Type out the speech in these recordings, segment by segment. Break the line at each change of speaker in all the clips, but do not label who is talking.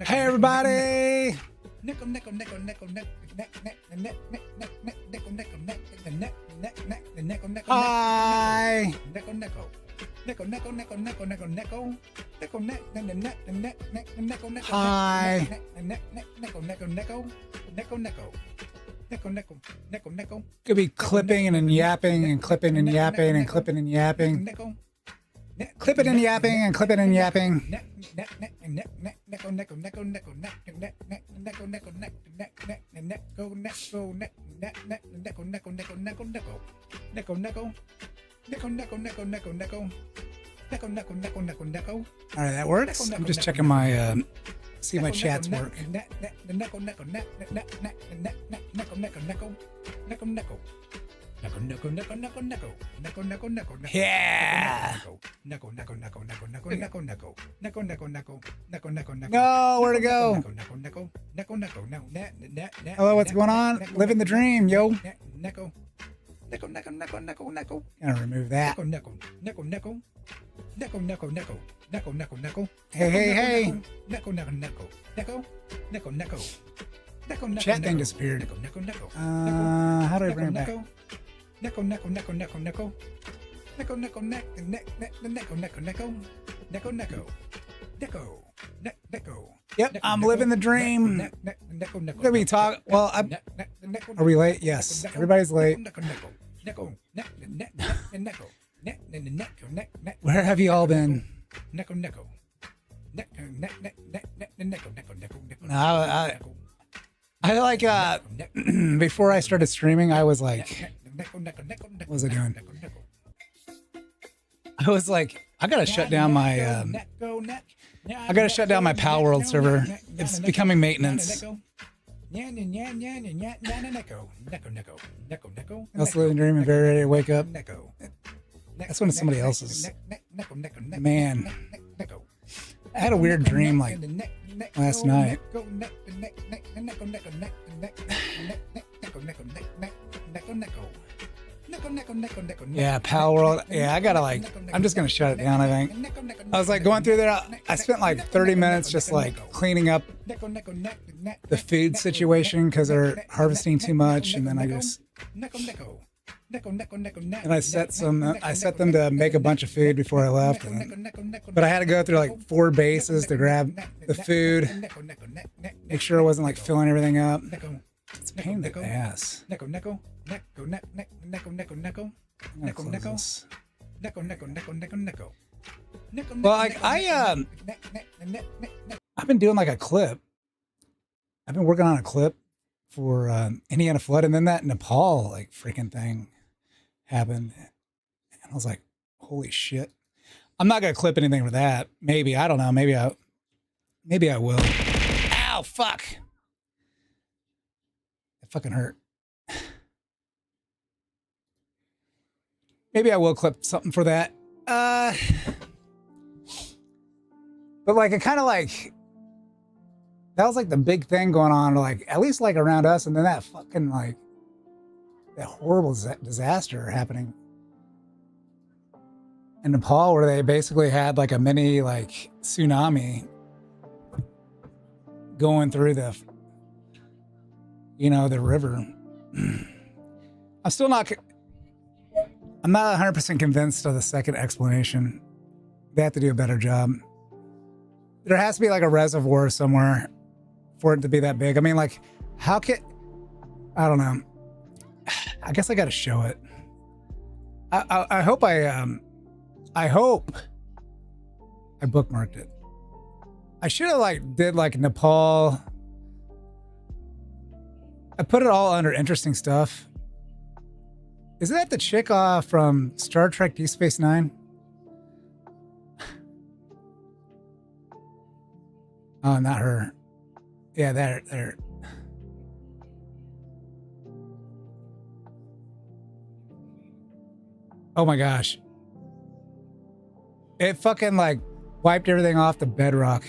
Hey everybody! Hi! Hi! Could be clipping and yapping and clipping and yapping and clipping and yapping. Clip it and yapping and clip it and yapping. All right, that works. I'm just checking my see my chats work. Yeah. No, where to go? Hello, what's going on? Living the dream, yo. Gotta remove that. Hey, hey, hey. Chat thing disappeared. How do I bring it back? Yep, I'm living the dream. Could we talk? Well, are we late? Yes, everybody's late. Where have you all been? I like before I started streaming, I was like, what was I doing? I was like, I gotta shut down my Pal World server. It's becoming maintenance. Else living dream and very ready to wake up. That's when it's somebody else's. Man, I had a weird dream like last night. Yeah, Pal World. Yeah, I gotta like, I'm just gonna shut it down, I think. I was like going through there. I spent like 30 minutes just like cleaning up the food situation because they're harvesting too much. And then I just, and I set them to make a bunch of food before I left. But I had to go through like 4 bases to grab the food, make sure it wasn't like filling everything up. It's a pain in the ass. Well, like I've been doing like a clip. I've been working on a clip for Indiana flood, and then that Nepal like freaking thing happened, and I was like, holy shit. I'm not gonna clip anything for that. Maybe, I don't know. Maybe I will. Ow, fuck. It fucking hurt. Maybe I will clip something for that. But like, it kind of like, that was like the big thing going on, like at least like around us, and then that fucking like that horrible disaster happening in Nepal, where they basically had like a mini like tsunami going through the, you know, the river. I'm not 100% convinced of the second explanation. They have to do a better job. There has to be like a reservoir somewhere for it to be that big. I mean, like, how can, I don't know. I guess I got to show it. I hope I bookmarked it. I should have like did like Nepal. I put it all under interesting stuff. Isn't that the chick from Star Trek Deep Space Nine? Oh, not her. Yeah, there. Oh my gosh. It fucking like wiped everything off the bedrock.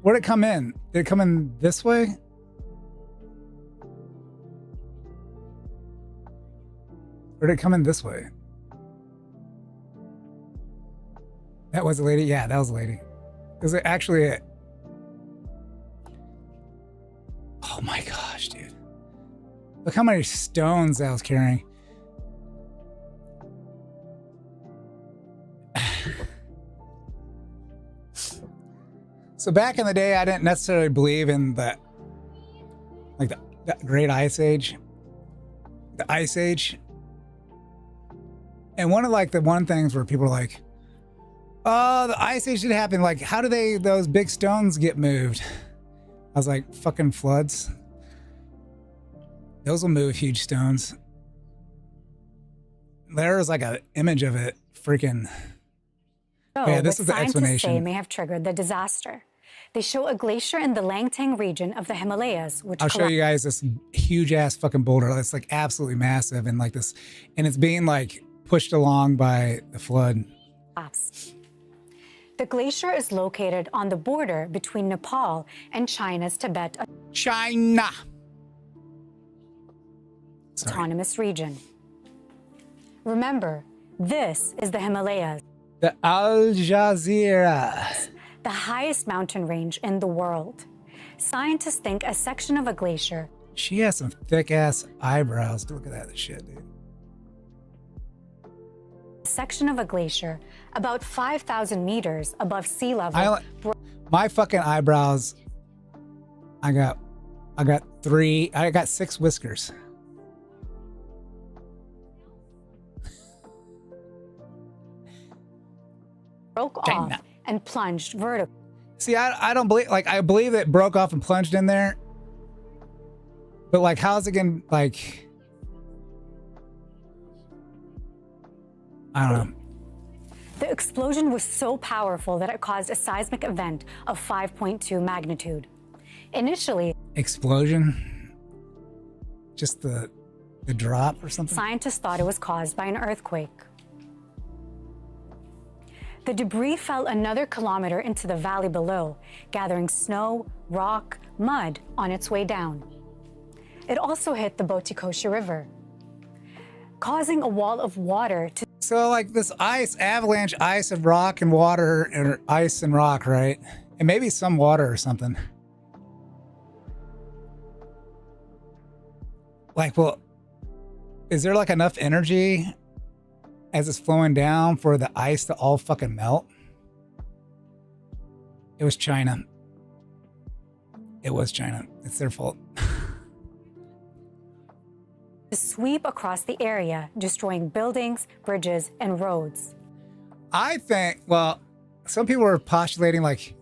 Where'd it come in? Did it come in this way? Or did it come in this way? That was a lady? Yeah, that was a lady. Is it actually a... Oh my gosh, dude. Look how many stones I was carrying. So back in the day, I didn't necessarily believe in the Great Ice Age. The Ice Age. And one of the one things where people are like, oh, the Ice Age did happen. Like, how do those big stones get moved? I was like, fucking floods. Those will move huge stones. There was like an image of it freaking.
So,
yeah, this is the explanation.
Say may have triggered the disaster. They show a glacier in the Langtang region of the Himalayas, which
I'll show you guys this huge ass fucking boulder. It's like absolutely massive and like this, and it's being like pushed along by the flood.
The glacier is located on the border between Nepal and China's Tibet autonomous region. Remember, this is the Himalayas.
The Al Jazeera.
The highest mountain range in the world. Scientists think a section of a glacier.
She has some thick ass eyebrows. Look at that shit, dude.
Section of a glacier about 5,000 meters above sea level.
My fucking eyebrows. I got 6 whiskers.
Broke off and plunged vertically.
See, I don't believe, like, I believe it broke off and plunged in there. But, like, how's it going to, like, I don't know.
The explosion was so powerful that it caused a seismic event of 5.2 magnitude. Initially,
explosion? Just the drop or something?
Scientists thought it was caused by an earthquake. The debris fell another kilometer into the valley below, gathering snow, rock, mud on its way down. It also hit the Botikoshi River, causing a wall of water to...
So like this ice, avalanche, ice and rock and water, or ice and rock, right? And maybe some water or something. Like, well, is there like enough energy as it's flowing down for the ice to all fucking melt? It was China. It was China. It's their fault.
to sweep across the area, destroying buildings, bridges, and roads.
I think, well, some people are postulating like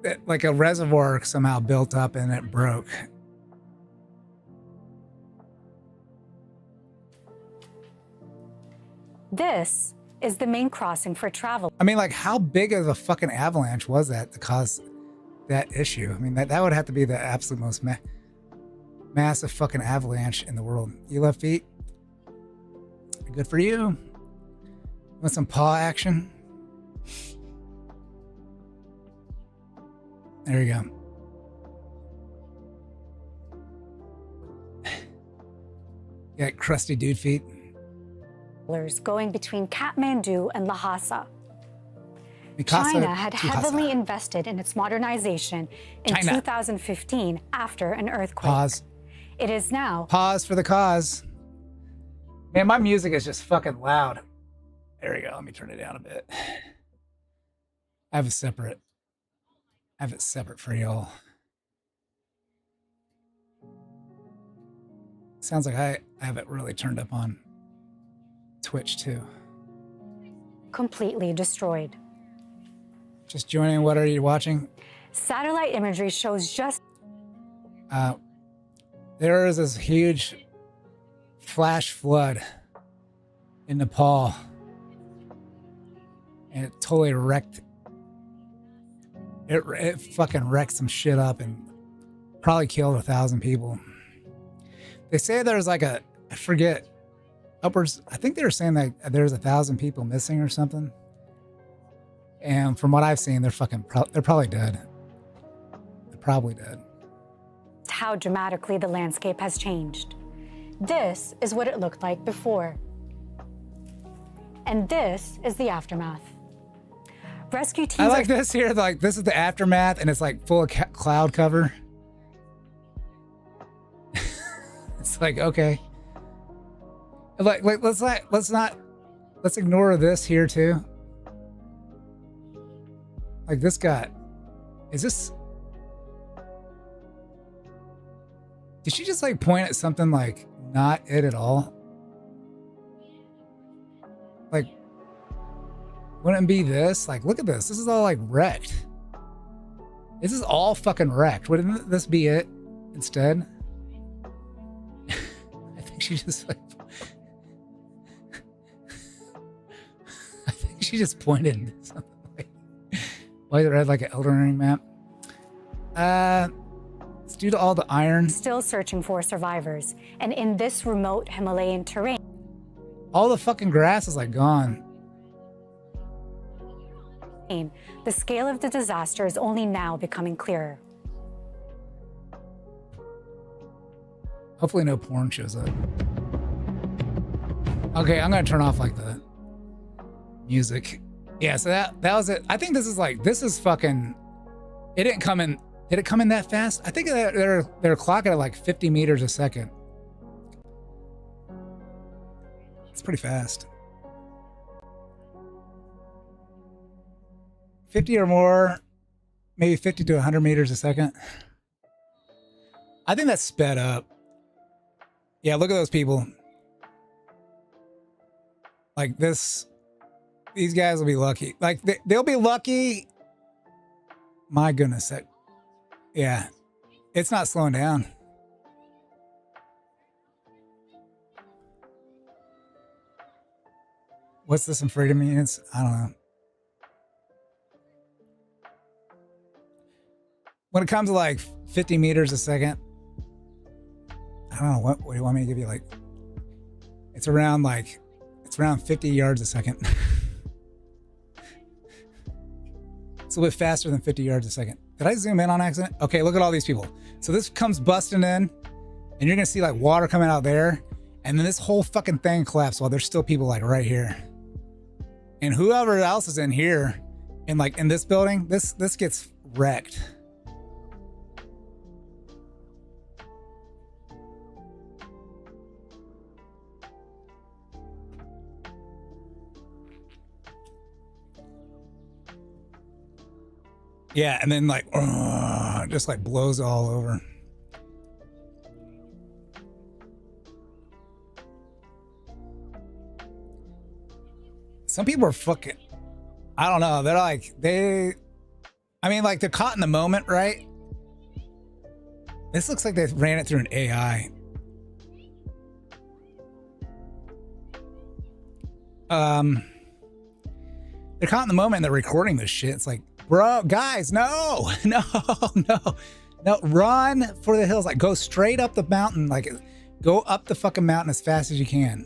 a reservoir somehow built up and it broke.
This is the main crossing for travel.
I mean, like, how big of a fucking avalanche was that to cause that issue? I mean, that would have to be the absolute most massive fucking avalanche in the world. You left feet? Good for you. Want some paw action? There you go. You got crusty dude feet.
Going between Kathmandu and Lhasa. China had heavily invested in its modernization in 2015 after an earthquake.
Pause.
It is now.
Pause for the cause. Man, my music is just fucking loud. There we go. Let me turn it down a bit. I have it separate for y'all. Sounds like I have it really turned up on Twitch too.
Completely destroyed.
Just joining. What are you watching?
Satellite imagery shows just.
There is this huge flash flood in Nepal, and it totally wrecked. It fucking wrecked some shit up and probably killed 1,000 people. They say there's like I forget, upwards. I think they were saying that there's 1,000 people missing or something. And from what I've seen, they're probably dead. They're probably dead.
How dramatically the landscape has changed. This is what it looked like before. And this is the aftermath. Rescue teams
I like this here. Like, this is the aftermath, and it's like full of cloud cover. It's like, okay. Like let's ignore this here too. Like this guy, is this? Did she just like point at something like not it at all? Like, wouldn't it be this? Like, look at this. This is all like wrecked. This is all fucking wrecked. Wouldn't this be it instead? I think she just like. I think she just pointed at something like. Why did it have like an Elden Ring map? It's due to all the iron.
Still searching for survivors, and in this remote Himalayan terrain.
All the fucking grass is like gone.
The scale of the disaster is only now becoming clearer.
Hopefully no porn shows up. Okay, I'm gonna turn off like the music. Yeah, so that was it. I think this is fucking. It didn't come in. Did it come in that fast? I think they're clocking at like 50 meters a second. It's pretty fast. 50 or more, maybe 50 to 100 meters a second. I think that's sped up. Yeah, look at those people. Like this, these guys will be lucky. Like they'll be lucky. My goodness, yeah, it's not slowing down. What's this in freedom units? I don't know. When it comes to like 50 meters a second, I don't know, what do you want me to give you? Like, it's around 50 yards a second. It's a little bit faster than 50 yards a second. Did I zoom in on accident? Okay, look at all these people. So this comes busting in, and you're gonna see like water coming out there, and then this whole fucking thing collapsed while there's still people like right here. And whoever else is in here, and like in this building, this gets wrecked. Yeah, and then like, just like blows all over. Some people are fucking, I don't know. They're like, they're caught in the moment, right? This looks like they ran it through an AI. They're caught in the moment and they're recording this shit. It's like, bro, guys, no, run for the hills. Like, go straight up the mountain. Like, go up the fucking mountain as fast as you can.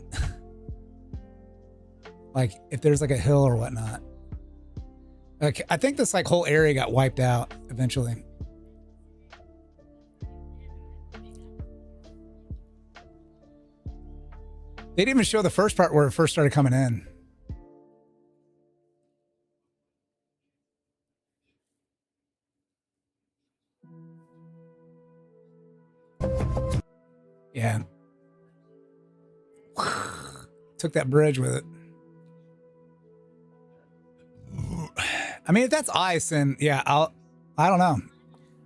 Like, if there's like a hill or whatnot. Like, I think this like whole area got wiped out eventually. They didn't even show the first part where it first started coming in. Yeah. Took that bridge with it. I mean, if that's ice, then yeah, I don't know.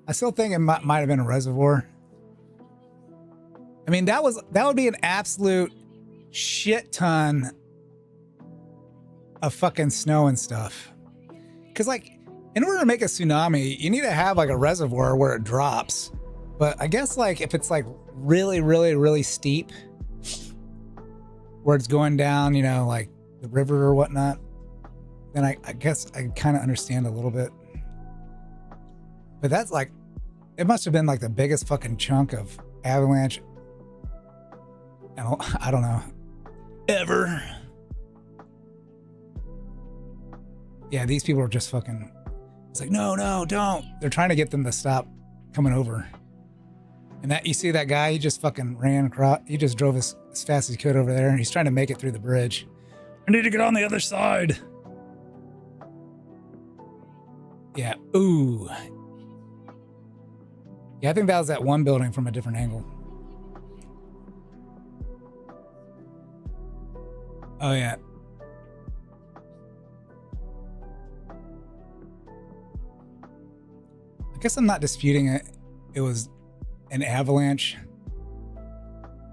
I still think it might have been a reservoir. I mean, that would be an absolute shit ton of fucking snow and stuff. Cause like, in order to make a tsunami, you need to have like a reservoir where it drops. But I guess like if it's like really, really, really steep, where it's going down, you know, like the river or whatnot, then I guess I kind of understand a little bit. But that's like, it must have been like the biggest fucking chunk of avalanche. I don't know. Ever. Yeah, these people are just fucking... It's like, no, don't. They're trying to get them to stop coming over. And that, you see that guy, he just fucking ran across. He just drove as fast as he could over there. He's trying to make it through the bridge. I need to get on the other side. Yeah, ooh. Yeah, I think that was that one building from a different angle. Oh, yeah. I guess I'm not disputing it. It was an avalanche.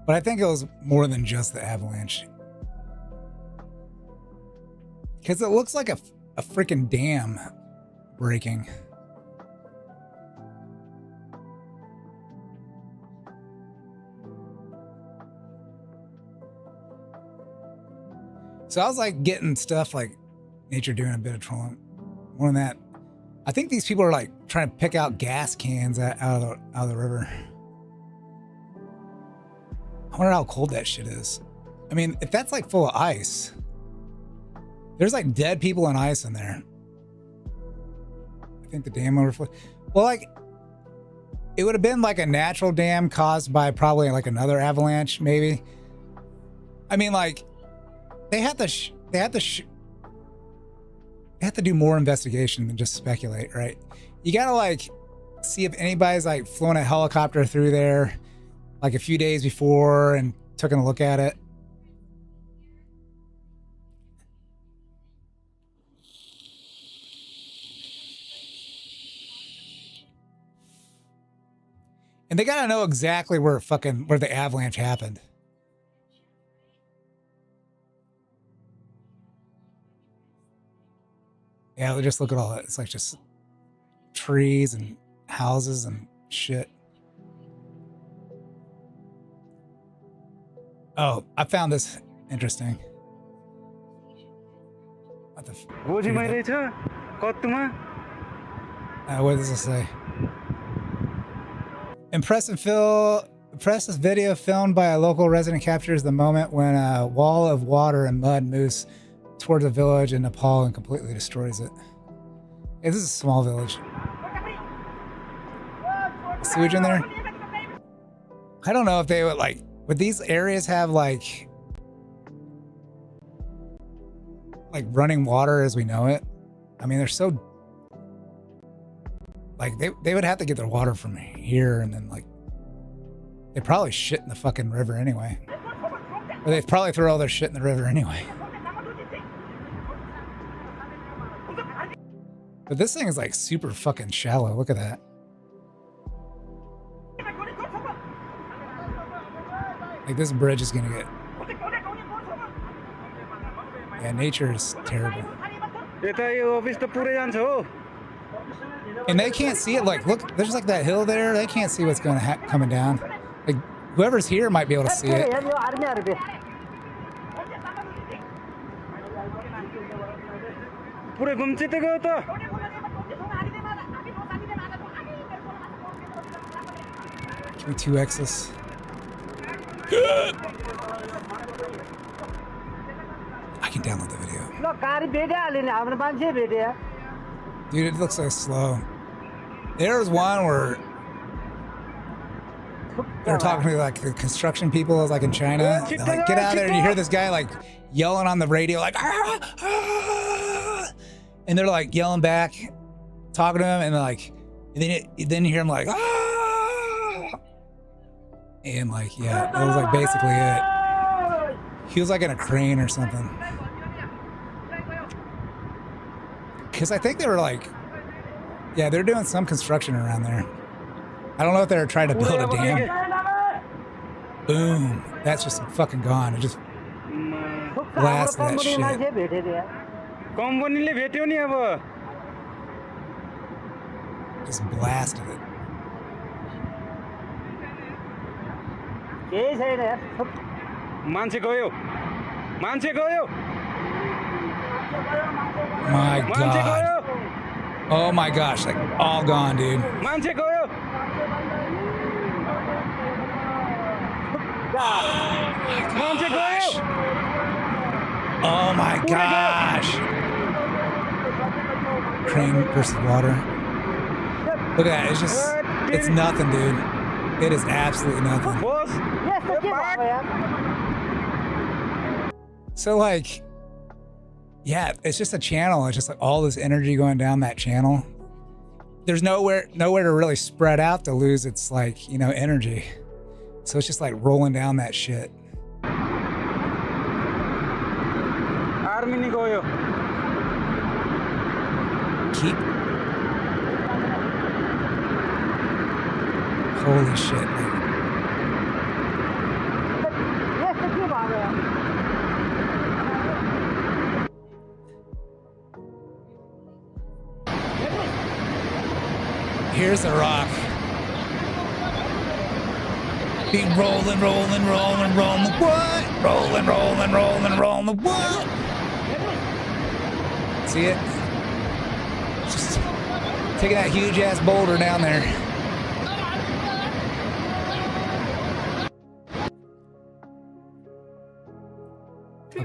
But I think it was more than just the avalanche. Because it looks like a freaking dam breaking. So I was like getting stuff like nature doing a bit of trolling. More than that, I think these people are like trying to pick out gas cans out of the river. I wonder how cold that shit is. I mean, if that's like full of ice, there's like dead people and ice in there. I think the dam overflowed. Well, like it would have been like a natural dam caused by probably like another avalanche, maybe. I mean, like they have to do more investigation than just speculate, right? You gotta like see if anybody's like flown a helicopter through there like a few days before and took a look at it. And they gotta know exactly where the avalanche happened. Yeah, just look at all that. It's like just trees and houses and shit. Oh, I found this interesting. What does it say? Impressive video filmed by a local resident captures the moment when a wall of water and mud moves towards a village in Nepal and completely destroys it. Yeah, this is a small village. Sewage in there? I don't know if they would these areas have like running water as we know it? I mean, they're so like they would have to get their water from here, and then like they probably shit in the fucking river anyway. Or they probably throw all their shit in the river anyway. But this thing is like super fucking shallow. Look at that. Like this bridge is gonna get... Yeah, nature is terrible. And they can't see it. Like, look, there's like that hill there. They can't see what's going to coming down. Like, whoever's here might be able to see it. Can we 2x this? Good. I can download the video. Dude, it looks so slow. There's one where they're talking to like the construction people, like in China. They're like, get out of there, and you hear this guy like yelling on the radio, like, ah, ah, and they're like yelling back, talking to him, and like, and then you hear him like, ah, and like, yeah, that was like basically it. He was like in a crane or something. Because I think they were like, yeah, they're doing some construction around there. I don't know if they're trying to build a dam. Boom. That's just fucking gone. It just blasted that shit. Just blasted it. My God. Oh my gosh, like all gone, dude. Oh my gosh. Oh my gosh. Crane versus water. Look at that. It's just, it's nothing, dude. It is absolutely nothing. So like, yeah, it's just a channel. It's just like all this energy going down that channel. There's nowhere to really spread out to lose its like, you know, energy. So it's just like rolling down that shit. Keep. Holy shit. Like, here's the rock. Be rolling, rolling, rolling, rolling. What? Rolling, rolling, rolling, rolling. What? See it? Just taking that huge ass boulder down there.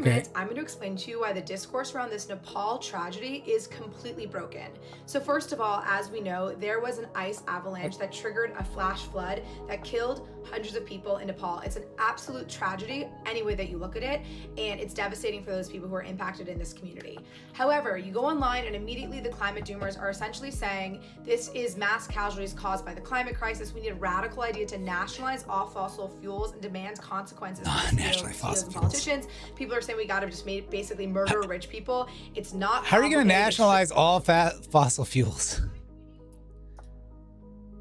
Minutes, I'm going to explain to you why the discourse around this Nepal tragedy is completely broken. So first of all, as we know, there was an ice avalanche that triggered a flash flood that killed hundreds of people in Nepal. It's an absolute tragedy any way that you look at it, and it's devastating for those people who are impacted in this community. However, you go online and immediately the climate doomers are essentially saying this is mass casualties caused by the climate crisis. We need a radical idea to nationalize all fossil fuels and demand consequences for CEOs and politicians. People are saying we got to just basically murder rich people. It's not.
How are you going to nationalize all fossil fuels?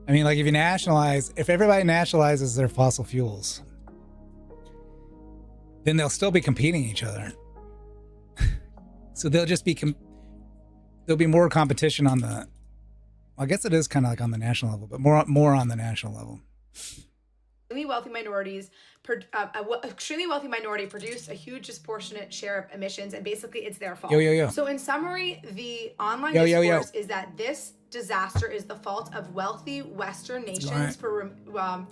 I mean, like if everybody nationalizes their fossil fuels, then they'll still be competing each other. So they'll just be, there'll be more competition on the, I guess it is kind of like on the national level, but more on the national level.
Extremely wealthy minority produce a huge disproportionate share of emissions, and basically it's their fault. So in summary, the online discourse is that this disaster is the fault of wealthy Western nations for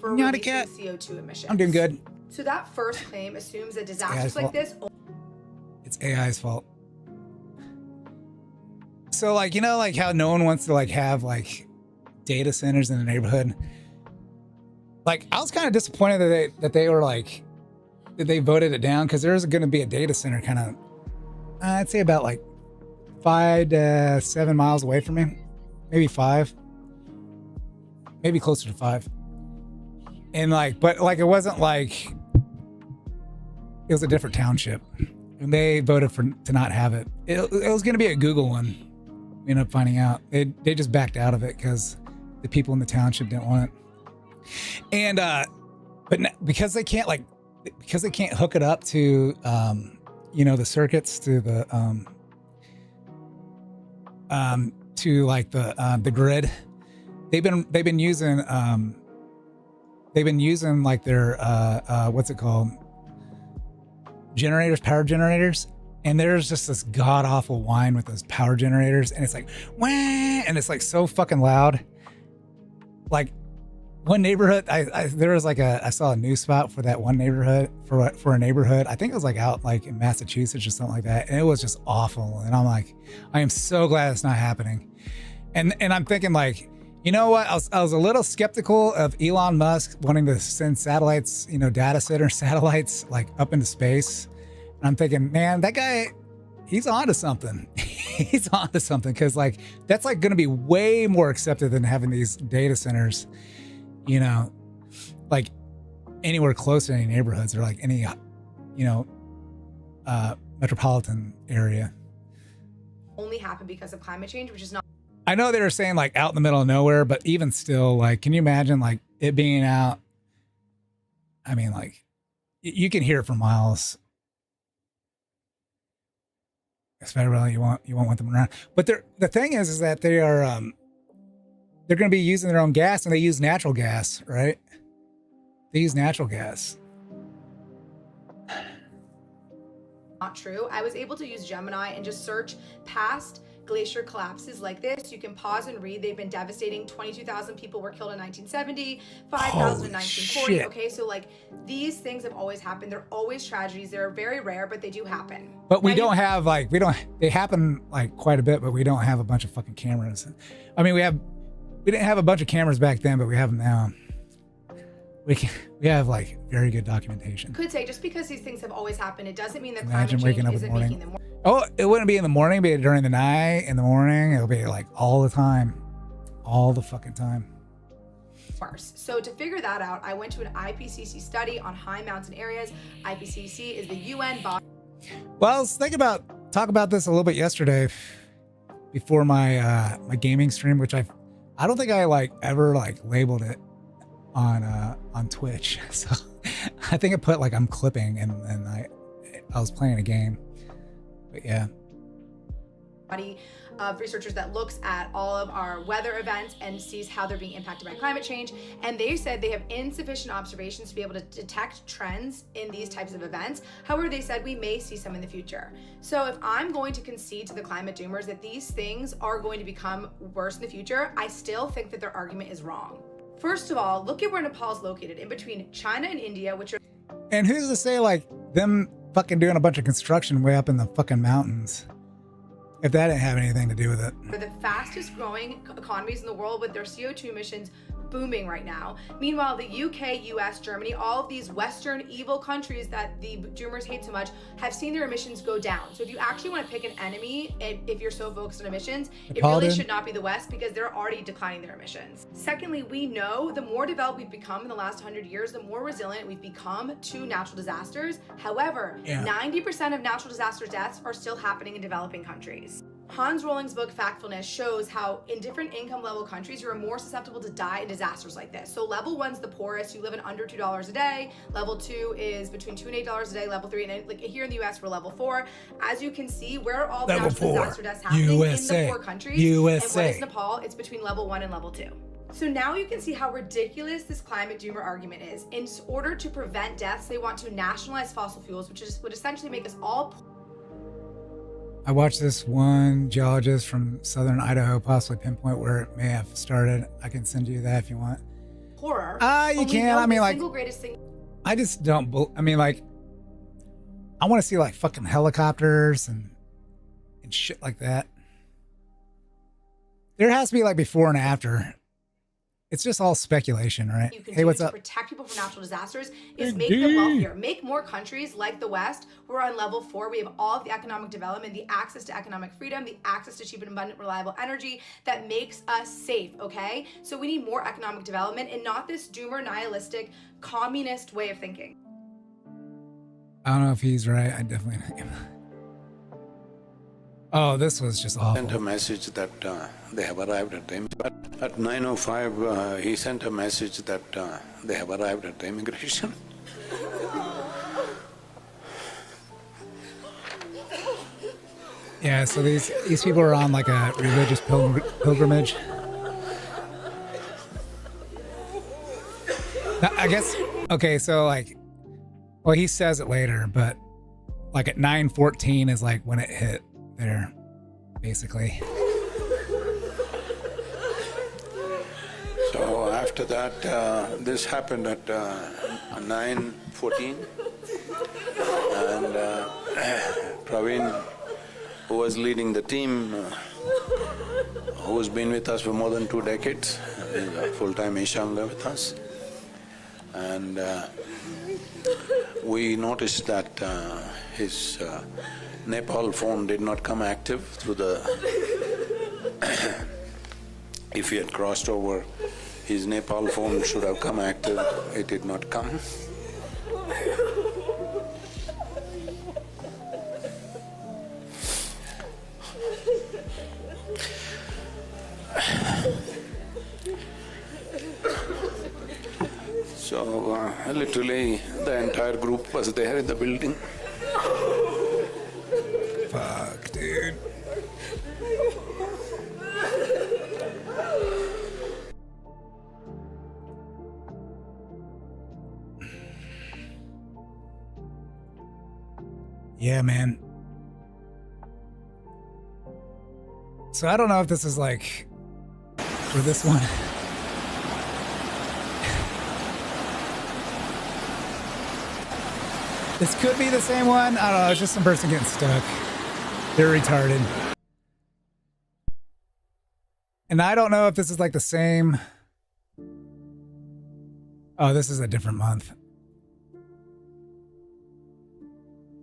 releasing CO2 emissions.
I'm doing good.
So that first claim assumes that disasters like this.
It's AI's fault. So like, you know, like how no one wants to like have like data centers in the neighborhood. Like I was kind of disappointed that they were like, that they voted it down, because there's going to be a data center kind of, I'd say about like 5 to 7 miles away from me, maybe 5, maybe closer to 5. And like, but like it wasn't like, it was a different township, and they voted to not have it. It was going to be a Google one. We ended up finding out they just backed out of it because the people in the township didn't want it. And but because they can't hook it up to you know, the circuits to the the grid, they've been using like their what's it called, power generators. And there's just this god awful whine with those power generators, and it's like wah, and it's like so fucking loud. Like one neighborhood, there was like I saw a news spot for that one neighborhood, for a neighborhood. I think it was like out like in Massachusetts or something like that, and it was just awful. And I'm like, I am so glad it's not happening. And I'm thinking like, you know what? I was a little skeptical of Elon Musk wanting to send satellites, you know, data center satellites like up into space. And I'm thinking, man, that guy, he's onto something. He's onto something, because like that's like going to be way more accepted than having these data centers, you know, like anywhere close to any neighborhoods or like any, you know, metropolitan area.
Only happened because of climate change, which is not.
I know they were saying like out in the middle of nowhere, but even still, like, can you imagine like it being out? I mean, like you can hear it for miles. Especially you won't want them around. But the thing is that they are they're going to be using their own gas, and they use natural gas, right? They use natural gas.
Not true. I was able to use Gemini and just search past glacier collapses like this, you can pause and read. They've been devastating. 22,000 people were killed in 1970, 5,000 in 1940.
Shit.
Okay, so like these things have always happened. They're always tragedies. They're very rare, but they do happen.
But we don't have like, they happen like quite a bit, but we don't have a bunch of fucking cameras. I mean, we didn't have a bunch of cameras back then, but we have them now. We have like very good documentation.
Could say just because these things have always happened, it doesn't mean that
Imagine
climate
waking
change
up in
isn't
the morning.
making them worse.
Oh, it wouldn't be in the morning, but during the night, in the morning, it'll be like all the time. All the fucking time.
So to figure that out, I went to an IPCC study on high mountain areas. IPCC is the UN body.
Well, I was thinking talk about this a little bit yesterday before my my gaming stream, which I don't think I like ever like labeled it on Twitch. So I think I put like I'm clipping and I was playing a game. But yeah.
Body of researchers that looks at all of our weather events and sees how they're being impacted by climate change. And they said they have insufficient observations to be able to detect trends in these types of events. However, they said we may see some in the future. So if I'm going to concede to the climate doomers that these things are going to become worse in the future, I still think that their argument is wrong. First of all, look at where Nepal is located, in between China and India, which are...
And who's to say like them fucking doing a bunch of construction way up in the fucking mountains, if that didn't have anything to do with it?
They're the fastest growing economies in the world with their CO2 emissions booming right now. Meanwhile, the UK, US, Germany, all of these Western evil countries that the doomers hate so much have seen their emissions go down. So if you actually want to pick an enemy, if you're so focused on emissions, it really should not be the West because they're already declining their emissions. Secondly, we know the more developed we've become in the last 100 years, the more resilient we've become to natural disasters. However, 90% of natural disaster deaths are still happening in developing countries. Hans Rolling's book Factfulness shows how in different income level countries you're more susceptible to die in disasters like this. So level 1's the poorest, you live in under $2 a day. Level 2 is between $2 and $8 a day. Level 3, and like here in the US, we're level 4. As you can see, where are all the natural disaster deaths happening in the poor countries? And what is Nepal? It's between level 1 and level 2. So now you can see how ridiculous this climate doomer argument is. In order to prevent deaths, they want to nationalize fossil fuels, which would essentially make us all
I watched this one geologist from southern Idaho possibly pinpoint where it may have started. I can send you that if you want.
Horror.
You can. I mean, like,
single greatest thing.
I just don't. I mean, like, I want to see like fucking helicopters and shit like that. There has to be like before and after. It's just all speculation, right?
You can
hey,
do
what's
to
up?
protect people from natural disasters is make them wealthier. Make more countries like the West. We're on level 4. We have all of the economic development, the access to economic freedom, the access to cheap and abundant, reliable energy that makes us safe, okay? So we need more economic development and not this doomer, nihilistic, communist way of thinking.
I don't know if he's right. I definitely. Oh, this was just awful.
Sent a message that they have arrived at the but at 9:05 he sent a message that they have arrived at the immigration.
Yeah, so these people are on like a religious pilgrimage. Now, I guess okay, so like, well, he says it later, but like at 9:14 is like when it hit there, basically.
So after that, this happened at 9:14, and Praveen, who was leading the team, who has been with us for more than 2 decades, is a full-time Ishanga with us, and we noticed that his Nepal phone did not come active through the… If he had crossed over, his Nepal phone should have come active, it did not come. So literally the entire group was there in the building.
Fuck, dude. Yeah, man. So I don't know if this is like for this one. This could be the same one. I don't know. It's just some person getting stuck. They're retarded. And I don't know if this is like the same. Oh, this is a different month.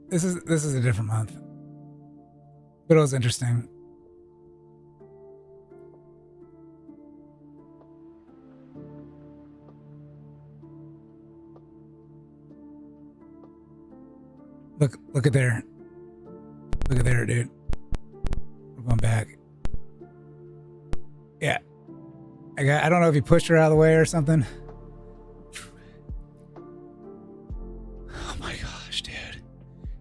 This is a different month. But it was interesting. Look at there. Look at there, dude. We're going back. Yeah. I don't know if he pushed her out of the way or something. Oh my gosh, dude.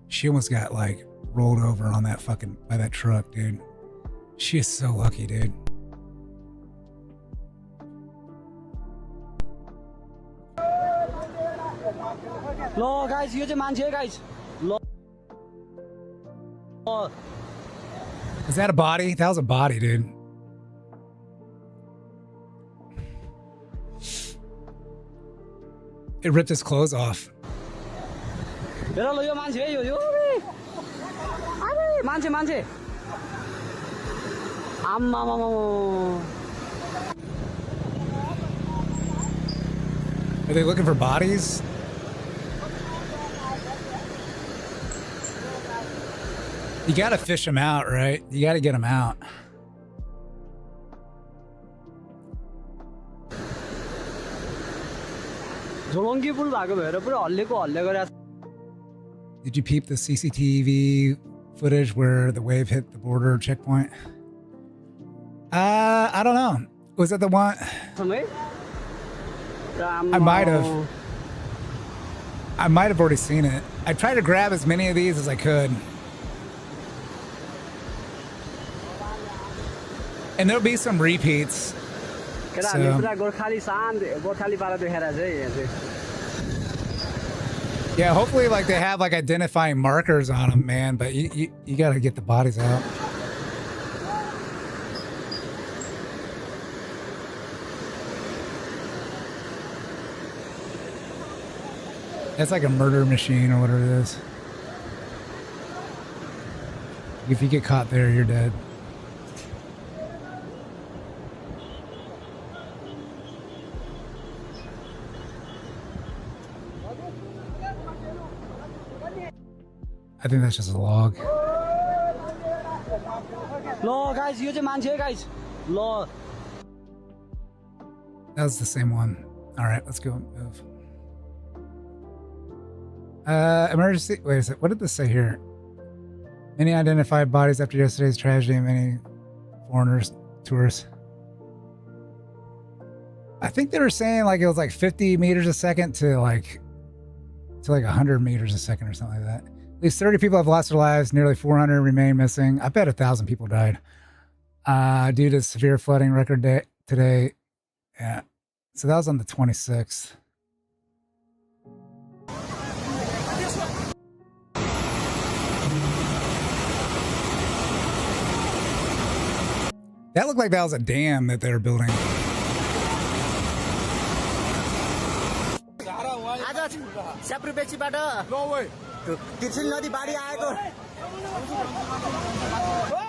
She almost got like rolled over on that fucking by that truck, dude. She is so lucky, dude.
Lo guys, यो चाहिँ मान्छे guys. Lo.
Is that a body? That was a body, dude. It ripped his clothes off.
हेर ल यो मान्छे है यो अरे मान्छे मान्छे आम्मामामा
Are they looking for bodies? You gotta fish them out, right? You gotta get them out.
झोलङ्गी पुल भएको भएर पुरा हल्लेको हल्ले गरे.
Did you peep the CCTV footage where the wave hit the border checkpoint? I don't know. Was that the one? I might have. I might have already seen it. I tried to grab as many of these as I could. And there'll be some repeats. Yeah, hopefully like they have like identifying markers on them, man, but you gotta get the bodies out. That's like a murder machine or whatever it is. If you get caught there, you're dead. I think that's just a log.
Lo guys, यो चाहिँ मान्छे guys. Lo.
That was the same one. All right, let's go move. Emergency. Wait a sec. What did this say here? Many identified bodies after yesterday's tragedy. Many foreigners, tourists. I think they were saying like it was like 50 meters a second to like 100 meters a second or something like that. At least 30 people have lost their lives. Nearly 400 remain missing. I bet 1,000 people died due to severe flooding record day today. Yeah. So that was on the 26th. That looked like that was a dam that they were building.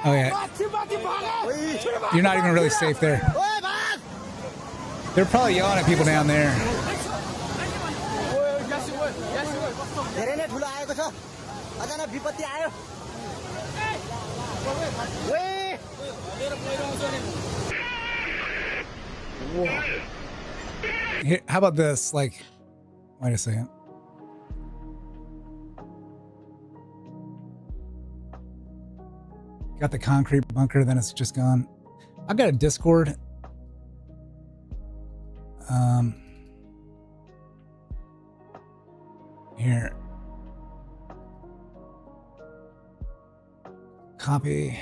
Oh yeah. You're not even really safe there. They're probably yelling at people down there. Here, how about this? Like, wait a second. Got the concrete bunker, then it's just gone. I've got a Discord. Here. Copy.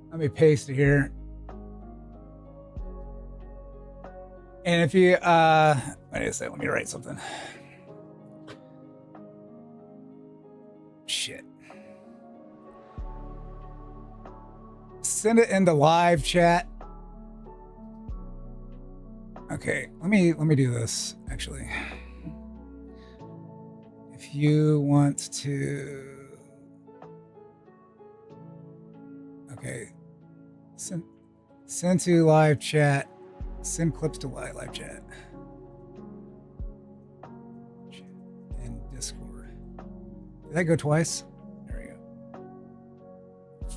Let me paste it here. And if you, wait a second, let me write something. Shit. Send it in the live chat. Okay, let me do this actually. If you want to, okay, send to live chat. Send clips to live chat. And Discord. Did that go twice? There we go.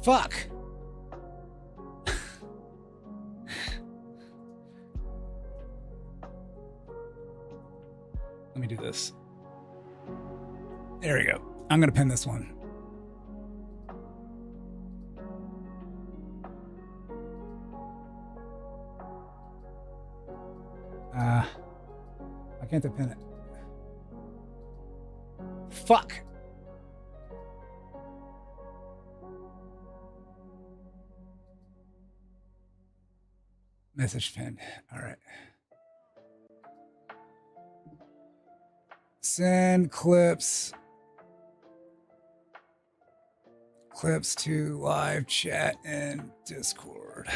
Fuck. Let me do this. There we go. I'm going to pin this one. I can't pin it. Fuck. Message pinned. All right. Send clips to live chat and Discord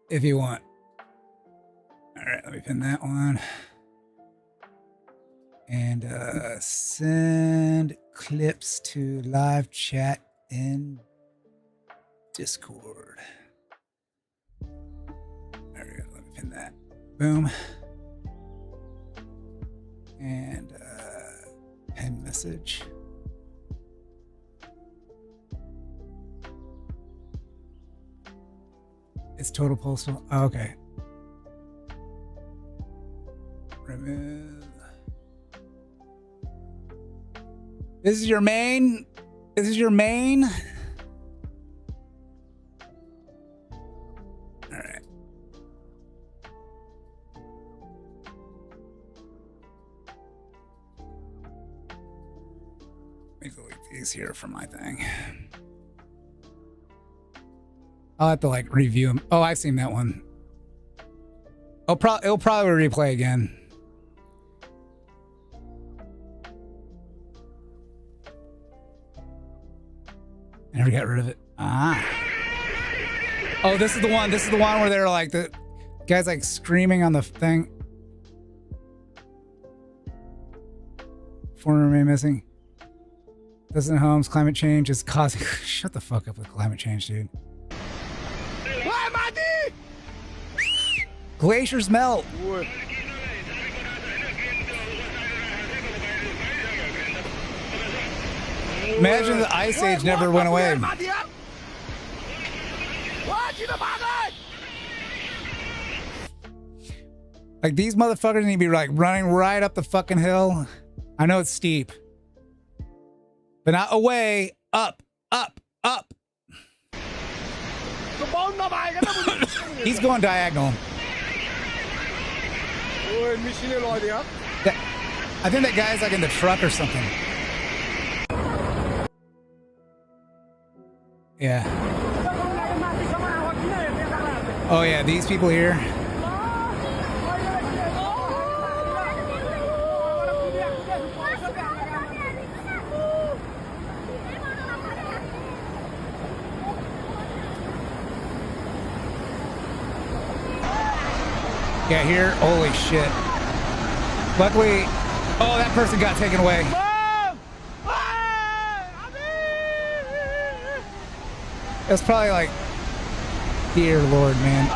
if you want. All right, let me pin that one. And send clips to live chat and Discord. There we go. Let me pin that. Boom. And pin message. It's total postal. Oh, okay. Remove. This is your main. This is your main. All right. Let me delete these here for my thing. I'll have to like review them. Oh, I've seen that one. It'll probably replay again. I never got rid of it. Ah. Oh, this is the one. This is the one where they're like the guy's like screaming on the thing. Foreign remain missing. Doesn't homes. Climate change is causing. Shut the fuck up with climate change, dude. Glaciers melt. Imagine the ice age never went away. Like these motherfuckers need to be like running right up the fucking hill. I know it's steep, but not away. Up, up, up. He's going diagonal. I think that guy's like in the truck or something. Yeah. Oh yeah, these people here. Yeah, here. Holy shit. Luckily, oh, that person got taken away. That's probably like, dear Lord, man.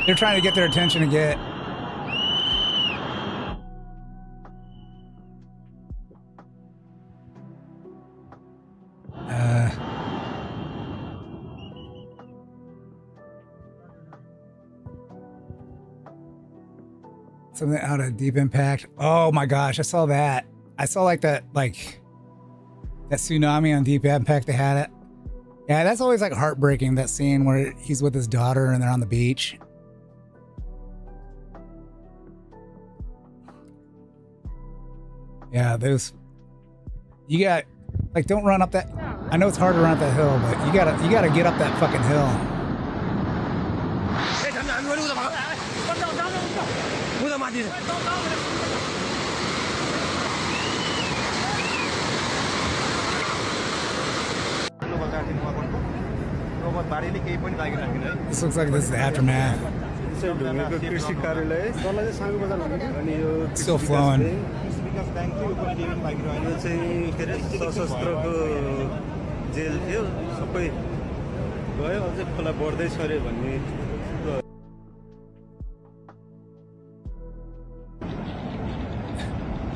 They're trying to get their attention to get. Something out of Deep Impact. Oh my gosh, I saw that. I saw like that tsunami on Deep Impact. They had it. Yeah, that's always like heartbreaking, that scene where he's with his daughter and they're on the beach. Yeah, those. You got like, don't run up that. I know it's hard to run up that hill, but you gotta get up that fucking hill. This looks like this is the aftermath. Still flowing.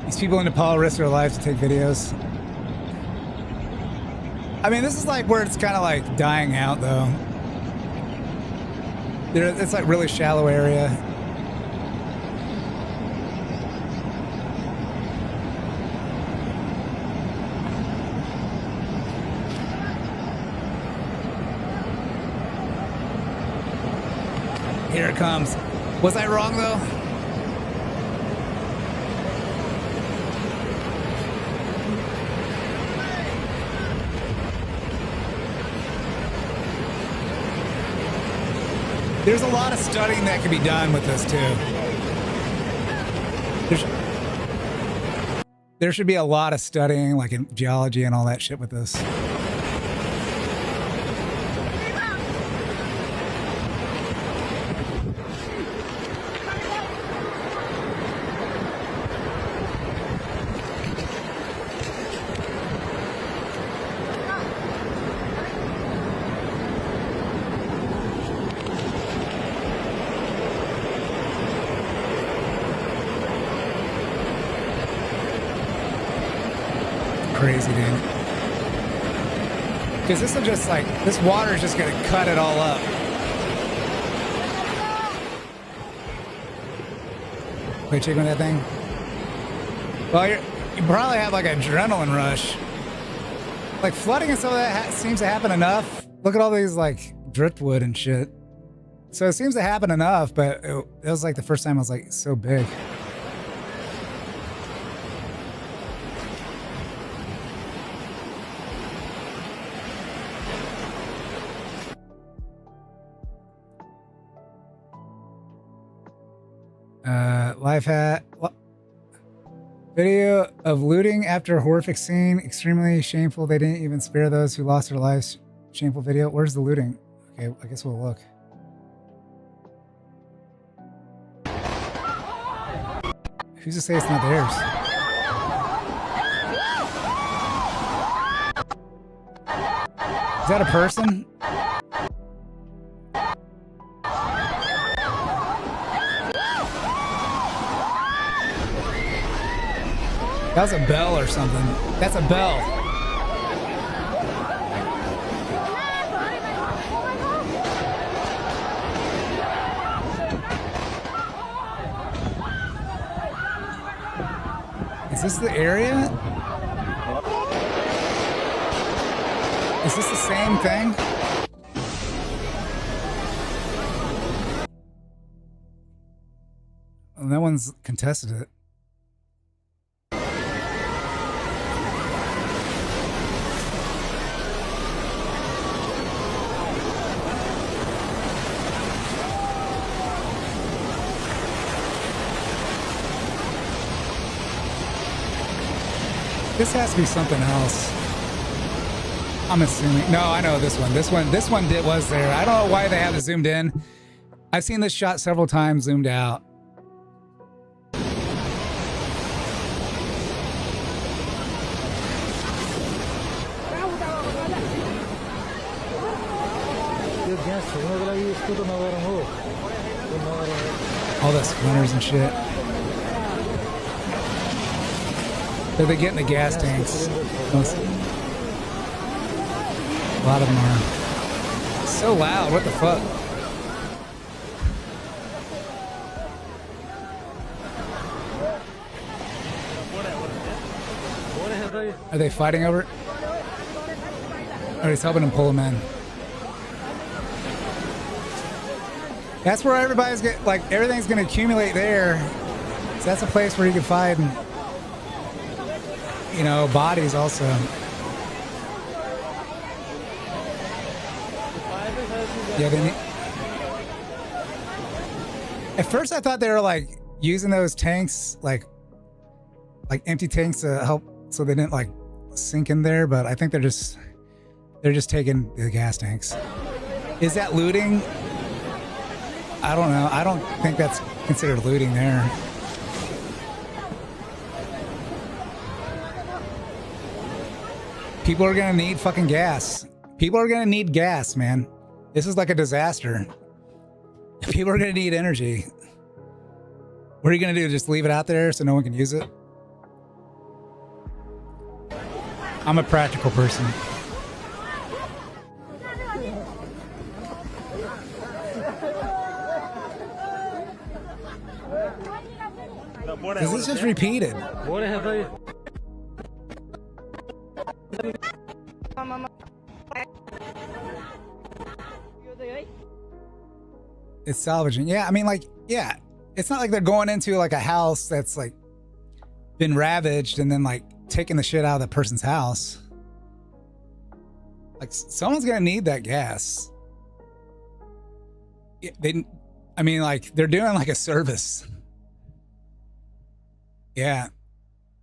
These people in Nepal risk their lives to take videos. I mean, this is like where it's kind of like dying out, though. It's like really shallow area. Here it comes. Was I wrong, though? There's a lot of studying that can be done with this, too. There should be a lot of studying, like in geology and all that shit with this. Crazy, dude. Because this will just like, this water is just going to cut it all up. Wait, check on that thing. Well, you probably have like an adrenaline rush. Like flooding and stuff that seems to happen enough. Look at all these like driftwood and shit. So it seems to happen enough, but it was like the first time I was like so big. Life hat. Video of looting after a horrific scene. Extremely shameful. They didn't even spare those who lost their lives. Shameful video. Where's the looting? Okay, I guess we'll look. Who's to say it's not theirs? Is that a person? That was a bell or something. That's a bell. Is this the area? Is this the same thing? Well, no one's contested it. This has to be something else. I'm assuming. No, I know this one. This one was there. I don't know why they have it zoomed in. I've seen this shot several times zoomed out. All the splinters and shit. So they get in the gas tanks. A lot of them are. So loud, what the fuck? Are they fighting over it? Or he's helping him pull him in. That's where everybody's everything's gonna accumulate there. So that's a place where you can find, you know, bodies also. Yeah, at first I thought they were like using those tanks, like empty tanks to help so they didn't like sink in there, but I think they're just taking the gas tanks. Is that looting? I don't know. I don't think that's considered looting there. People are gonna need fucking gas. People are gonna need gas, man. This is like a disaster. People are gonna need energy. What are you gonna do? Just leave it out there so no one can use it? I'm a practical person. Is this just repeated? It's salvaging. Yeah, I mean, like, yeah. It's not like they're going into like a house that's like been ravaged and then like taking the shit out of the person's house. Like someone's gonna need that gas. I mean, like they're doing like a service. Yeah,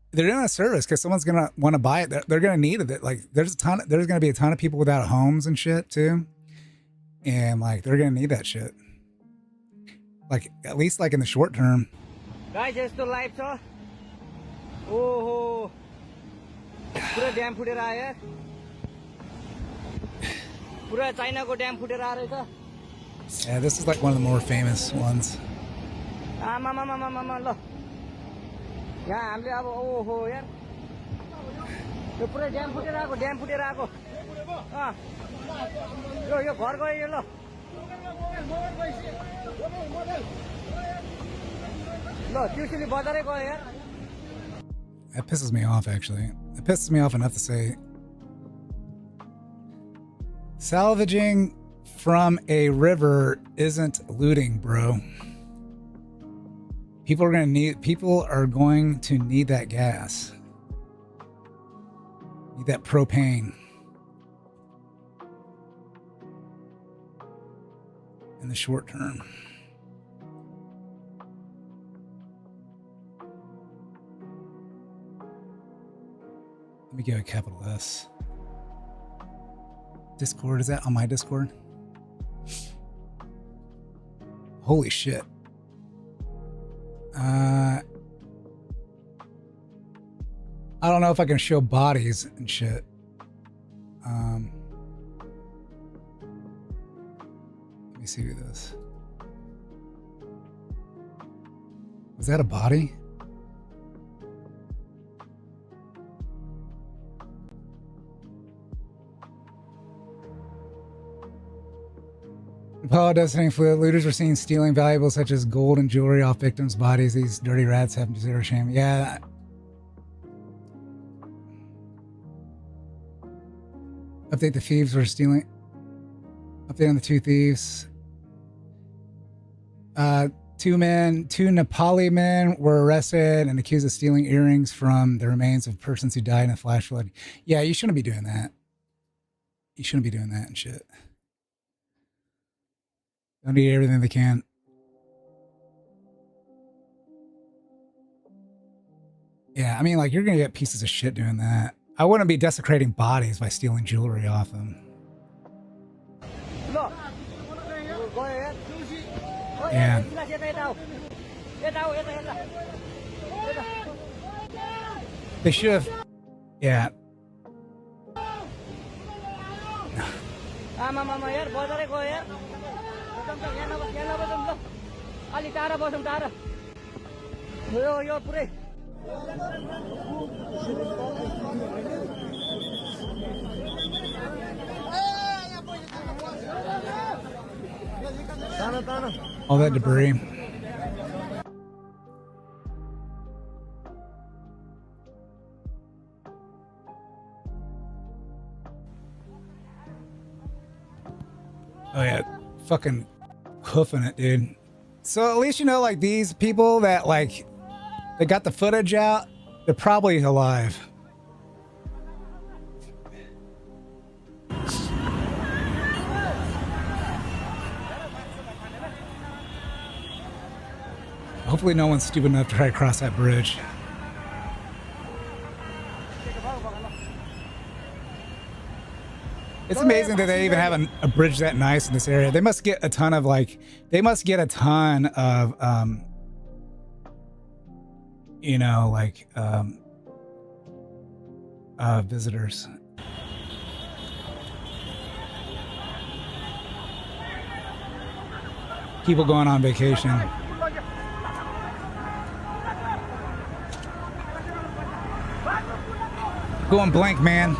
they're doing a service because someone's gonna want to buy it. They're gonna need it. Like there's gonna be a ton of people without homes and shit too, and like they're gonna need that shit. Like at least like in the short term.
Guys, just to live so. Oh, पूरा dam फुटेर आयो यार. पूरा चाइनाको dam फुटेर आयो रहेछ.
Yeah, this is like one of the more famous ones.
आमामामामामा ल. यहाँ हामीले अब ओहो यार. यो पुरै ड्याम फुटेर आको. यो घर गयो यो ल. ल ट्युसनले बजारै गयो यार.
That pisses me off, actually. It pisses me off enough to say. Salvaging from a river isn't looting, bro. People are going to need that gas. Need that propane. In the short term. Let me go capital S. Discord, is that on my Discord? Holy shit. I don't know if I can show bodies and shit. Let me see this. Was that a body? Nepal does something fluid. Looters were seen stealing valuables such as gold and jewelry off victims' bodies. These dirty rats have zero shame. Yeah. Update the thieves were stealing. Update on the two thieves. Two Nepali men were arrested and accused of stealing earrings from the remains of persons who died in a flash flood. Yeah, you shouldn't be doing that. You shouldn't be doing that and shit. Don't eat everything they can. Yeah, I mean, like, you're going to get pieces of shit doing that. I wouldn't be desecrating bodies by stealing jewelry off them. Yeah. They should have. Yeah. All that debris. Oh yeah, fucking hoofing it, dude. So at least you know, like, these people that, like, they got the footage out, they're probably alive. Hopefully no one's stupid enough to try to cross that bridge. It's amazing that they even have a bridge that nice in this area. They must get a ton of you know, like visitors. People going on vacation. Going blank, man.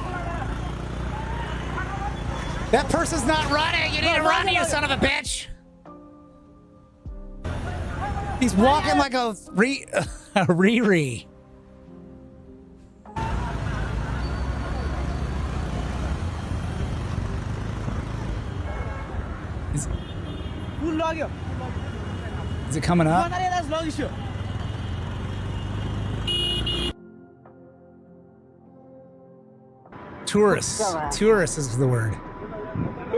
That person's not running. You need to run, you son of a bitch. He's walking like a Riri. Is it coming up? Tourists. Tourists is the word.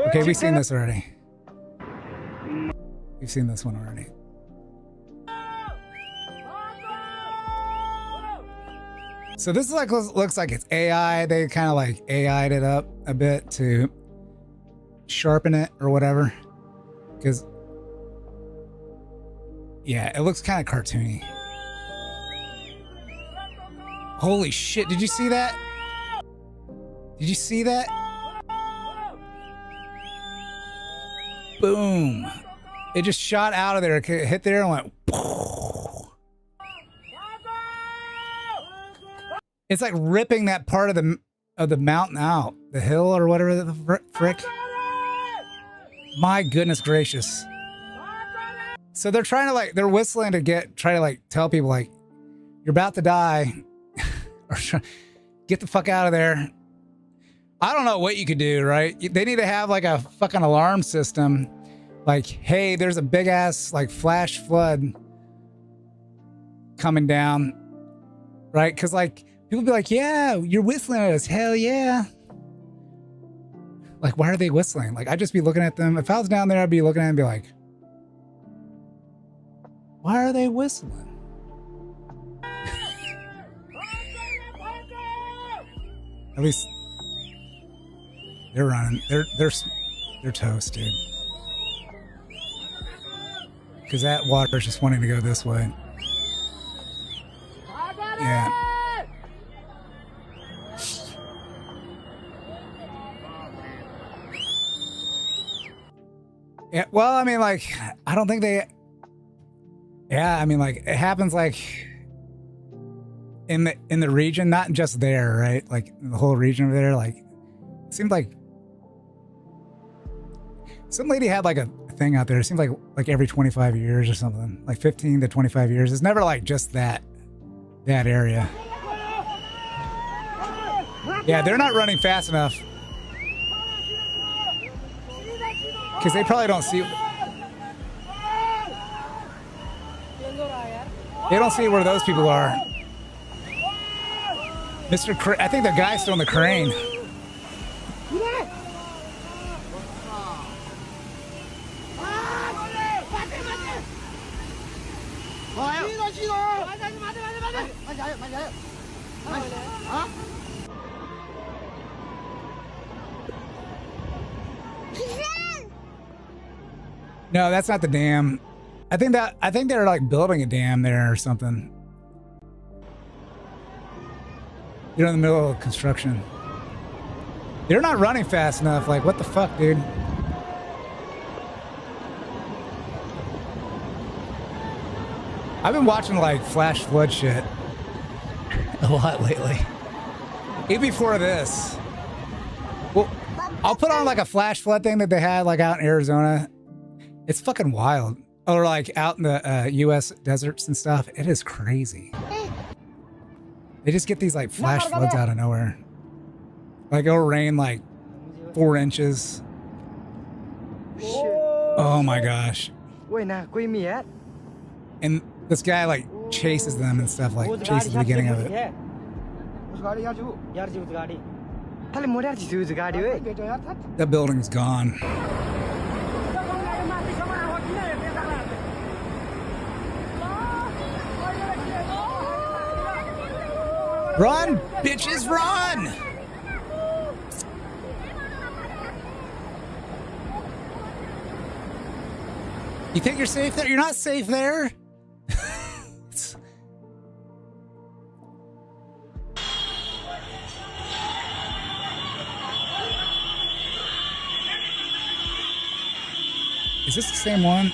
Okay, we've seen this already. We've seen this one already. So this is like looks like it's AI. They kind of like AI'd it up a bit to sharpen it or whatever. Because yeah, it looks kind of cartoony. Holy shit, did you see that? Did you see that? Boom. It just shot out of there. It hit there and went. It's like ripping that part of the mountain out, the hill or whatever the frick. My goodness gracious. So they're trying to they're whistling to try to tell people you're about to die, or get the fuck out of there. I don't know what you could do, right? They need to have a fucking alarm system. Hey, there's a big ass flash flood coming down, right? Because people be yeah, you're whistling at us. Hell yeah. Why are they whistling? I'd just be looking at them. If I was down there, I'd be looking at them and be why are they whistling? At least they're running. They're toast, dude. Because that water's just wanting to go this way. Yeah. Yeah, well, I mean, I don't think they... Yeah, I mean, it happens, in the region, not just there, right? The whole region over there, it seemed like... Some lady had, a thing out there. It seems like every 25 years or something. 15 to 25 years. It's never, just that area. Yeah, they're not running fast enough. Because they probably don't see... They don't see where those people are. I think the guy's still in the crane. No, that's not the dam. I think they're building a dam there or something. You're in the middle of construction. They're not running fast enough. What the fuck, dude? I've been watching flash flood shit a lot lately. Even before this. Well, I'll put on a flash flood thing that they had out in Arizona. It's fucking wild. Or out in the US deserts and stuff. It is crazy. They just get these flash floods out of nowhere. It'll rain 4 inches. Oh my gosh. And this guy chases them and stuff, chases the beginning of it. That building's gone. Run, bitches, run! You think you're safe there? You're not safe there. Is this the same one?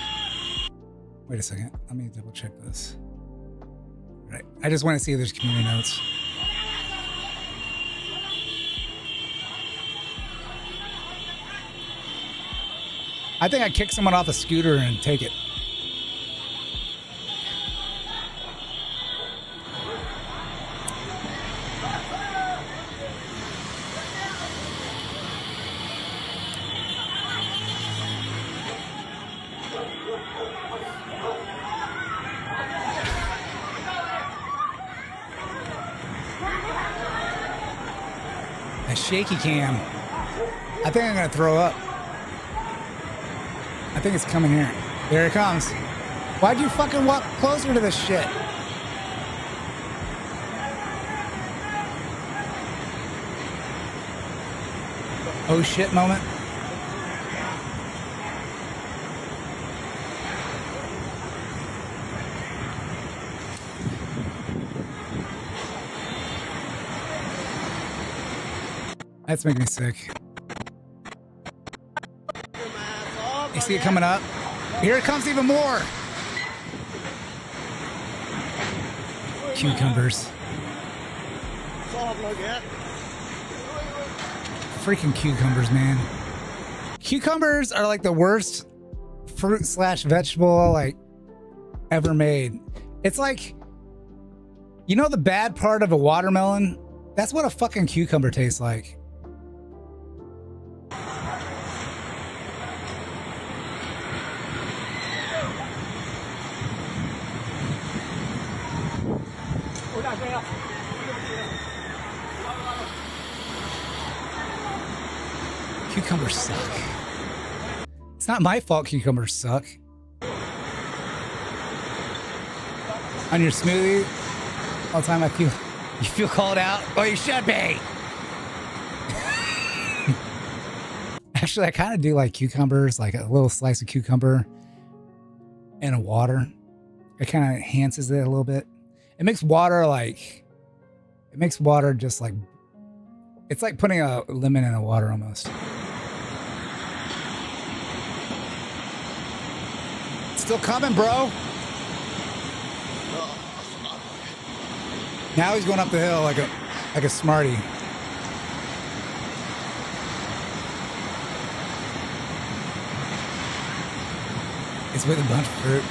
Wait a second. Let me double check this. Right. I just want to see if there's community notes. I think I kick someone off a scooter and take it. A shaky cam. I think I'm gonna throw up. I think it's coming here. There it comes. Why'd you fucking walk closer to this shit? Oh shit moment. That's making me sick. You see it coming up? Here it comes even more. Cucumbers. Freaking cucumbers, man. Cucumbers are like the worst fruit slash vegetable like ever made. It's like, you know the bad part of a watermelon? That's what a fucking cucumber tastes like. Cucumbers suck. It's not my fault cucumbers suck. On your smoothie, all the time you feel called out. Oh, you should be. Actually, I kind of do like cucumbers, like a little slice of cucumber and a water. It kind of enhances it a little bit. It makes water just like, it's like putting a lemon in a water almost. Still coming, bro. Now he's going up the hill like a smarty. It's with a bunch of fruit.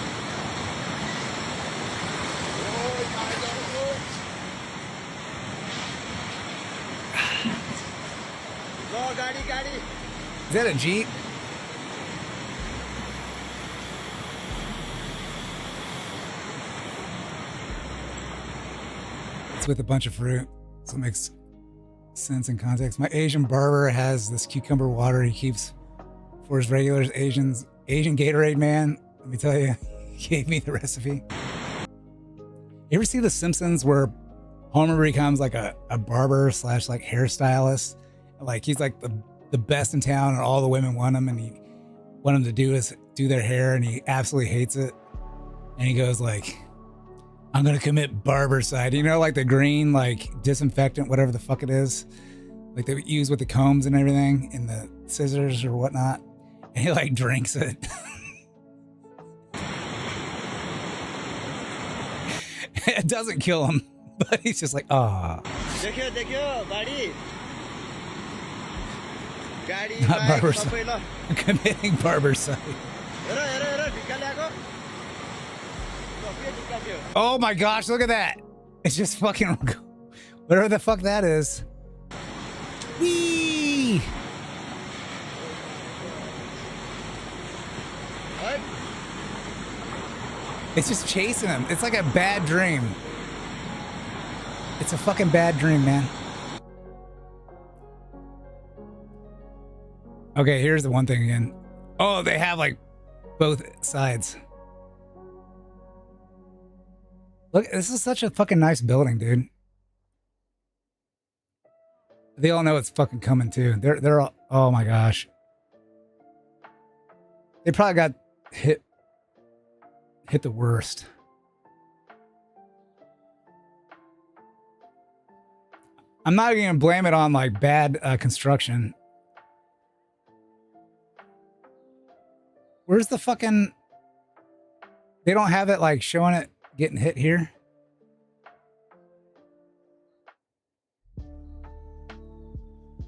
Is that a Jeep? It's with a bunch of fruit, so it makes sense in context. My Asian barber has this cucumber water he keeps for his regulars. Asian Gatorade man. Let me tell you, he gave me the recipe. You ever see The Simpsons where Homer becomes like a barber slash like hairstylist? Like he's like the best in town and all the women want him and he want him to do their hair and he absolutely hates it. And he goes like, I'm going to commit barbercide. You know, like the green, like disinfectant, whatever the fuck it is. Like they use with the combs and everything and the scissors or whatnot. And he like drinks it. It doesn't kill him, but he's just like, ah. Not barbercide. Committing barbercide. Oh my gosh, look at that. It's just fucking whatever the fuck that is. Whee! What? It's just chasing him. It's like a bad dream. It's a fucking bad dream, man. Okay, here's the one thing again. Oh, they have like both sides. Look, this is such a fucking nice building, dude. They all know it's fucking coming too. They're all, oh my gosh. They probably got hit the worst. I'm not even gonna blame it on like bad construction. Where's the fucking... They don't have it like showing it getting hit here?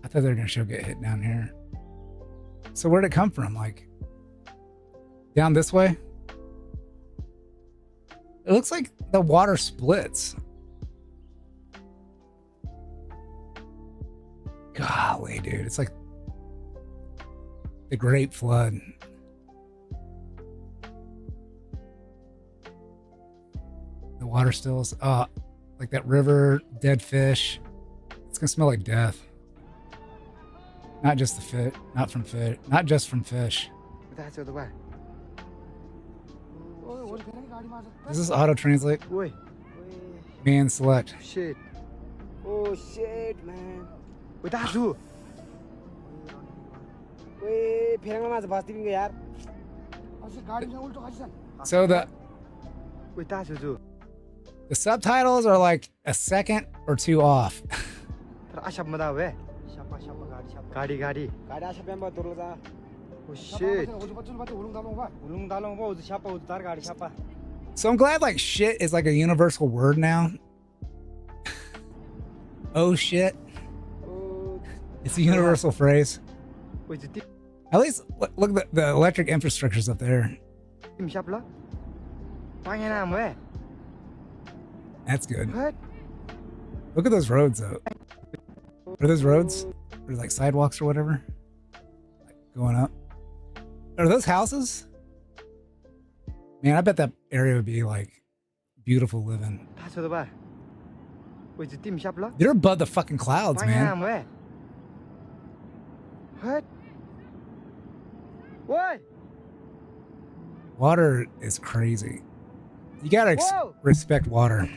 I thought they were gonna show get hit down here. So where'd it come from? Like down this way? It looks like the water splits. Golly, dude. It's like the Great Flood. The water still is like that river, dead fish. It's gonna smell like death. Not just the fish, not just from fish. Does this auto translate? Man select.
Shit. Oh shit, man. Wait, that's who?
So the subtitles are like a second or two off.
Oh shit.
So I'm glad like shit is like a universal word now. Oh shit. It's a universal phrase. At least look at the electric infrastructure's up there. That's good. Look at those roads though. Are those roads? Or like sidewalks or whatever? Like going up. Are those houses? Man, I bet that area would be like beautiful living. They're above the fucking clouds, man.
What?
Water is crazy. You gotta respect water.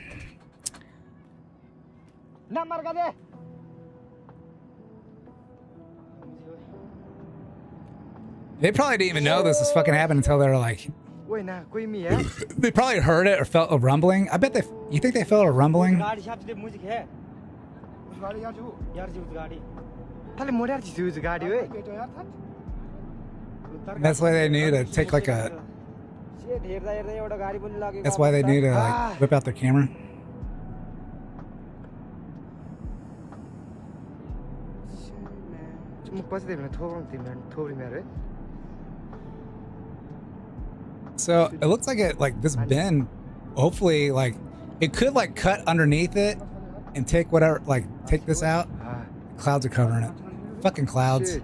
They probably didn't even know this was fucking happening until they were like... They probably heard it or felt a rumbling. I bet they... You think they felt a rumbling? That's why they need to take like a... That's why they need to like whip out their camera. So it looks like it, like this bend, hopefully like it could like cut underneath it and take whatever, like take this out. The clouds are covering it. Fucking clouds.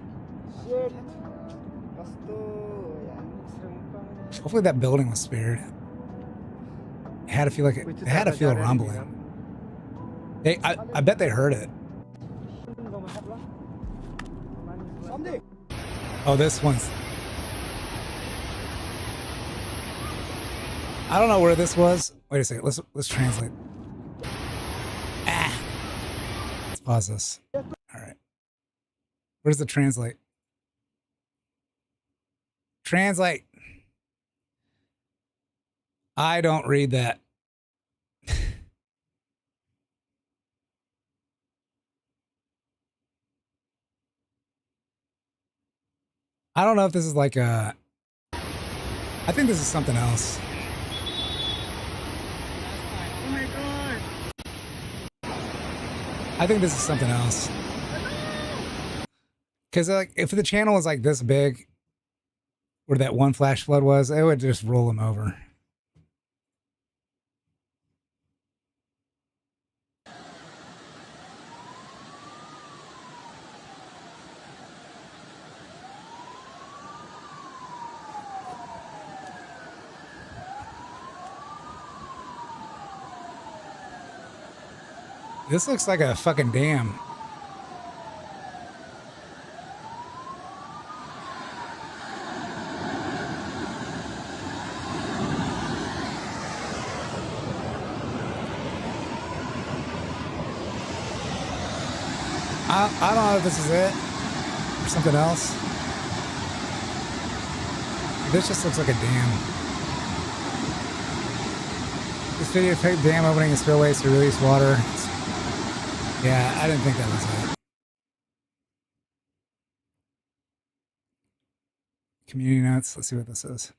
Hopefully that building was spared. It had to feel like it had to feel a rumbling. I bet they heard it. Oh, this one's... I don't know where this was. Wait a second. Let's translate. Let's pause this. All right. Where's the translate? Translate. I don't read that. I don't know if this is like a... I think this is something else.
Oh my god.
I think this is something else. Because like, if the channel was like this big, where that one flash flood was, it would just roll them over. This looks like a fucking dam. I don't know if this is it or something else. This just looks like a dam. This video picked dam opening a spillways to release water. Yeah, I didn't think that was it. Community notes. Let's see what this is.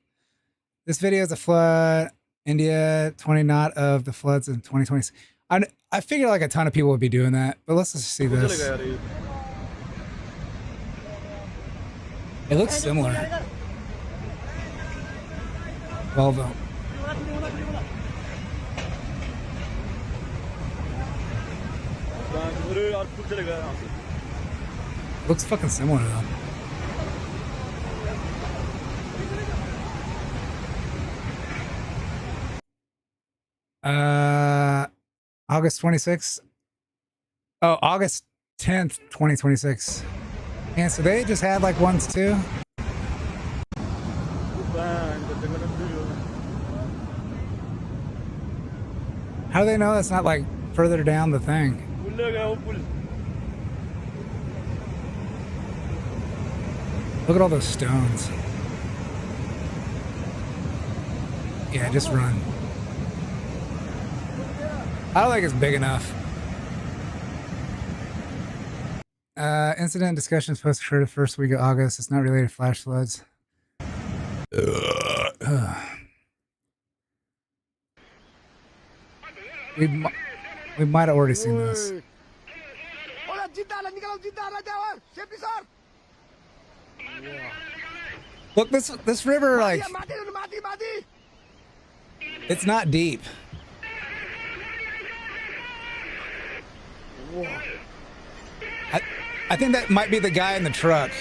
This video is a flood. India, 20 knot of the floods in 2020. I figured like a ton of people would be doing that, but let's just see this. It looks similar. Volvo. Looks fucking similar though. August 26th. Oh, August 10th, 2026. And so they just had like ones too. How do they know that's not like further down the thing? Look at all those stones. Yeah, just run. I don't think it's big enough. Incident discussions supposed to occur the first week of August. It's not related to flash floods. We might have already seen this. Look, this river, like, it's not deep. I think that might be the guy in the truck.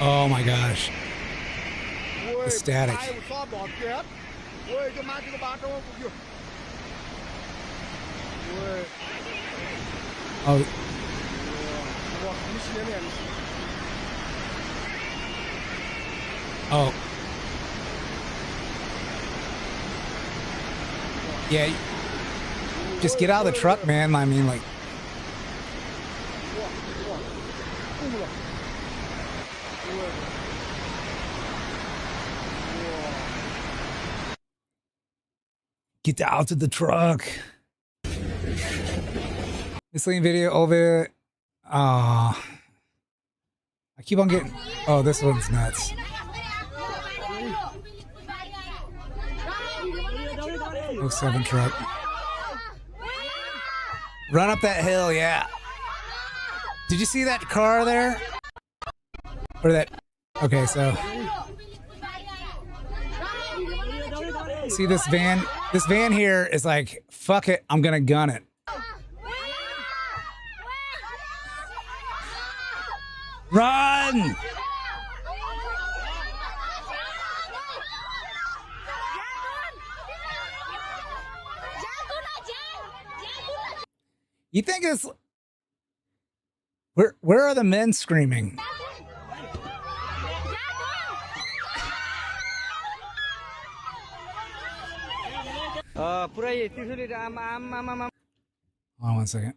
Oh my gosh. The static. Oh. Oh. Yeah. Just get out of the truck, man. I mean, like. Get out of the truck. Misleading video over. I keep on getting. Oh, this one's nuts. Oh, 07 truck. Run up that hill, yeah. Did you see that car there? Or that? Okay, so. See this van? This van here is like, fuck it, I'm gonna gun it. Run! You think it's... Where are the men screaming? Hold on 1 second.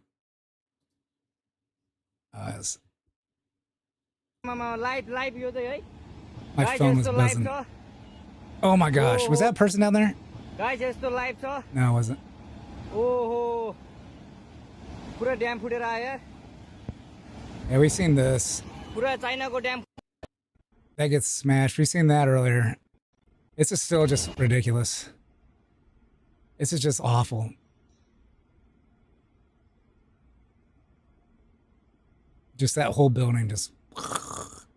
My phone was buzzing. Oh my gosh, was that person down there? No, it wasn't. Yeah, we've seen this. That gets smashed. We've seen that earlier. This is still just ridiculous. This is just awful. Just that whole building just...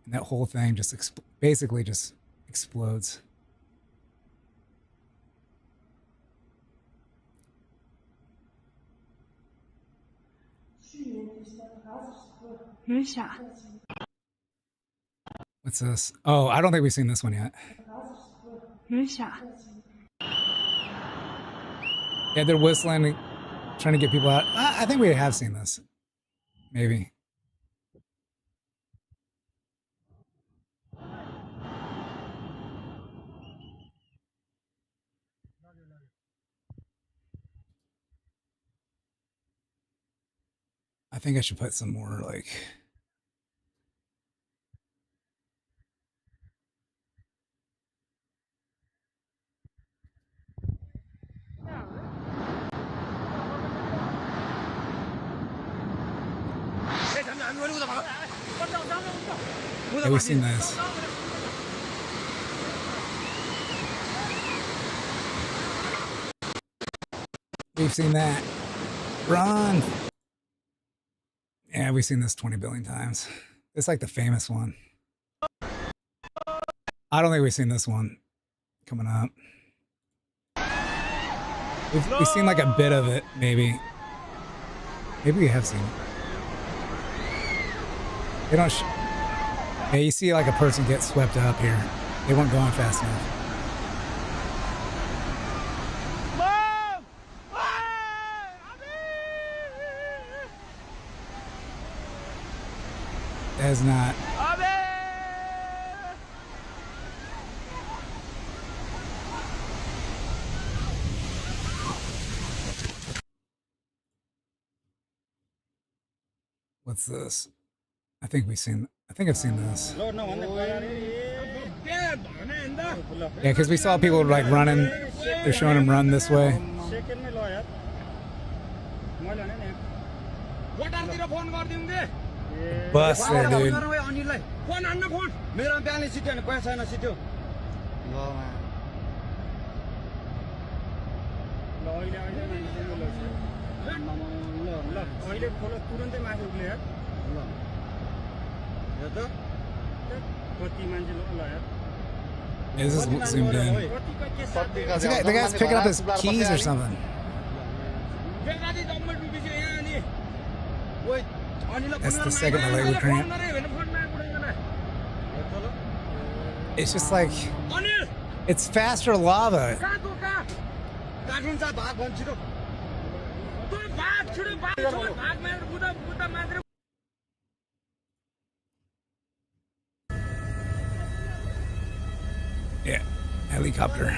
And that whole thing just basically just explodes. What's this? Oh, I don't think we've seen this one yet. Yeah, they're whistling, trying to get people out. I think we have seen this. Maybe. I think I should put some more like... Yeah, we've seen this. We've seen that. Run! Yeah, we've seen this 20 billion times. It's like the famous one. I don't think we've seen this one coming up. We've seen like a bit of it, maybe. Maybe we have seen it. They don't... Yeah, you see like a person get swept up here. They weren't going fast enough. That is not... What's this? I think I've seen this. Yeah, because we saw people like running. They're showing them run this way. Bus there, dude. Yeah, this is zoomed in. The guy's picking up his keys or something. That's the second my leg would cramp. It's just like... It's faster lava. Yeah, helicopter.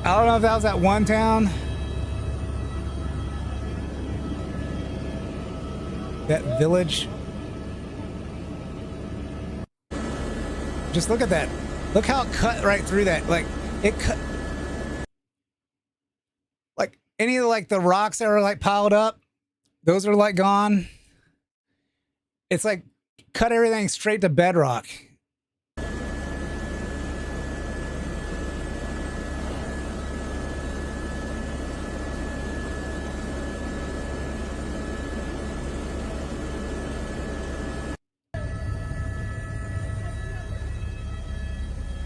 I don't know if that was that one town. That village. Just look at that. Look how it cut right through that. Like, it cut. Like, any of like the rocks that are like piled up, those are like gone. It's like cut everything straight to bedrock.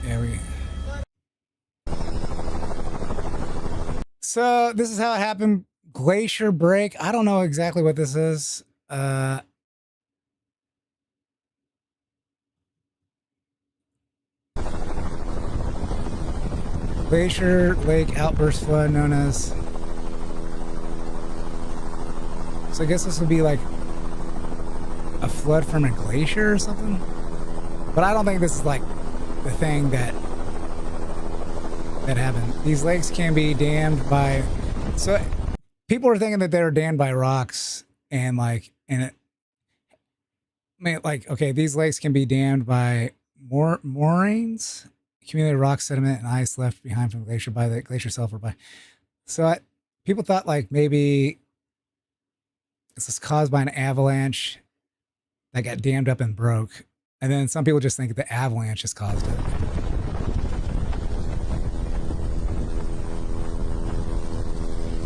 Yeah, So this is how it happened. Glacier break. I don't know exactly what this is. Glacier Lake outburst flood known as... So I guess this would be like a flood from a glacier or something. But I don't think this is like the thing that happened. These lakes can be dammed by... So people are thinking that they were dammed by rocks and like... And it... I mean, like, okay, these lakes can be dammed by moraines, accumulated rock sediment and ice left behind from the glacier by the glacier itself or by... So people thought like maybe this is caused by an avalanche that got dammed up and broke. And then some people just think the avalanche has caused it.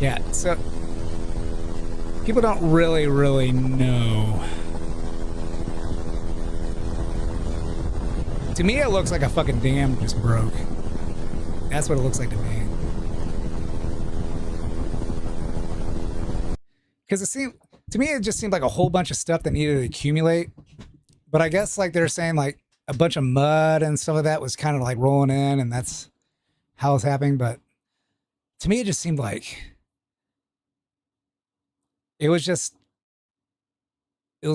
Yeah, so people don't really know. To me, it looks like a fucking dam just broke. That's what it looks like to me. Because to me, it just seemed like a whole bunch of stuff that needed to accumulate. But I guess like they're saying like a bunch of mud and some of that was kind of like rolling in, and that's how it's happening. But to me, it just seemed like it was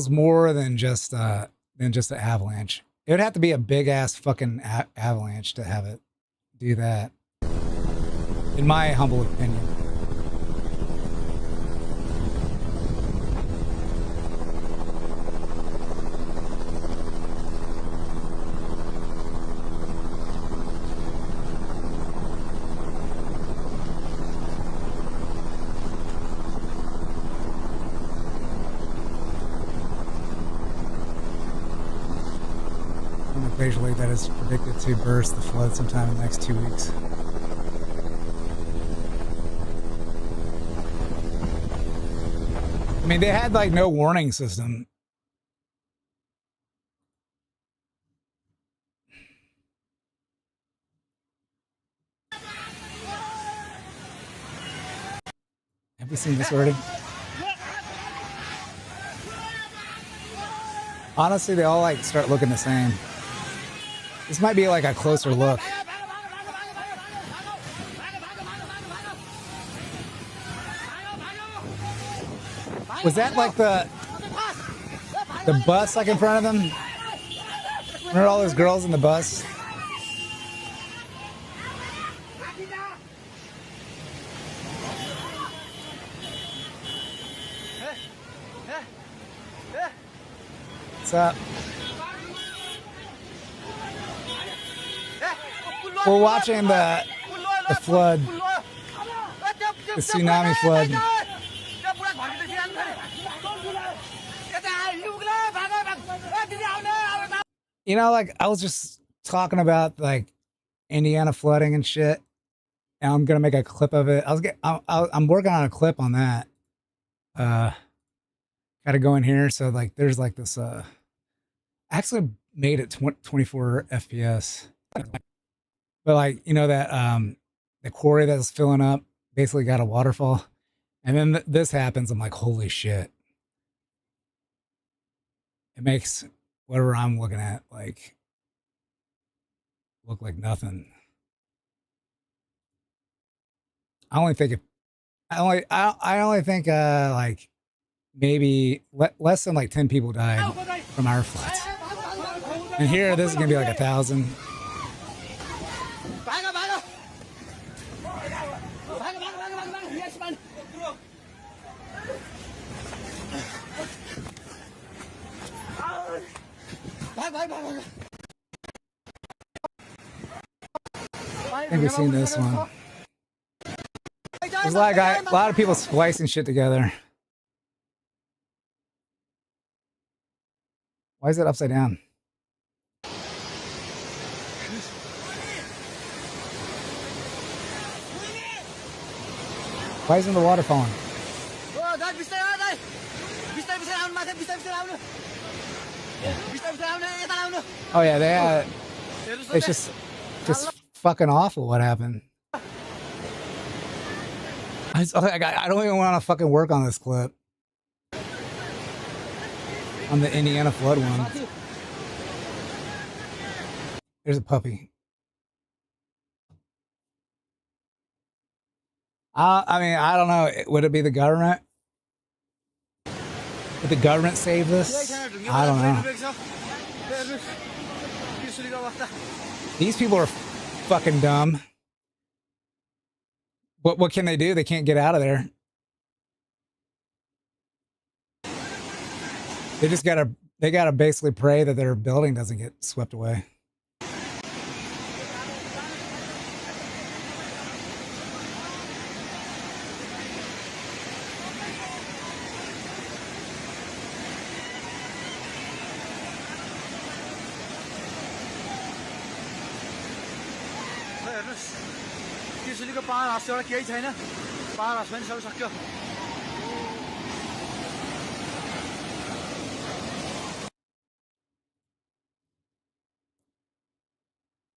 more than just an avalanche. It would have to be a big ass fucking avalanche to have it do that, in my humble opinion. Visually, that is predicted to burst the flood sometime in the next 2 weeks. I mean, they had like no warning system. Have we seen this already? Honestly, they all like start looking the same. This might be like a closer look. Was that like the bus like in front of them? Remember all those girls in the bus? What's up? We're watching the flood, the tsunami flood. You know, like I was just talking about like Indiana flooding and shit, and I'm gonna make a clip of it. I'm working on a clip on that. Got to go in here. So like, there's like this. Actually made it 24 FPS. But like, you know, that the quarry that was filling up basically got a waterfall. And then this happens. I'm like, holy shit. It makes whatever I'm looking at like look like nothing. I only think like maybe less than like 10 people died from our floods. And here, this is gonna be like 1,000. I think we've seen this one. There's a lot of people splicing shit together. Why is it upside down? Why isn't the water falling? Oh yeah, it's just fucking awful what happened. I don't even want to fucking work on this clip. On the Indiana flood one. There's a puppy. I mean, I don't know. Would it be the government? Would the government save this? I don't know. These people are fucking dumb. What can they do? They can't get out of there. They gotta basically pray that their building doesn't get swept away.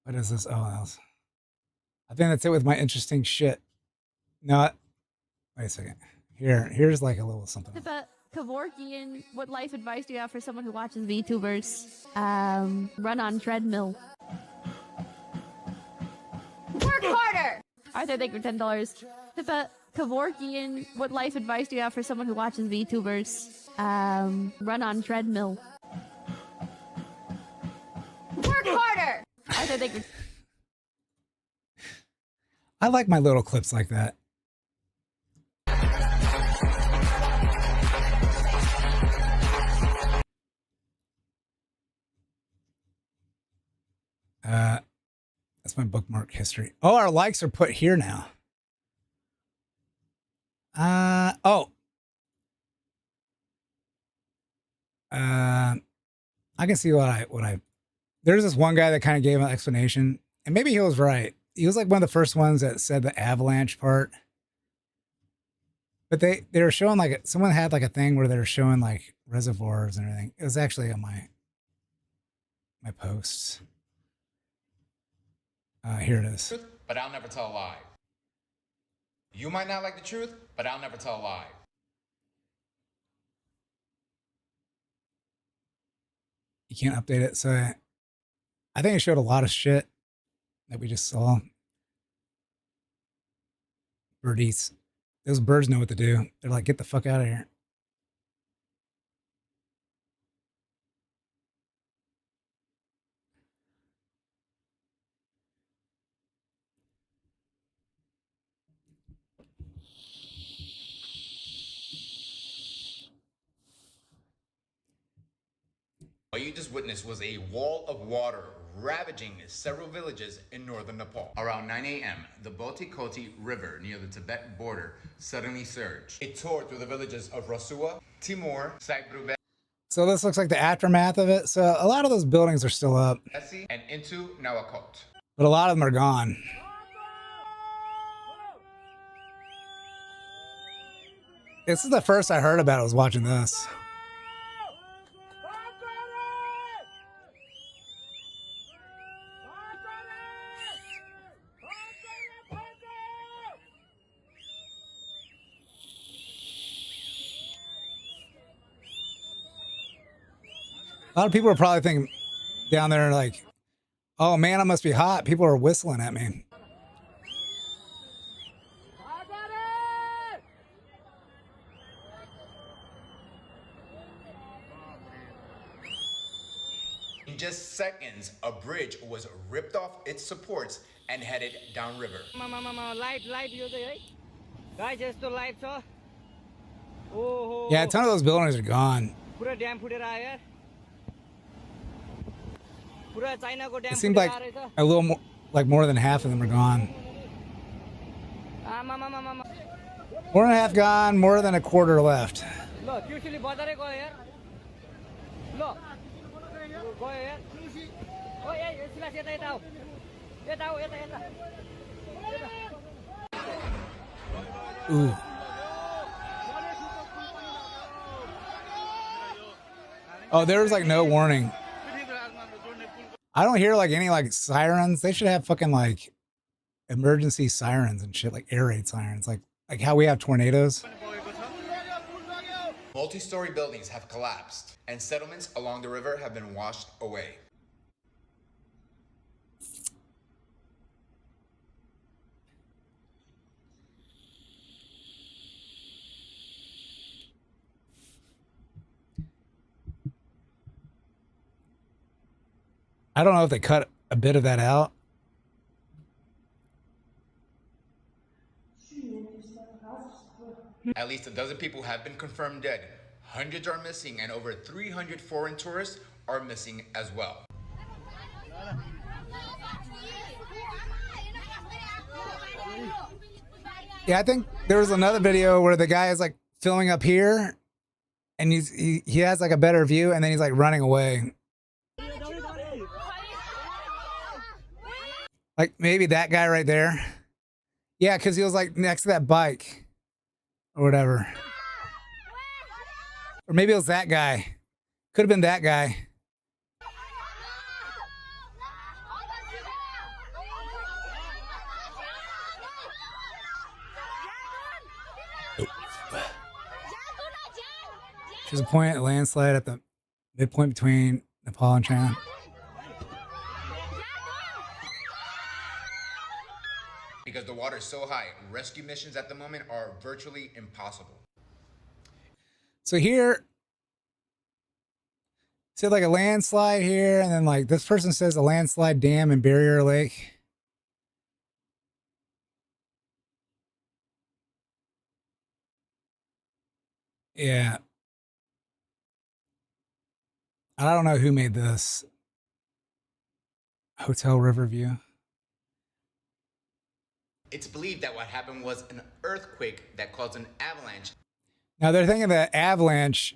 What is this? Oh, else. I think that's it with my interesting shit. No, wait a second. Here's like a little something.
About Kevorkian, what life advice do you have for someone who watches VTubers? Run on treadmill.
Work harder!
Arthur, thank you for $10. About Kevorkian, what life advice do you have for someone who watches VTubers? Run on treadmill.
Work harder!
Arthur, thank you.
I like my little clips like that. That's my bookmark history. Oh, our likes are put here now. Oh. I can see what I there's this one guy that kind of gave an explanation, and maybe he was right. He was like one of the first ones that said the avalanche part. But they were showing like someone had like a thing where they were showing like reservoirs and everything. It was actually on my posts. Here it is.
But I'll never tell a lie. You might not like the truth, but I'll never tell a lie.
You can't update it. So I think it showed a lot of shit that we just saw. Birdies. Those birds know what to do. They're like, get the fuck out of here.
What you just witnessed was a wall of water ravaging several villages in northern Nepal. Around 9 a.m., the Boti River near the Tibet border suddenly surged. It tore through the villages of Rasua, Timur, Saigbrube,
So this looks like the aftermath of it. So a lot of those buildings are still up,
and into Nawakot.
but a lot of them are gone. This is the first I heard about it, was watching this. A lot of people are probably thinking down there like, oh man, it must be hot. People are whistling at me.
In just seconds, a bridge was ripped off its supports and headed downriver.
Yeah, a ton of those buildings are gone. It seemed like a little more, like more than half of them are gone. More than half gone, more than a quarter left. Ooh. Oh, there was like no warning. I don't hear like any like sirens. They should have fucking like emergency sirens and shit, like air raid sirens, like how we have tornadoes.
Multi-story buildings have collapsed, and settlements along the river have been washed away.
I don't know if they cut a bit of that out.
At least a dozen people have been confirmed dead. Hundreds are missing, and over 300 foreign tourists are missing as well.
Yeah, I think there was another video where the guy is like filming up here, and he has like a better view, and then he's like running away. Like maybe that guy right there. Yeah, because he was like next to that bike or whatever. Or maybe it was that guy. Could have been that guy. There's a point, a landslide at the midpoint between Nepal and China.
Because the water is so high, rescue missions at the moment are virtually impossible.
So here, said like a landslide here, and then like this person says a landslide dam and barrier lake. Yeah. I don't know who made this. Hotel Riverview.
It's believed that what happened was an earthquake that caused an avalanche.
Now they're thinking the avalanche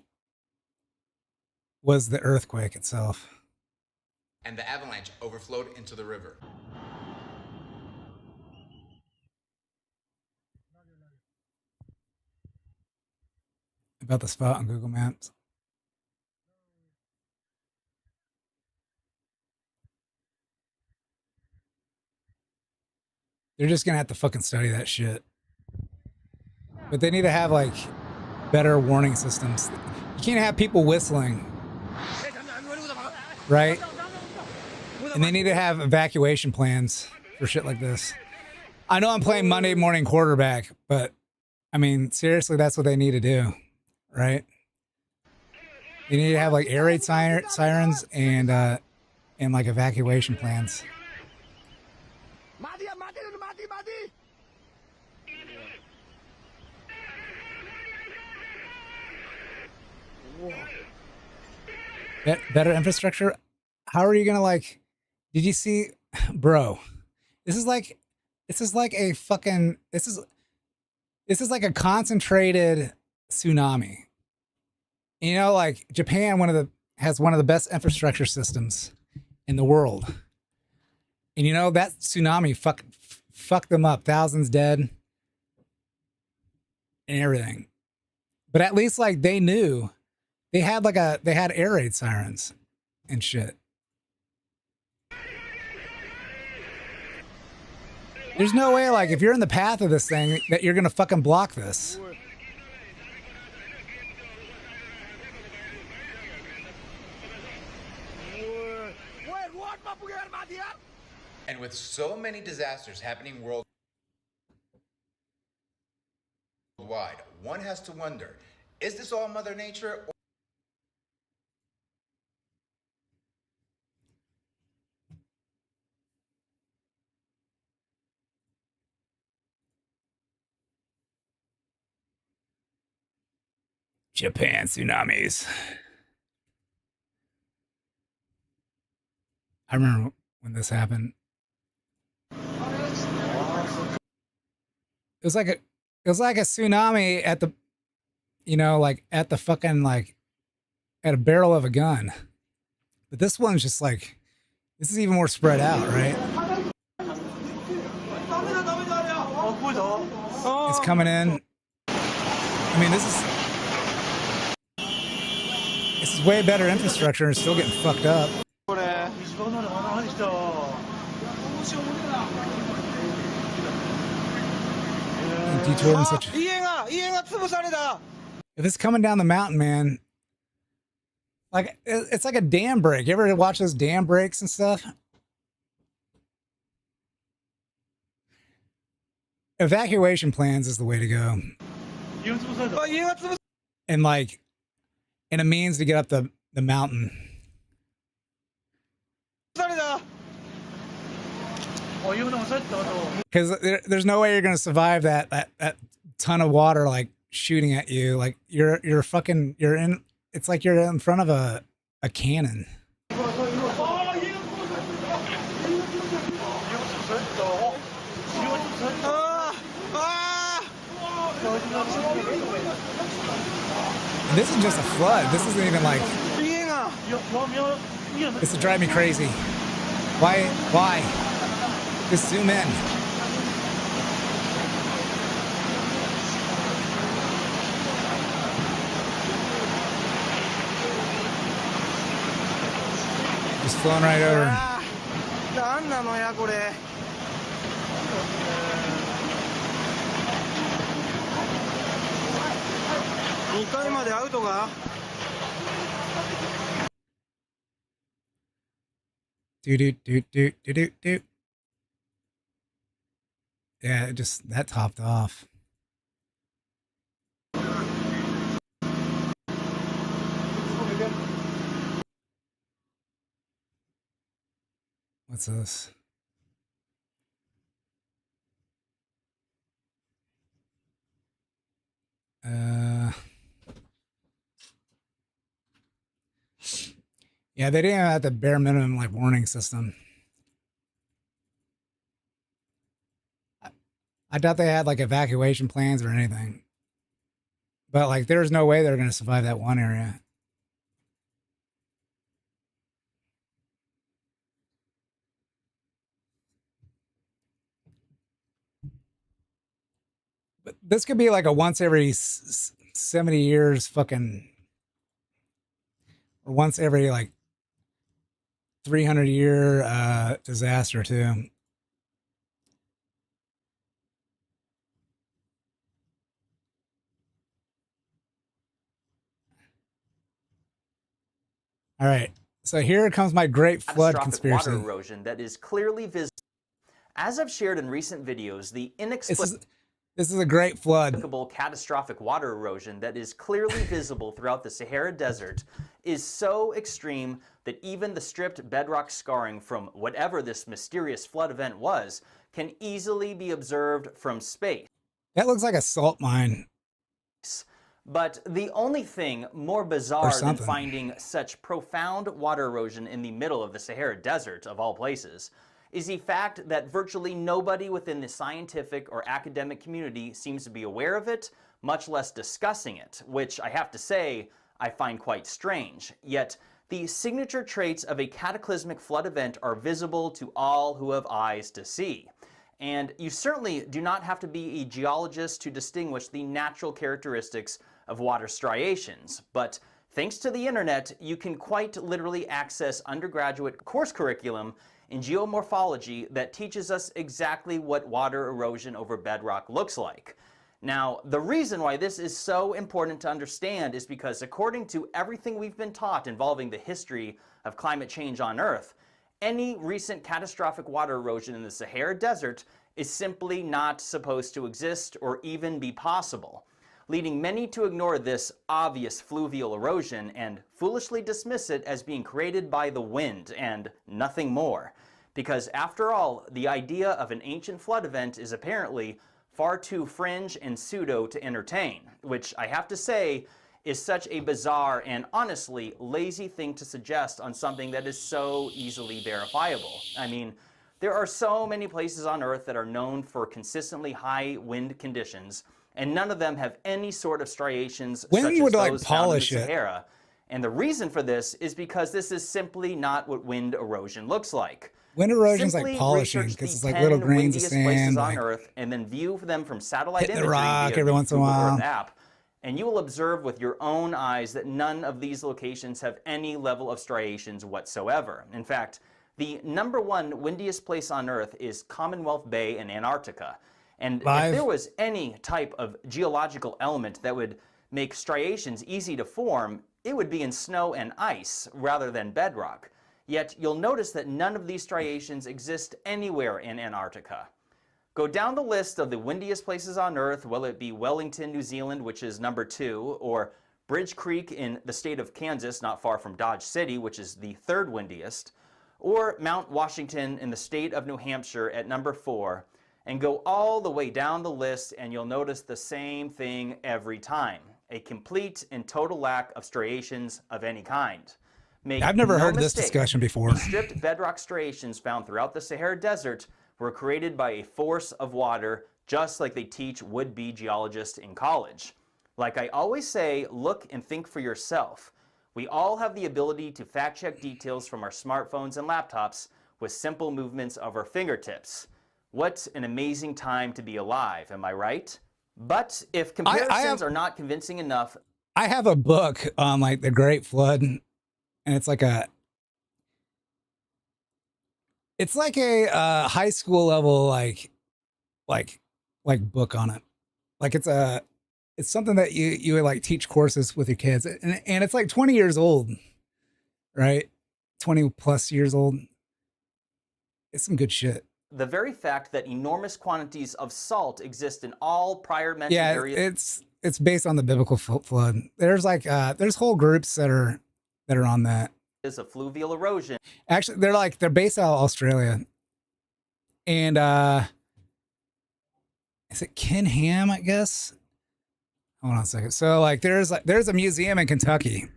was the earthquake itself.
And the avalanche overflowed into the river.
About the spot on Google Maps. They're just gonna have to fucking study that shit. But they need to have like better warning systems. You can't have people whistling, right? And they need to have evacuation plans for shit like this. I know I'm playing Monday morning quarterback, but I mean, seriously, that's what they need to do, right? They need to have like air raid sirens and like evacuation plans. Better infrastructure. How are you gonna like? Did you see, bro? This is like a fucking. This is like a concentrated tsunami. You know, like Japan, has one of the best infrastructure systems in the world, and you know that tsunami fucked them up. Thousands dead and everything. But at least like they knew. They had air raid sirens and shit. There's no way, like, if you're in the path of this thing, that you're gonna fucking block this.
And with so many disasters happening worldwide, one has to wonder, is this all Mother Nature?
Japan tsunamis. I remember when this happened. It was like a tsunami at the, you know, like at the fucking like at a barrel of a gun. But this one's just like, this is even more spread out, right? It's coming in. I mean, this is way better infrastructure and still getting fucked up. Detour and such. If it's coming down the mountain, man, like it's like a dam break. You ever watch those dam breaks and stuff? Evacuation plans is the way to go. And like, and a means to get up the mountain. Because there's no way you're gonna survive that ton of water like shooting at you. Like you're in. It's like you're in front of a cannon. And this is just a flood. This isn't even like. This would drive me crazy. Why? Just zoom in. Just flowing right over. Do do do do do do do. Yeah, it just that topped off. What's this? Yeah, they didn't have the bare minimum like warning system. I doubt they had like evacuation plans or anything. But like, there's no way they're going to survive that one area. But this could be like a once every 70 years fucking, or once every like 300-year disaster too. All right. So here comes my great flood conspiracy.
Water erosion that is clearly visible. As I've shared in recent videos, the inexplicable
this is a great flood.
Catastrophic water erosion that is clearly visible throughout the Sahara Desert is so extreme that even the stripped bedrock scarring from whatever this mysterious flood event was can easily be observed from space.
That looks like a salt mine.
But the only thing more bizarre than finding such profound water erosion in the middle of the Sahara Desert, of all places, is the fact that virtually nobody within the scientific or academic community seems to be aware of it, much less discussing it, which I have to say I find quite strange. Yet the signature traits of a cataclysmic flood event are visible to all who have eyes to see. And you certainly do not have to be a geologist to distinguish the natural characteristics of water striations, but thanks to the internet, you can quite literally access undergraduate course curriculum in geomorphology that teaches us exactly what water erosion over bedrock looks like. Now, the reason why this is so important to understand is because according to everything we've been taught involving the history of climate change on Earth, any recent catastrophic water erosion in the Sahara Desert is simply not supposed to exist or even be possible, leading many to ignore this obvious fluvial erosion and foolishly dismiss it as being created by the wind and nothing more. Because after all, the idea of an ancient flood event is apparently far too fringe and pseudo to entertain, which I have to say is such a bizarre and honestly lazy thing to suggest on something that is so easily verifiable. I mean, there are so many places on Earth that are known for consistently high wind conditions, and none of them have any sort of striations such as those found in the Sahara. And the reason for this is because this is simply not what wind erosion looks like.
Wind erosion is like polishing because it's like little grains of sand,
on Earth, and then view them from satellite imagery
the rock
via
every once in a while.
Earth app, and you will observe with your own eyes that none of these locations have any level of striations whatsoever. In fact, the #1 windiest place on Earth is Commonwealth Bay in Antarctica. And if there was any type of geological element that would make striations easy to form, it would be in snow and ice rather than bedrock. Yet you'll notice that none of these striations exist anywhere in Antarctica. Go down the list of the windiest places on Earth, whether it be Wellington, New Zealand, which is #2, or Bridge Creek in the state of Kansas, not far from Dodge City, which is the 3rd windiest, or Mount Washington in the state of New Hampshire at #4, and go all the way down the list and you'll notice the same thing every time: a complete and total lack of striations of any kind.
I've never heard this discussion before.
The stripped bedrock striations found throughout the Sahara Desert were created by a force of water, just like they teach would-be geologists in college. Like I always say, look and think for yourself. We all have the ability to fact-check details from our smartphones and laptops with simple movements of our fingertips. What an amazing time to be alive, am I right? But if comparisons are not convincing enough...
I have a book on like the Great Flood, and it's like a high school level like book on it. Like it's something that you would like teach courses with your kids, and it's like 20 years old, right? 20 plus years old. It's some good shit.
The very fact that enormous quantities of salt exist in all prior mentioned areas.
It's based on the biblical flood. There's like there's whole groups that are on that.
Is a fluvial erosion.
Actually, they're based out of Australia. And is it Ken Ham, I guess? Hold on a second. So like there's a museum in Kentucky.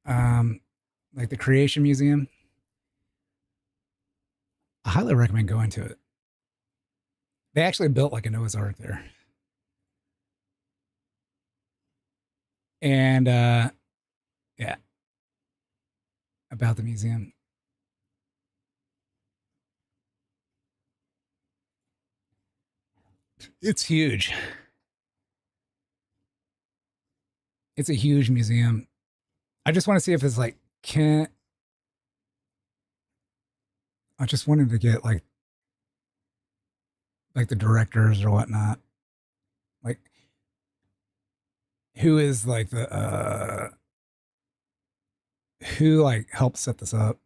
Like the Creation Museum. I highly recommend going to it. They actually built like a Noah's Ark there. And yeah. About the museum. It's huge. It's a huge museum. I just want to see if it's like I just wanted to get like the directors or whatnot. Like who is like the who like helped set this up?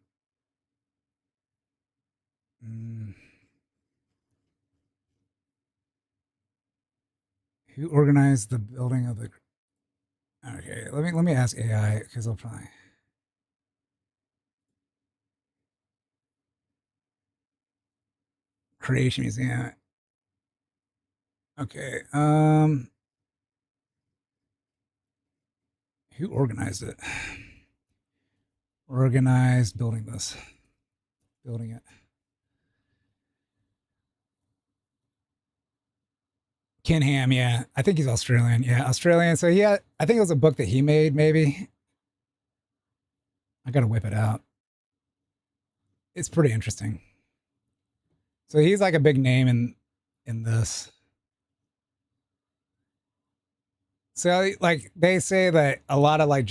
Who organized the building of the? Okay, let me ask AI because I'll probably. Creation Museum. Okay. Who organized it? Organized building this. Building it. Ken Ham, yeah. I think he's Australian. Yeah, Australian. So yeah, I think it was a book that he made, maybe. I gotta whip it out. It's pretty interesting. So he's like a big name in this. So like they say that a lot of like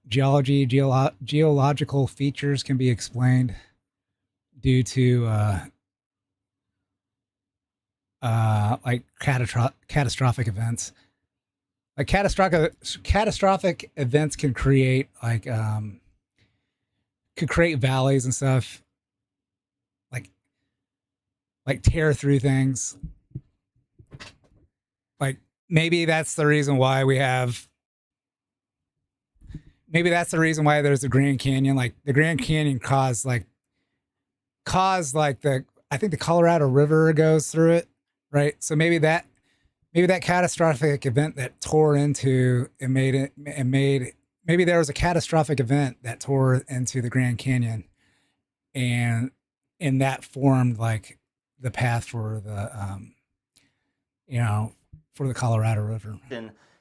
geological features can be explained due to like catastrophic events. Like catastrophic events can create like could create valleys and stuff. Like tear through things. Like maybe that's the reason why there's the Grand Canyon. Like the Grand Canyon caused like the I think the Colorado River goes through it, right? So maybe that catastrophic event that tore into maybe there was a catastrophic event that tore into the Grand Canyon, and that formed like the path for the for the Colorado River.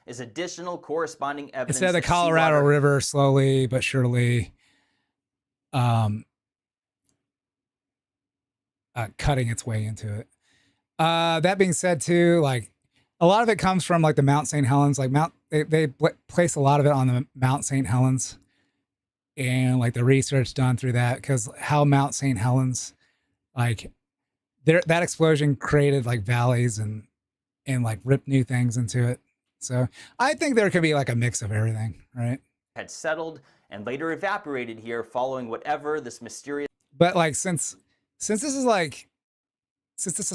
Is additional corresponding evidence.
It said the Colorado River slowly but surely cutting its way into it. That being said too, like a lot of it comes from like the Mount St. Helens, like they place a lot of it on the Mount St. Helens and like the research done through that, because how Mount St. Helens, like that explosion created like valleys and like ripped new things into it. So I think there could be like a mix of everything, right?
Had settled and later evaporated here following whatever this mysterious.
But like since this is a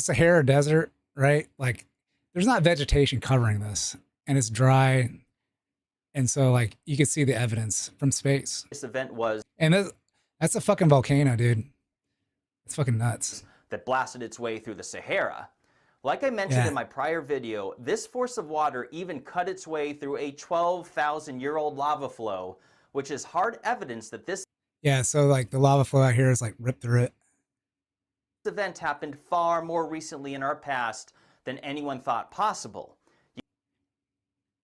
Sahara desert, right? Like there's not vegetation covering this, and it's dry, and so like you can see the evidence from space.
This event was,
and that's a fucking volcano, dude. It's fucking nuts.
That blasted its way through the Sahara. Like I mentioned in my prior video, this force of water even cut its way through a 12,000-year-old lava flow, which is hard evidence that this.
Yeah, so like the lava flow out here is like ripped through it.
This event happened far more recently in our past than anyone thought possible.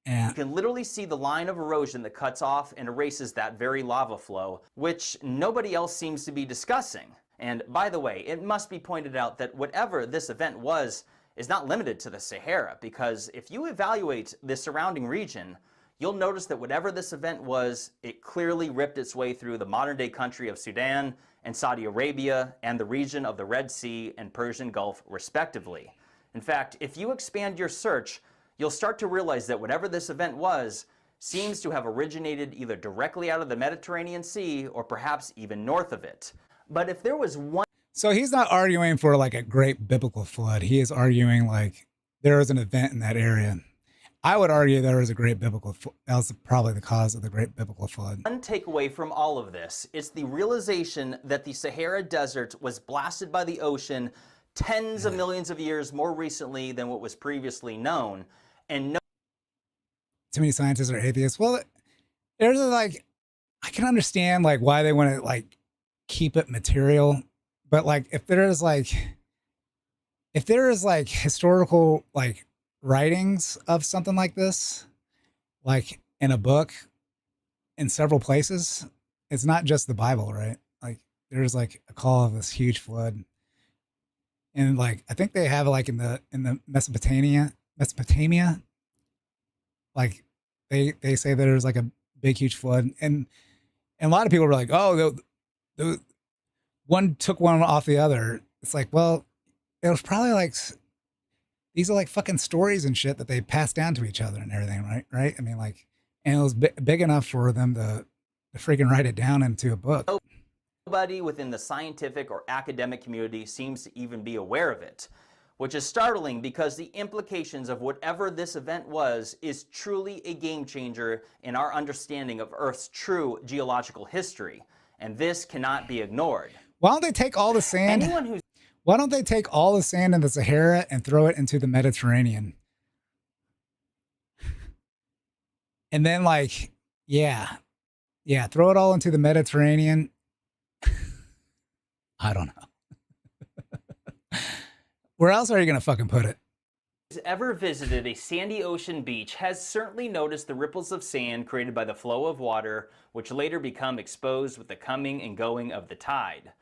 You can literally see the line of erosion that cuts off and erases that very lava flow, which nobody else seems to be discussing. And by the way, it must be pointed out that whatever this event was is not limited to the Sahara, because if you evaluate the surrounding region, you'll notice that whatever this event was, it clearly ripped its way through the modern-day country of Sudan and Saudi Arabia and the region of the Red Sea and Persian Gulf, respectively. In fact, if you expand your search, you'll start to realize that whatever this event was seems to have originated either directly out of the Mediterranean Sea or perhaps even north of it. But if there was one...
So he's not arguing for like a great biblical flood. He is arguing like there was an event in that area. I would argue there was a great biblical flood. That was probably the cause of the great biblical flood.
One takeaway from all of this is the realization that the Sahara Desert was blasted by the ocean tens of millions of years more recently than what was previously known. And no...
Too many scientists are atheists. Well, there's like, I can understand like why they want to like keep it material, but like if there is like historical like writings of something like this, like in a book in several places, it's not just the Bible, right? Like there's like a call of this huge flood. And like, I think they have like in the Mesopotamia, like they say that there's like a big, huge flood. And a lot of people were like, oh, the one took one off the other. It's like, well, it was probably like, these are like fucking stories and shit that they passed down to each other and everything, right? Right? I mean, like, and it was big enough for them to freaking write it down into a book.
Nobody within the scientific or academic community seems to even be aware of it, which is startling because the implications of whatever this event was is truly a game changer in our understanding of Earth's true geological history, and this cannot be ignored.
Why don't they take all the sand? Why don't they take all the sand in the Sahara and throw it into the Mediterranean? And then like, yeah, throw it all into the Mediterranean. I don't know. Where else are you going to fucking put it?
Who's ever visited a sandy ocean beach has certainly noticed the ripples of sand created by the flow of water, which later become exposed with the coming and going of the tide.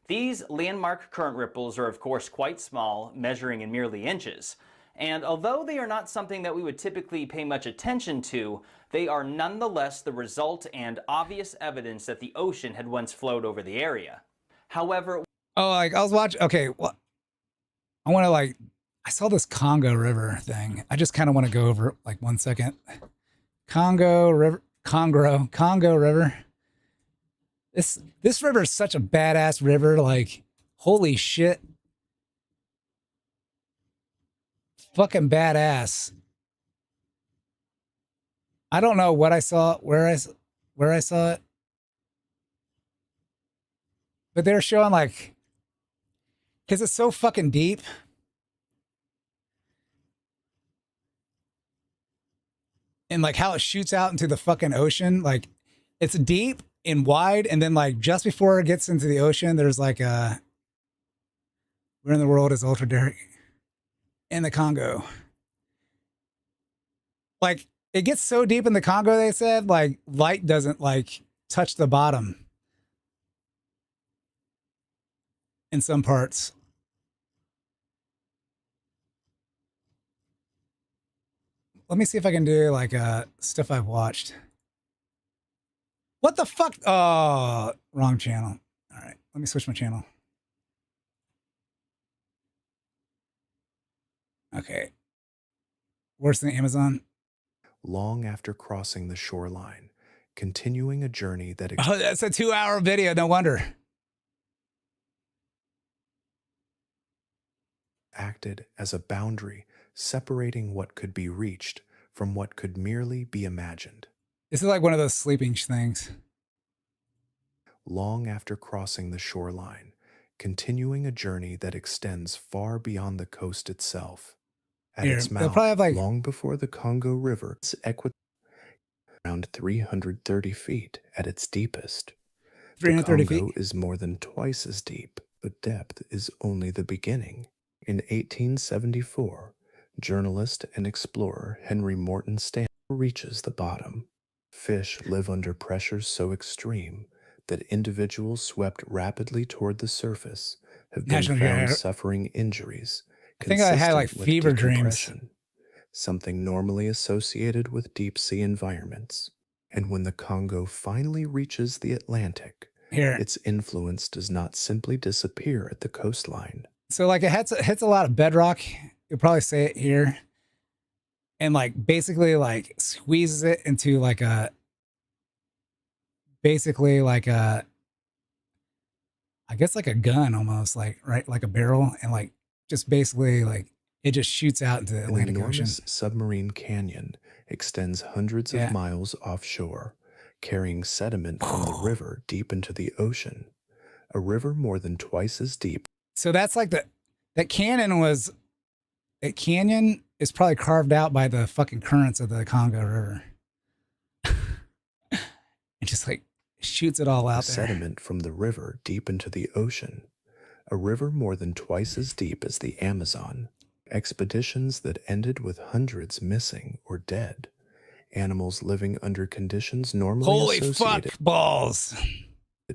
These landmark current ripples are of course quite small, measuring in merely inches. And although they are not something that we would typically pay much attention to, they are nonetheless the result and obvious evidence that the ocean had once flowed over the area. However...
Oh, like I was watching, okay, well, I want to like, I saw this Congo River thing. I just kind of want to go over it like 1 second. Congo River. This river is such a badass river. Like, holy shit. Fucking badass. I don't know what I saw, where I saw it. But they're showing like, because it's so fucking deep. And like how it shoots out into the fucking ocean. Like it's deep and wide. And then like just before it gets into the ocean, there's like a, where in the world is Ultra Derek? In the Congo. Like it gets so deep in the Congo, they said, like light doesn't like touch the bottom. In some parts. Let me see if I can do like stuff I've watched. What the fuck? Oh, wrong channel. All right, let me switch my channel. Okay. Worse than Amazon.
Long after crossing the shoreline, continuing a journey that...
Oh, that's a 2-hour video, no wonder.
Acted as a boundary separating what could be reached from what could merely be imagined.
This is like one of those sleeping things.
Long after crossing the shoreline, continuing a journey that extends far beyond the coast itself. At its mouth, long before the Congo River, its around 330 feet at its deepest.
330
the Congo
feet
is more than twice as deep, but depth is only the beginning. In 1874, journalist and explorer Henry Morton Stanley reaches the bottom. Fish live under pressures so extreme that individuals swept rapidly toward the surface have been found suffering injuries.
I think I had like fever dreams.
Something normally associated with deep sea environments. And when the Congo finally reaches the Atlantic, its influence does not simply disappear at the coastline.
So like it hits a lot of bedrock. You'll probably say it here. And like basically like squeezes it into like a, basically like a, I guess like a gun almost, like, right, like a barrel, and like just basically like it just shoots out into the
An
Atlantic
enormous
Ocean.
submarine canyon extends hundreds of miles offshore, carrying sediment from the river deep into the ocean. A river more than twice as deep.
So that's like that canyon is probably carved out by the fucking currents of the Congo River. It just like shoots it all out there.
Sediment from the river deep into the ocean. A river more than twice as deep as the Amazon. Expeditions that ended with hundreds missing or dead. Animals living under conditions normally associated
balls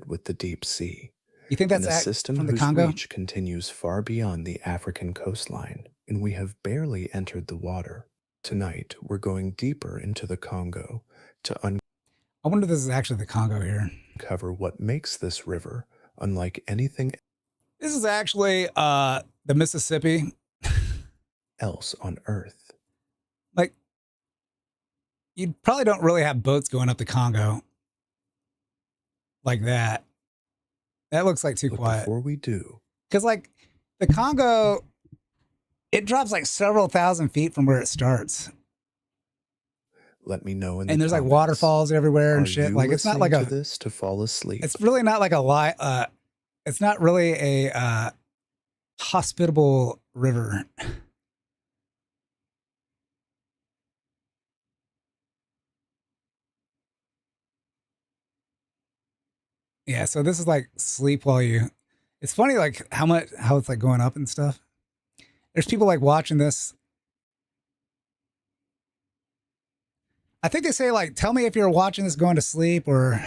with the deep sea.
You think that's
a system
from the
whose
Congo?
reach continues far beyond the African coastline, and we have barely entered the water. Tonight, we're going deeper into the Congo to
I wonder if this is actually the Congo here.
uncover what makes this river unlike anything
This is actually the Mississippi
else on Earth.
Like, you probably don't really have boats going up the Congo like that. That looks like too quiet.
Before we do,
because like the Congo, it drops like several thousand feet from where it starts.
Let me know in the
and there's
comments.
like waterfalls everywhere and
Are
shit.
you
Like it's not like
listening
a
to this to fall asleep.
It's really not like a lie. It's not really a hospitable river. Yeah, so this is like sleep while you. It's funny like how it's like going up and stuff. There's people like watching this. I think they say like, tell me if you're watching this going to sleep or.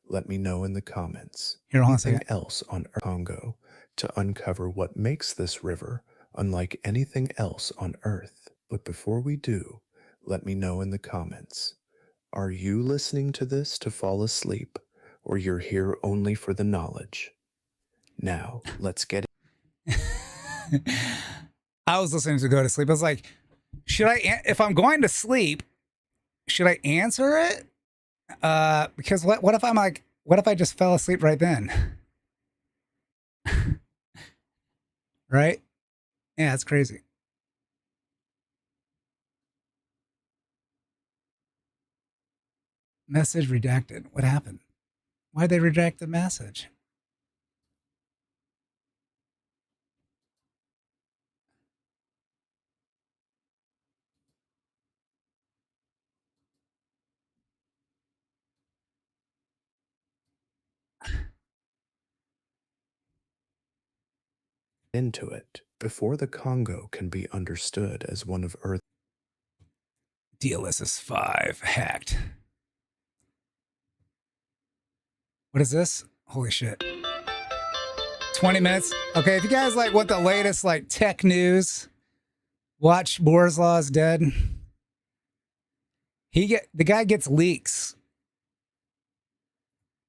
Let me know in the comments.
Here, hold on a
Anything
second.
else on Congo to uncover what makes this river unlike anything else on Earth. But before we do, let me know in the comments. Are you listening to this to fall asleep, or you're here only for the knowledge? Now, let's get
I was listening to go to sleep. I was like, if I'm going to sleep, should I answer it? Because what if I just fell asleep right then? Right? Yeah, that's crazy. Message redacted. What happened? Why'd they redact the message?
into it before the Congo can be understood as one of Earth's.
DLSS 5 hacked. What is this? Holy shit. 20 minutes. Okay, if you guys like want the latest like tech news, watch Moore's Law is Dead. The guy gets leaks.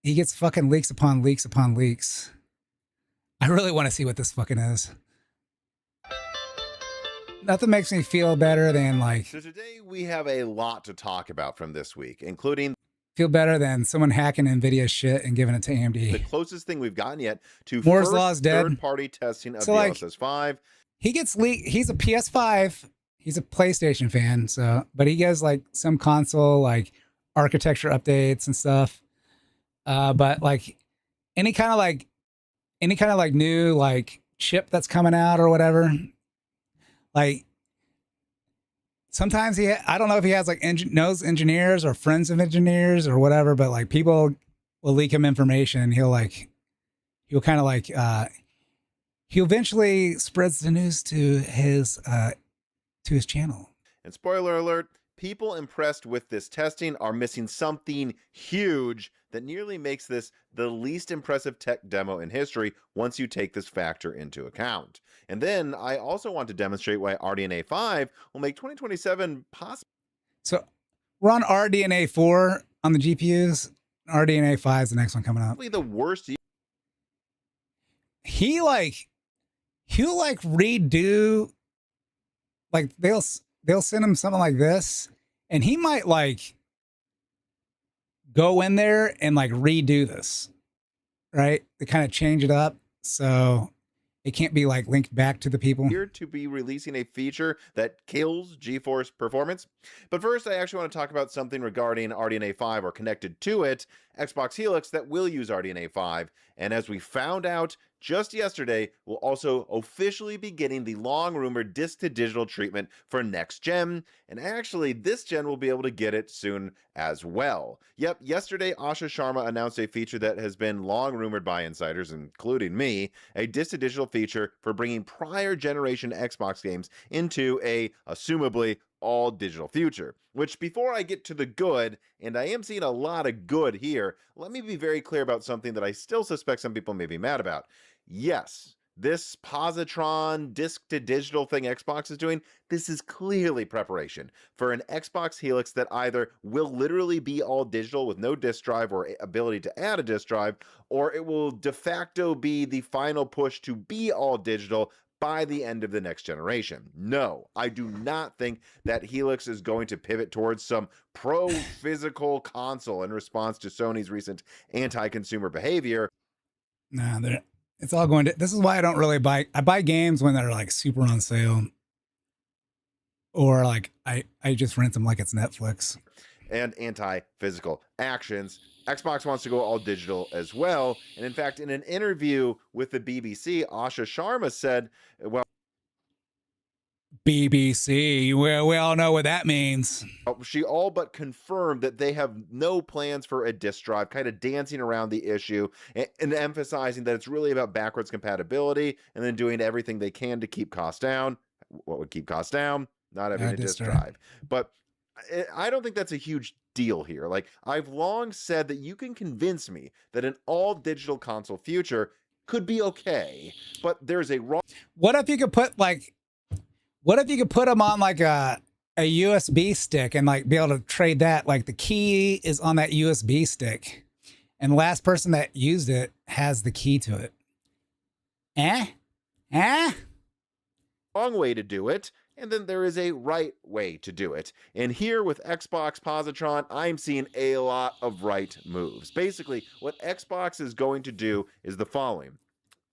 He gets fucking leaks upon leaks upon leaks. I really want to see what this fucking is. Nothing makes me feel better than like.
So today we have a lot to talk about from this week, including.
Feel better than someone hacking NVIDIA shit and giving it to AMD.
The closest thing we've gotten yet to
Moore's Law is dead.
Third-party testing of
So,
DLSS 5.
He gets leaked. He's a PS5. He's a PlayStation fan. But he gets like some console like architecture updates and stuff. But like any kind of like new like chip that's coming out or whatever. Like sometimes I don't know if he has like knows engineers or friends of engineers or whatever, but like people will leak him information and he'll kind of like he eventually spreads the news to his channel.
And spoiler alert, people impressed with this testing are missing something huge that nearly makes this the least impressive tech demo in history once you take this factor into account. And then I also want to demonstrate why RDNA 5 will make 2027 possible.
So we're on RDNA 4 on the GPUs. RDNA 5 is the next one coming up.
The worst.
He'll redo, like they'll send him something like this, and he might like go in there and like redo this, right? They kind of change it up so it can't be like linked back to the people.
Here to be releasing a feature that kills GeForce performance. But first, I actually want to talk about something regarding RDNA 5 or connected to it, Xbox Helix that will use RDNA 5. And as we found out just yesterday, we'll also officially be getting the long-rumored disc-to-digital treatment for next gen. And actually, this gen will be able to get it soon as well. Yep, yesterday, Asha Sharma announced a feature that has been long rumored by insiders, including me, a disc-to-digital feature for bringing prior generation Xbox games into a, assumably, all digital future. Which, before I get to the good, and I am seeing a lot of good here, let me be very clear about something that I still suspect some people may be mad about. Yes, this positron disc-to-digital thing Xbox is doing, this is clearly preparation for an Xbox Helix that either will literally be all digital with no disk drive or ability to add a disk drive, or it will de facto be the final push to be all digital by the end of the next generation. No, I do not think that Helix is going to pivot towards some pro-physical console in response to Sony's recent anti-consumer behavior.
Nah, it's all going to, this is why I don't really I buy games when they're like super on sale. Or like I just rent them like it's Netflix.
And anti-physical actions. Xbox wants to go all digital as well. And in fact, in an interview with the BBC, Asha Sharma said, well,
BBC, we all know what that means.
She all but confirmed that they have no plans for a disk drive, kind of dancing around the issue and emphasizing that it's really about backwards compatibility and then doing everything they can to keep costs down. What would keep costs down? Not having a disk drive. But I don't think that's a huge deal here. Like, I've long said that you can convince me that an all digital console future could be okay, but there's a wrong.
What if you could put them on like a USB stick and like be able to trade that? Like the key is on that USB stick and the last person that used it has the key to it.
Wrong way to do it. And then there is a right way to do it. And here with Xbox Positron, I'm seeing a lot of right moves. Basically, what Xbox is going to do is the following.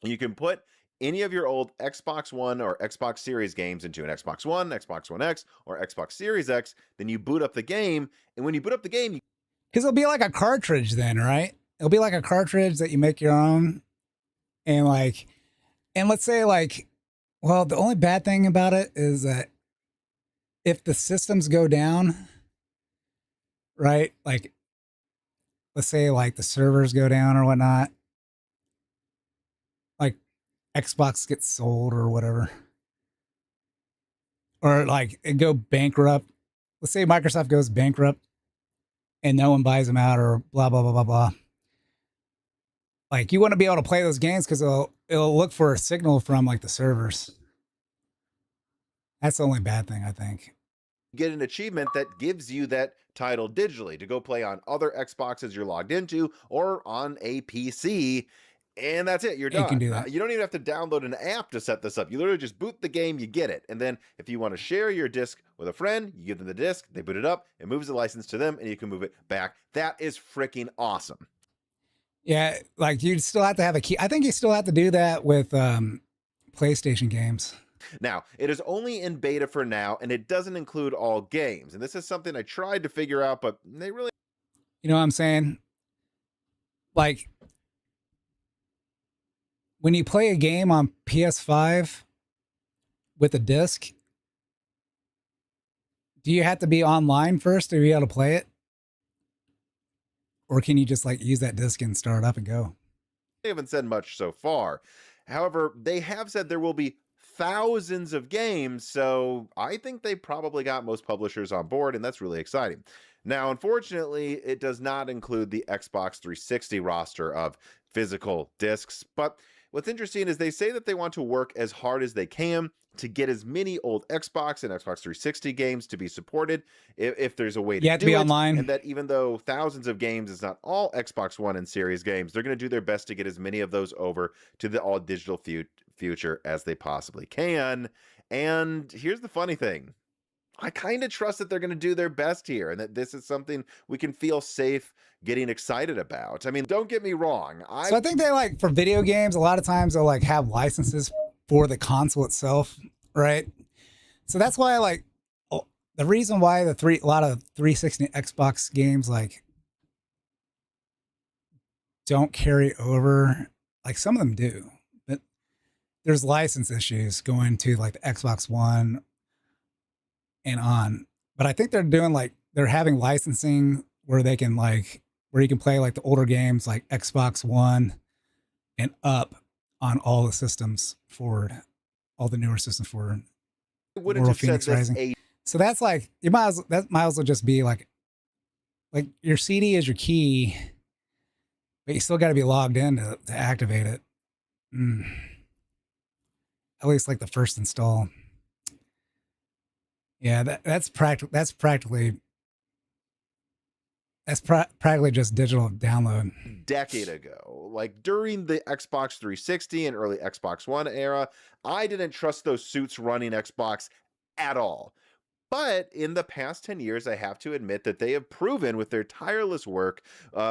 You can put any of your old Xbox One or Xbox Series games into an Xbox One, Xbox One X, or Xbox Series X. Then you boot up the game. And when you boot up the game,
because it'll be like a cartridge then, right? It'll be like a cartridge that you make your own. And let's say like, well, the only bad thing about it is that if the systems go down, right? Like, let's say like the servers go down or whatnot, like Xbox gets sold or whatever, or like it go bankrupt. Let's say Microsoft goes bankrupt and no one buys them out or blah, blah, blah, blah, blah. Like you want to be able to play those games because it'll look for a signal from like the servers. That's the only bad thing, I think.
Get an achievement that gives you that title digitally to go play on other Xboxes you're logged into or on a PC. And that's it. You're done.
You can do that.
You don't even have to download an app to set this up. You literally just boot the game, you get it. And then if you want to share your disc with a friend, you give them the disc, they boot it up, it moves the license to them, and you can move it back. That is freaking awesome.
Yeah, like you still have to have a key. I think you still have to do that with PlayStation games.
Now, it is only in beta for now, and it doesn't include all games. And this is something I tried to figure out, but they really...
You know what I'm saying? Like, when you play a game on PS5 with a disc, do you have to be online first to be able to play it? Or can you just like use that disc and start up and go?
They haven't said much so far. However, they have said there will be thousands of games, so I think they probably got most publishers on board, and that's really exciting. Now, unfortunately, it does not include the Xbox 360 roster of physical discs, but what's interesting is they say that they want to work as hard as they can to get as many old Xbox and Xbox 360 games to be supported if there's a way to do
be
it,
online.
and that even though thousands of games is not all Xbox One and Series games, they're going to do their best to get as many of those over to the all digital future as they possibly can. And here's the funny thing. I kind of trust that they're going to do their best here and that this is something we can feel safe getting excited about. I mean, don't get me wrong.
So I think they like for video games, a lot of times they'll like have licenses for the console itself, right? So that's why like the reason why a lot of 360 Xbox games like don't carry over, like some of them do, but there's license issues going to like the Xbox One and on. But I think they're having licensing where they can like, where you can play like the older games like Xbox One and up on all the systems forward, all the newer systems forward.
Wouldn't have said this
so that's like, that might as well just be like your CD is your key, but you still got to be logged in to activate it. At least like the first install. Yeah, that's practically just digital download.
Decade ago, like during the Xbox 360 and early Xbox One era, I didn't trust those suits running Xbox at all. But in the past 10 years, I have to admit that they have proven with their tireless work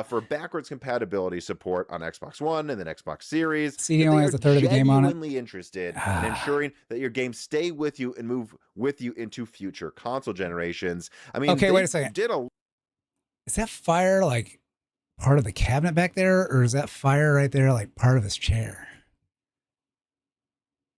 for backwards compatibility support on Xbox One and then Xbox Series.
CD only has a third of the game on it.
Genuinely interested in ensuring that your games stay with you and move with you into future console generations. I mean,
okay, wait a second. Is that fire like part of the cabinet back there, or is that fire right there like part of his chair?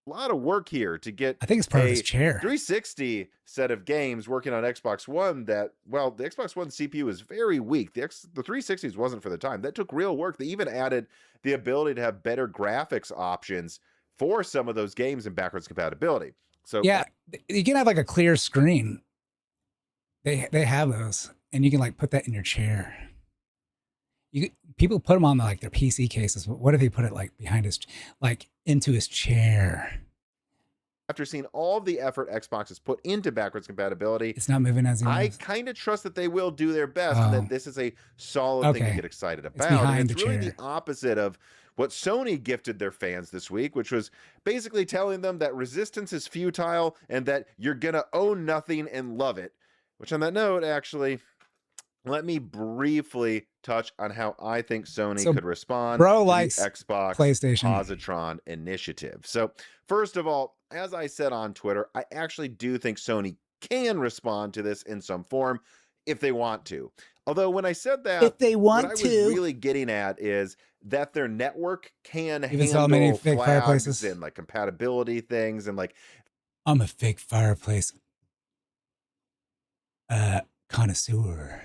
A lot of work here to get
I think it's part of his chair.
360 set of games working on Xbox One that, well, the Xbox One CPU is very weak. The 360s wasn't for the time. That took real work. They even added the ability to have better graphics options for some of those games and backwards compatibility. So
yeah, you can have like a clear screen. They have those, and you can like put that in your chair. People put them on like their PC cases, but what if he put it like behind his, like into his chair?
After seeing all of the effort Xbox has put into backwards compatibility,
it's not moving as
I kind of trust that they will do their best and that this is a solid thing to get excited about. And it's really the opposite of what Sony gifted their fans this week, which was basically telling them that resistance is futile and that you're going to own nothing and love it. Which on that note, actually, let me briefly touch on how I think Sony could respond to the Xbox
PlayStation
Positron initiative. So first of all, as I said on Twitter, I actually do think Sony can respond to this in some form if they want to. Although when I said that,
if they want
what I was really getting at is that their network can
even handle many fake
flags
fireplaces
and like compatibility things and like.
I'm a fake fireplace connoisseur.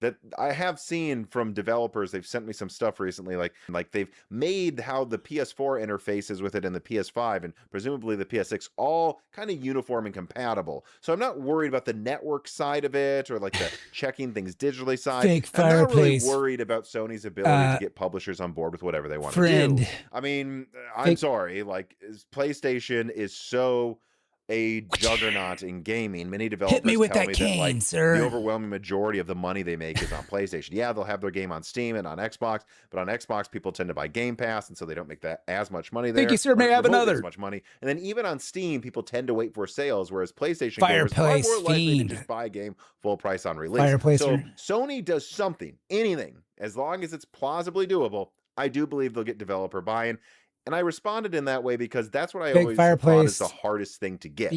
That I have seen from developers, they've sent me some stuff recently, like they've made how the PS4 interfaces with it and the PS5 and presumably the PS6 all kind of uniform and compatible. So I'm not worried about the network side of it or like the checking things digitally side.
Fake
I'm not really
fireplace.
worried about Sony's ability to get publishers on board with whatever they want to do. I mean, I'm sorry, like PlayStation is so a juggernaut in gaming. Many developers
Hit me with
tell
that
me
cane,
that like
sir.
the overwhelming majority of the money they make is on PlayStation. Yeah, they'll have their game on Steam and on Xbox, but on Xbox people tend to buy Game Pass, and so they don't make that as much money there.
Thank you, sir. May I have another?
As much money, and then even on Steam, people tend to wait for sales, whereas PlayStation
Fireplace
gamers are more likely
fiend.
to just buy a game full price on release.
Fireplace.
So Sony does something, anything, as long as it's plausibly doable. I do believe they'll get developer buy-in. And I responded in that way because that's what I always thought is the hardest thing to get.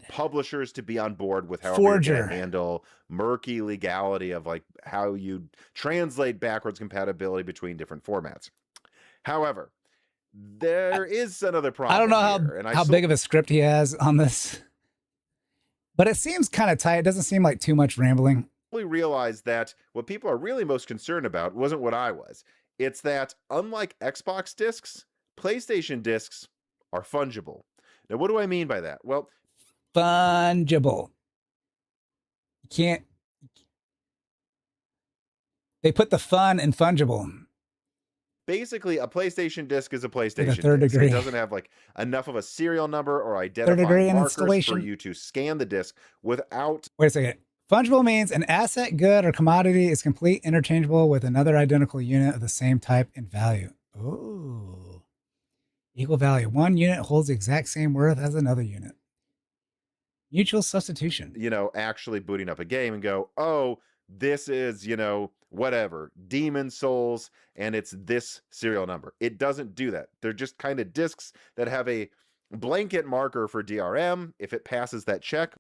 Publishers to be on board with how you're going to handle murky legality of like how you translate backwards compatibility between different formats. However, there is another problem.
I don't know how big of a script he has on this, but it seems kind of tight. It doesn't seem like too much rambling.
I realized that what people are really most concerned about wasn't what I was. It's that unlike Xbox discs, PlayStation discs are fungible. Now, what do I mean by that? Well,
fungible. You can't. They put the fun in fungible.
Basically, a PlayStation disc is a PlayStation
third
disc.
degree.
It doesn't have like enough of a serial number or identifying markers for you to scan the disc without.
Wait a second. Fungible means an asset, good, or commodity is complete interchangeable with another identical unit of the same type and value. Oh. Equal value. One unit holds the exact same worth as another unit. Mutual substitution.
You know, actually booting up a game and go, oh, this is, you know, whatever, Demon Souls, and it's this serial number. It doesn't do that. They're just kind of discs that have a blanket marker for DRM. If it passes that check.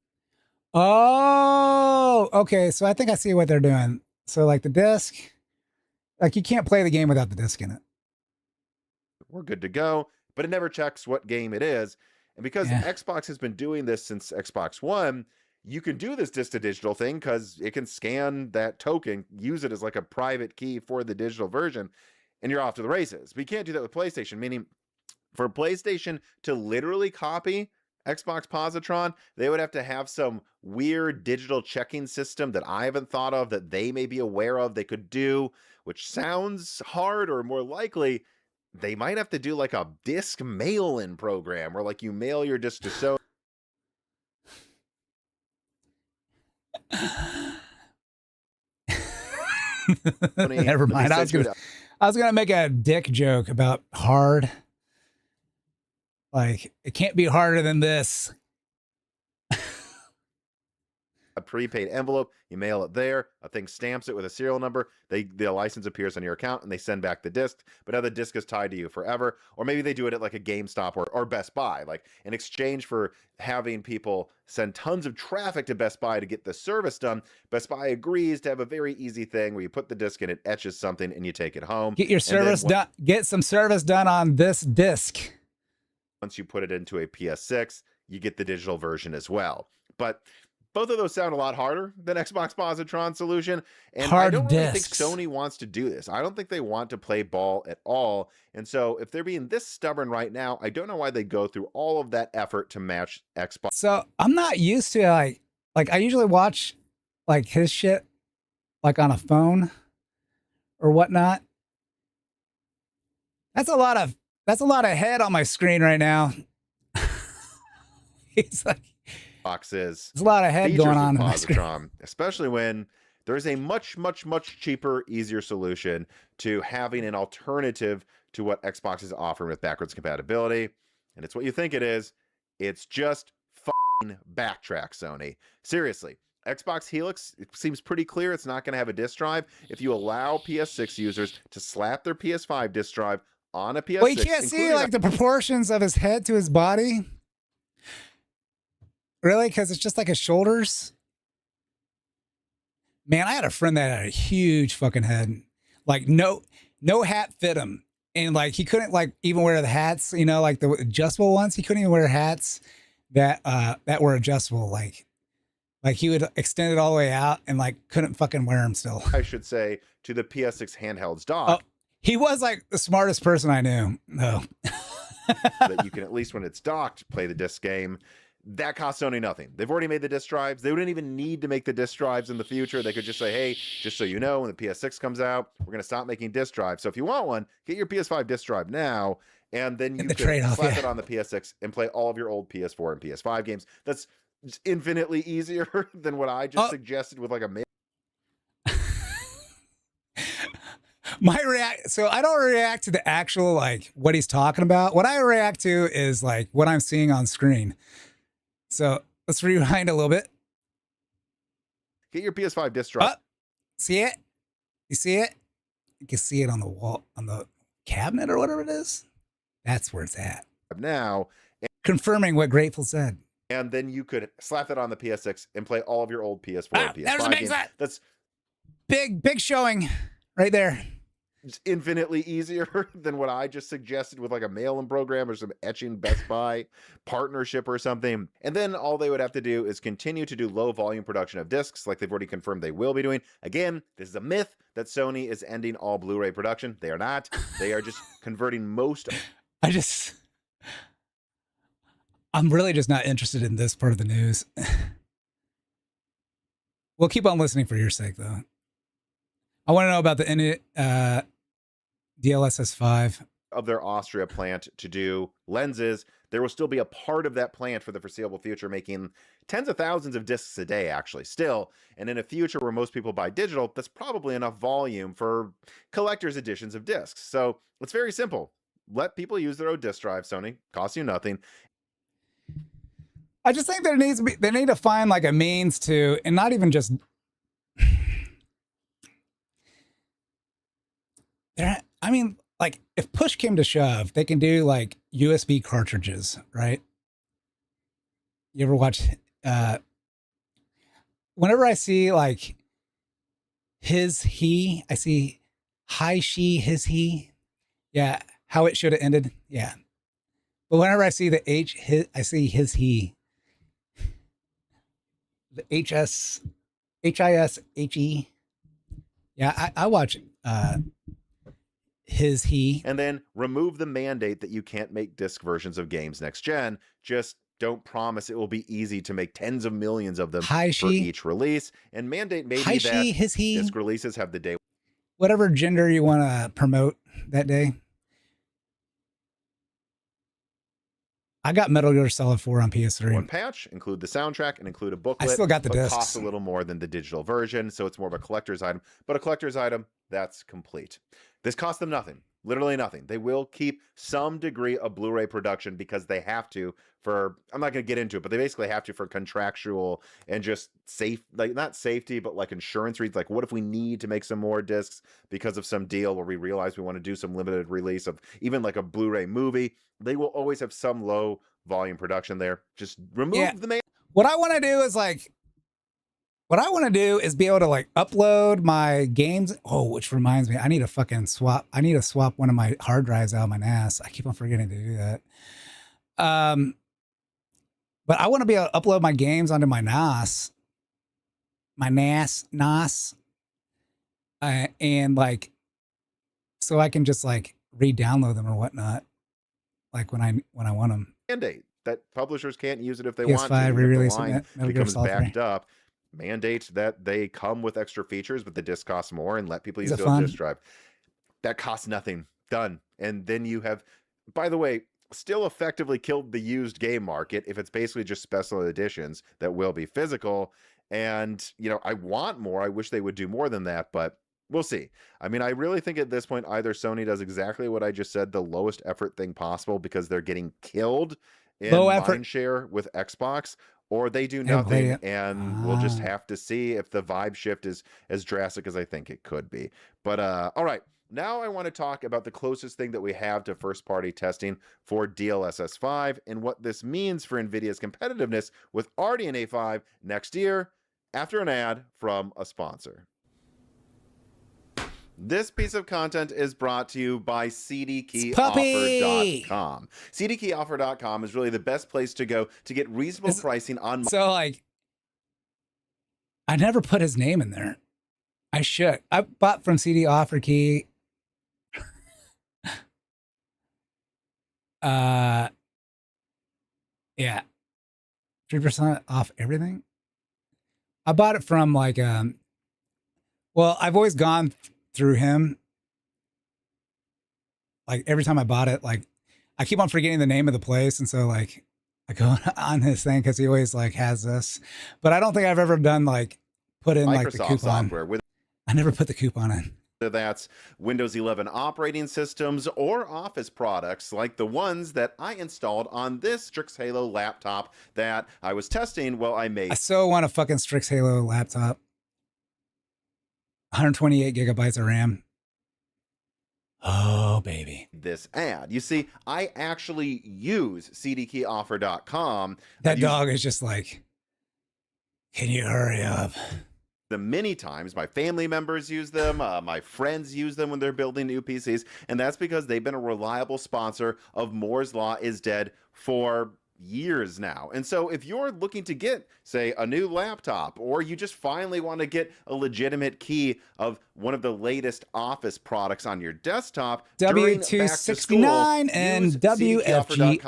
Oh, okay. So I think I see what they're doing. So like the disc, like you can't play the game without the disc in it.
We're good to go, but it never checks what game it is. And because Xbox has been doing this since Xbox One, you can do this disc to digital thing because it can scan that token, use it as like a private key for the digital version, and you're off to the races. But you can't do that with PlayStation, meaning for PlayStation to literally copy Xbox Positron, they would have to have some weird digital checking system that I haven't thought of, that they may be aware of they could do, which sounds hard, or more likely, they might have to do like a disc mail-in program where like you mail your disc to Sony.
Never mind. I was gonna make a dick joke about hard. Like, it can't be harder than this.
A prepaid envelope, you mail it there, a thing stamps it with a serial number, the license appears on your account, and they send back the disc, but now the disc is tied to you forever. Or maybe they do it at like a GameStop or Best Buy, like in exchange for having people send tons of traffic to Best Buy to get the service done. Best Buy agrees to have a very easy thing where you put the disc in, it etches something, and you take it home.
Get your service done. Get some service done on this disc.
Once you put it into a PS6, you get the digital version as well. But both of those sound a lot harder than Xbox Positron solution. And I don't really think Sony wants to do this. I don't think they want to play ball at all. And so if they're being this stubborn right now, I don't know why they go through all of that effort to match Xbox.
So I'm not used to like I usually watch like his shit like on a phone or whatnot. That's a lot of head on my screen right now. It's like
boxes.
There's a lot of head going on in my
screen, especially when there's a much cheaper, easier solution to having an alternative to what Xbox is offering with backwards compatibility. And it's what you think it is. It's just fucking backtrack, Sony. Seriously. Xbox Helix, it seems pretty clear it's not going to have a disk drive. If you allow PS6 users to slap their PS5 disk drive on a PS6.
Well, you can't see like the proportions of his head to his body. Really? Because it's just like his shoulders? Man, I had a friend that had a huge fucking head. Like no hat fit him. And like he couldn't like even wear the hats, you know, like the adjustable ones. He couldn't even wear hats that were adjustable. Like he would extend it all the way out and like couldn't fucking wear them still.
I should say to the PS6 handhelds dock.
Oh, he was like the smartest person I knew. No.
That you can at least when it's docked play the disc game. That costs Sony nothing. They've already made the disc drives. They wouldn't even need to make the disc drives in the future. They could just say, hey, just so you know, when the PS6 comes out, we're going to stop making disc drives. So if you want one, get your PS5 disc drive now, and then you can slap it on the PS6 and play all of your old PS4 and PS5 games. That's infinitely easier than what I just suggested with like a
So I don't react to the actual, like, what he's talking about. What I react to is, like, what I'm seeing on screen. So let's rewind a little bit.
Get your PS5 disc drive.
See it? You see it? You can see it on the wall, on the cabinet or whatever it is. That's where it's at.
Now.
Confirming what Grateful said.
And then you could slap it on the PS6 and play all of your old PS4 and PS5 games. That's
big showing right there.
It's infinitely easier than what I just suggested with like a mail-in program or some etching Best Buy partnership or something. And then all they would have to do is continue to do low volume production of discs like they've already confirmed they will be doing. Again, this is a myth that Sony is ending all Blu-ray production. They are not. They are just converting most.
I'm really just not interested in this part of the news. We'll keep on listening for your sake, though. I want to know about the DLSS5
of their Austria plant to do lenses. There will still be a part of that plant for the foreseeable future making tens of thousands of discs a day, actually, still. And in a future where most people buy digital, that's probably enough volume for collector's editions of discs. So it's very simple. Let people use their own disc drive, Sony. Costs you nothing.
I just think there needs to be, they need to find like a means to, and not even just, I mean, like if push came to shove, they can do like USB cartridges, right? You ever watch, whenever I see like I see hi, she, his, he. Yeah. How it should have ended. Yeah. But whenever I see the I see his, he. The HISHE. Yeah, I watch his, he.
And then remove the mandate that you can't make disc versions of games next gen. Just don't promise it will be easy to make tens of millions of them for each release. And mandate maybe that
his, he.
disc releases have the day.
Whatever gender you want to promote that day. I got Metal Gear Solid 4 on PS3.
One patch, include the soundtrack, and include a booklet.
I still got the discs.
Costs a little more than the digital version, so it's more of a collector's item. But a collector's item, that's complete. This costs them nothing. Literally nothing. They will keep some degree of Blu-ray production because they have to for, I'm not going to get into it, but they basically have to for contractual and just safe, like not safety, but like insurance reasons. Like what if we need to make some more discs because of some deal where we realize we want to do some limited release of even like a Blu-ray movie? They will always have some low volume production there. Just remove the main.
What I want to do is be able to like upload my games. Oh, which reminds me, I need to swap one of my hard drives out of my NAS. I keep on forgetting to do that. But I want to be able to upload my games onto my NAS, and like, so I can just like re-download them or whatnot, like when I want them.
Mandate that publishers can't use it if they
PS5
want to.
re-release
the line
it,
becomes backed up. Mandate that they come with extra features, but the disc costs more, and let people use the disc drive. That costs nothing. Done. And then you have, by the way, still effectively killed the used game market if it's basically just special editions that will be physical. And, you know, I want more. I wish they would do more than that, but we'll see. I mean, I really think at this point, either Sony does exactly what I just said, the lowest effort thing possible, because they're getting killed in mind share with Xbox, or they do nothing, and we'll just have to see if the vibe shift is as drastic as I think it could be. But all right, now I want to talk about the closest thing that we have to first-party testing for DLSS 5 and what this means for NVIDIA's competitiveness with RDNA 5 next year, after an ad from a sponsor. This piece of content is brought to you by cdkeyoffer.com. cdkeyoffer.com is really the best place to go to get reasonable pricing on.
So, like, I never put his name in there. I should. I bought from CD Offer Key. Yeah. 3% off everything. I bought it from like, well, I've always gone through him. Like every time I bought it, like I keep on forgetting the name of the place. And so like I go on his thing because he always like has this, but I don't think I've ever done like put in Microsoft like the coupon.
Software with
I never put the coupon in.
That's Windows 11 operating systems or Office products like the ones that I installed on this Strix Halo laptop that I was testing while I made.
I so want a fucking Strix Halo laptop. 128 gigabytes of RAM. Oh, baby.
This ad. You see, I actually use cdkeyoffer.com.
That dog is just like, can you hurry up?
The many times my family members use them, my friends use them when they're building new PCs, and that's because they've been a reliable sponsor of Moore's Law is Dead for years now. And so if you're looking to get, say, a new laptop, or you just finally want to get a legitimate key of one of the latest Office products on your desktop,
W269 and WFG,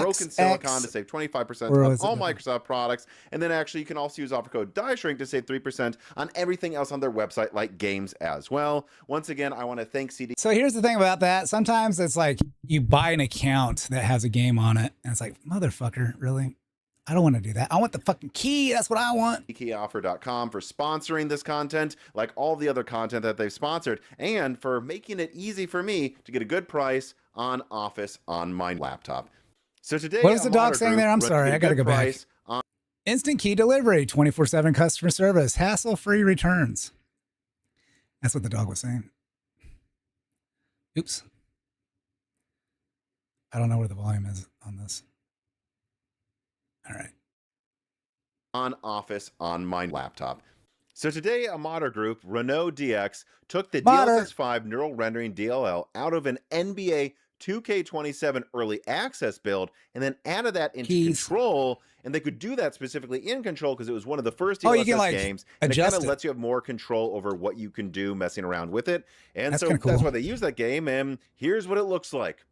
Broken Silicon to save 25% off all Microsoft products. And then actually you can also use offer code DieShrink to save 3% on everything else on their website, like games as well. Once again, I want to thank CD.
So here's the thing about that. Sometimes it's like you buy an account that has a game on it, and it's like, motherfucker, really? I don't want to do that. I want the fucking key. That's what I want.
Keyoffer.com for sponsoring this content, like all the other content that they've sponsored, and for making it easy for me to get a good price on Office on my laptop. So today,
What is the
a
dog
modder
saying
group
there? I'm sorry, I gotta
recommended
go back.
price on
Instant key delivery, 24/7 customer service, hassle-free returns. That's what the dog was saying. Oops. I don't know where the volume is on this. All right.
on Office on my laptop. So today, a modder group, Renault DX, took the DLSS 5 neural rendering DLL out of an NBA 2K27 early access build and then added that into Control. And they could do that specifically in Control because it was one of the first DLSS
you can, like,
games. And it
adjust
kind of
it.
lets you have more control over what you can do messing around with it. And
That's
so
kinda cool.
that's why they use that game. And here's what it looks like.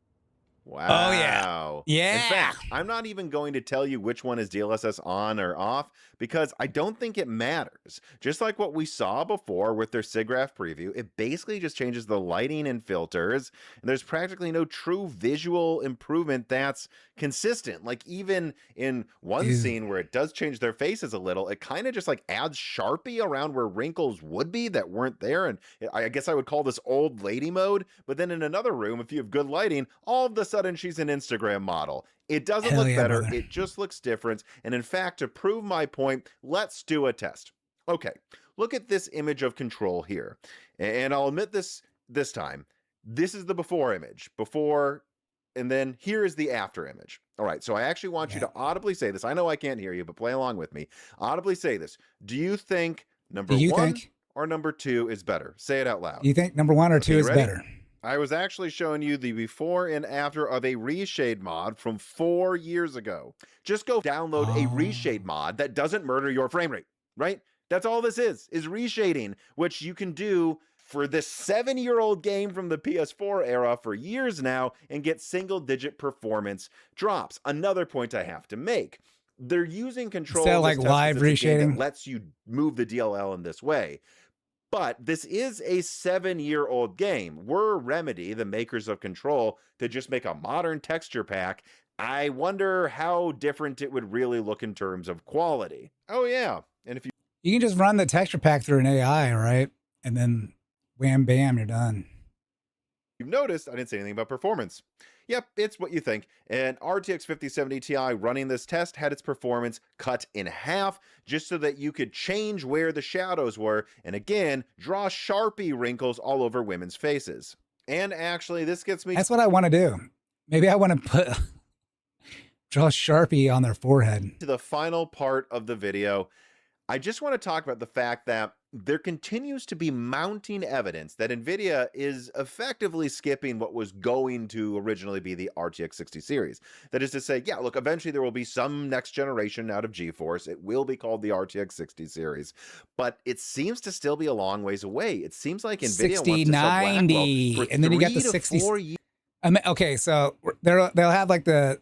Wow.
Oh, yeah. Yeah.
In fact, I'm not even going to tell you which one is DLSS on or off because I don't think it matters. Just like what we saw before with their SIGGRAPH preview, it basically just changes the lighting and filters, and there's practically no true visual improvement that's consistent. Like even in one scene where it does change their faces a little, it kind of just like adds Sharpie around where wrinkles would be that weren't there. And I guess I would call this old lady mode. But then in another room, if you have good lighting, all of a sudden she's an Instagram model. It doesn't look better. Brother. It just looks different. And in fact, to prove my point, let's do a test. Okay, look at this image of Control here. And I'll admit this time. This is the before image. Before, and then here is the after image. All right, so I actually want you to audibly say this. I know I can't hear you, but play along with me. Audibly say this. Do you think number one or number two is better? Say it out loud.
Do you think number one or two is better?
I was actually showing you the before and after of a reshade mod from 4 years ago. Just go download a reshade mod that doesn't murder your frame rate, right? That's all this is reshading, which you can do for this 7-year-old game from the PS4 era for years now and get single-digit performance drops. Another point I have to make. They're using Control
as like live reshading
that lets you move the DLL in this way. But this is a 7-year-old game. Were Remedy, the makers of Control, to just make a modern texture pack, I wonder how different it would really look in terms of quality. Oh, yeah. And if
you can just run the texture pack through an AI, right? And then wham, bam, you're done.
You've noticed I didn't say anything about performance. Yep, it's what you think. An RTX 5070 Ti running this test had its performance cut in half just so that you could change where the shadows were and again, draw Sharpie wrinkles all over women's faces. And actually, this gets me...
That's what I want to do. Maybe I want to put... draw Sharpie on their forehead.
To the final part of the video, I just want to talk about the fact that there continues to be mounting evidence that NVIDIA is effectively skipping what was going to originally be the RTX 60 series. That is to say, yeah, look, eventually there will be some next generation out of GeForce. It will be called the RTX 60 series, but it seems to still be a long ways away. It seems like NVIDIA wants to sell Blackwell for
and then you got the 60. I mean, okay, so they'll have like the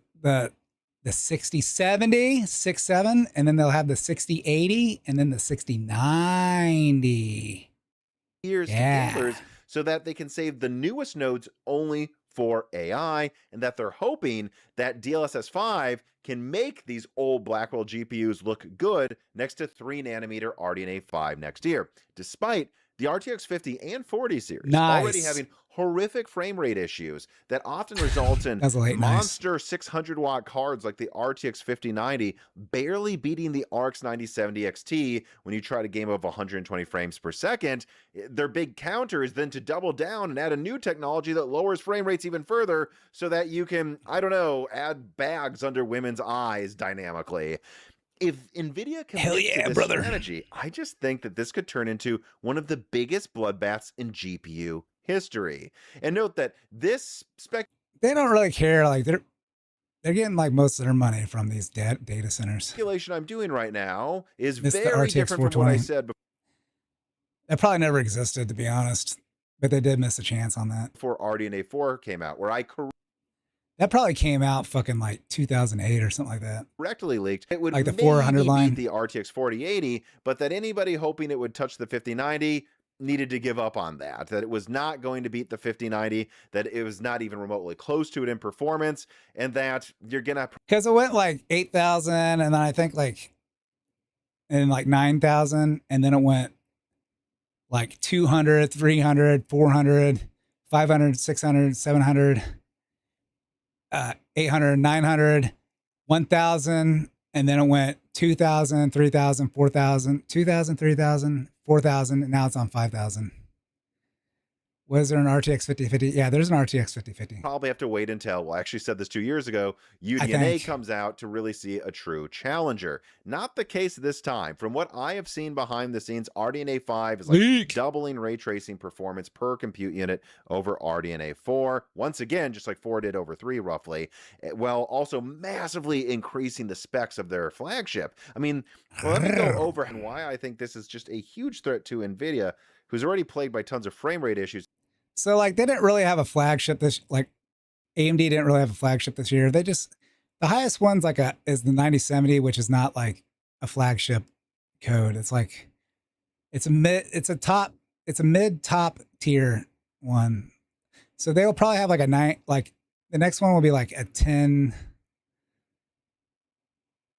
6070, 6.7, and then they'll have the 6080, and then the 6090.
Years to gamers so that they can save the newest nodes only for AI, and that they're hoping that DLSS 5 can make these old Blackwell GPUs look good next to 3nm RDNA 5 next year, despite the RTX 50 and 40 series already having horrific frame rate issues that often result in monster 600-watt cards like the RTX 5090 barely beating the RX 9070 XT when you try to game of 120 frames per second. Their big counter is then to double down and add a new technology that lowers frame rates even further so that you can, I don't know, add bags under women's eyes dynamically. If NVIDIA commits to this strategy, I just think that this could turn into one of the biggest bloodbaths in GPU history. And note that this
they don't really care. Like they're getting like most of their money from these data centers.
Speculation I'm doing right now is very different from what I said before.
That probably never existed, to be honest, but they did miss a chance on that.
Before RDNA 4 came out, where
that probably came out fucking like 2008 or something like that.
Correctly leaked. It would
like the 400 line,
the RTX 4080, but that anybody hoping it would touch the 5090 needed to give up on that. That it was not going to beat the 5090. That it was not even remotely close to it in performance, and that you're gonna
because it went like 8,000, and then I think like 9,000, and then it went like 200, 300, 400, 500, 600, 700. 800, 900, 1,000, and then it went 2,000, 3,000, 4,000, 2,000, 3,000, 4,000, and now it's on 5,000. Was there an RTX 5050? Yeah, there's an RTX 5050.
Probably have to wait until, well, I actually said this 2 years ago, UDNA comes out to really see a true challenger. Not the case this time. From what I have seen behind the scenes, RDNA 5 is like doubling ray tracing performance per compute unit over RDNA 4. Once again, just like 4 did over 3 roughly, while also massively increasing the specs of their flagship. I mean, well, let me go over and why I think this is just a huge threat to NVIDIA, who's already plagued by tons of frame rate issues.
So like they didn't really have a flagship like AMD didn't really have a flagship this year. They just, the highest one's like is the 9070, which is not like a flagship code. It's like, it's a mid top tier one. So they'll probably have like like the next one will be like a 10,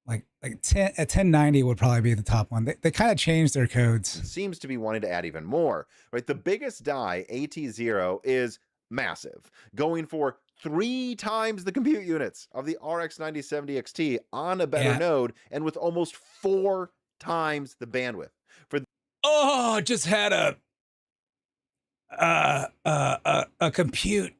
like 10, a 1090 would probably be the top one. They kind of changed their codes.
Seems to be wanting to add even more, right? The biggest die, AT0, is massive, going for 3 times the compute units of the RX 9070 XT on a better node, and with almost 4 times the bandwidth.
Just had a compute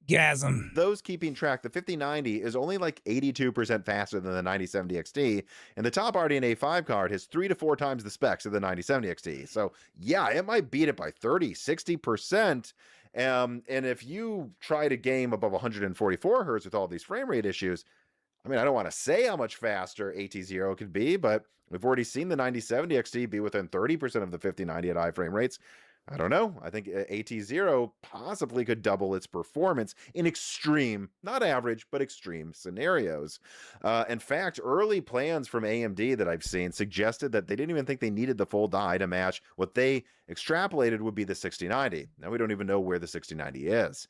gasm.
Those keeping track, the 5090 is only like 82% faster than the 9070 XT, and the top RDNA 5 card has 3 to 4 times the specs of the 9070 XT. So yeah, it might beat it by 30, 60%. And if you try to game above 144 hertz with all these frame rate issues, I mean, I don't want to say how much faster AT0 could be, but we've already seen the 9070 XT be within 30% of the 5090 at high frame rates. I don't know. I think AT0 possibly could double its performance in extreme, not average, but extreme scenarios. In fact, early plans from AMD that I've seen suggested that they didn't even think they needed the full die to match what they extrapolated would be the 6090. Now we don't even know where the 6090 is.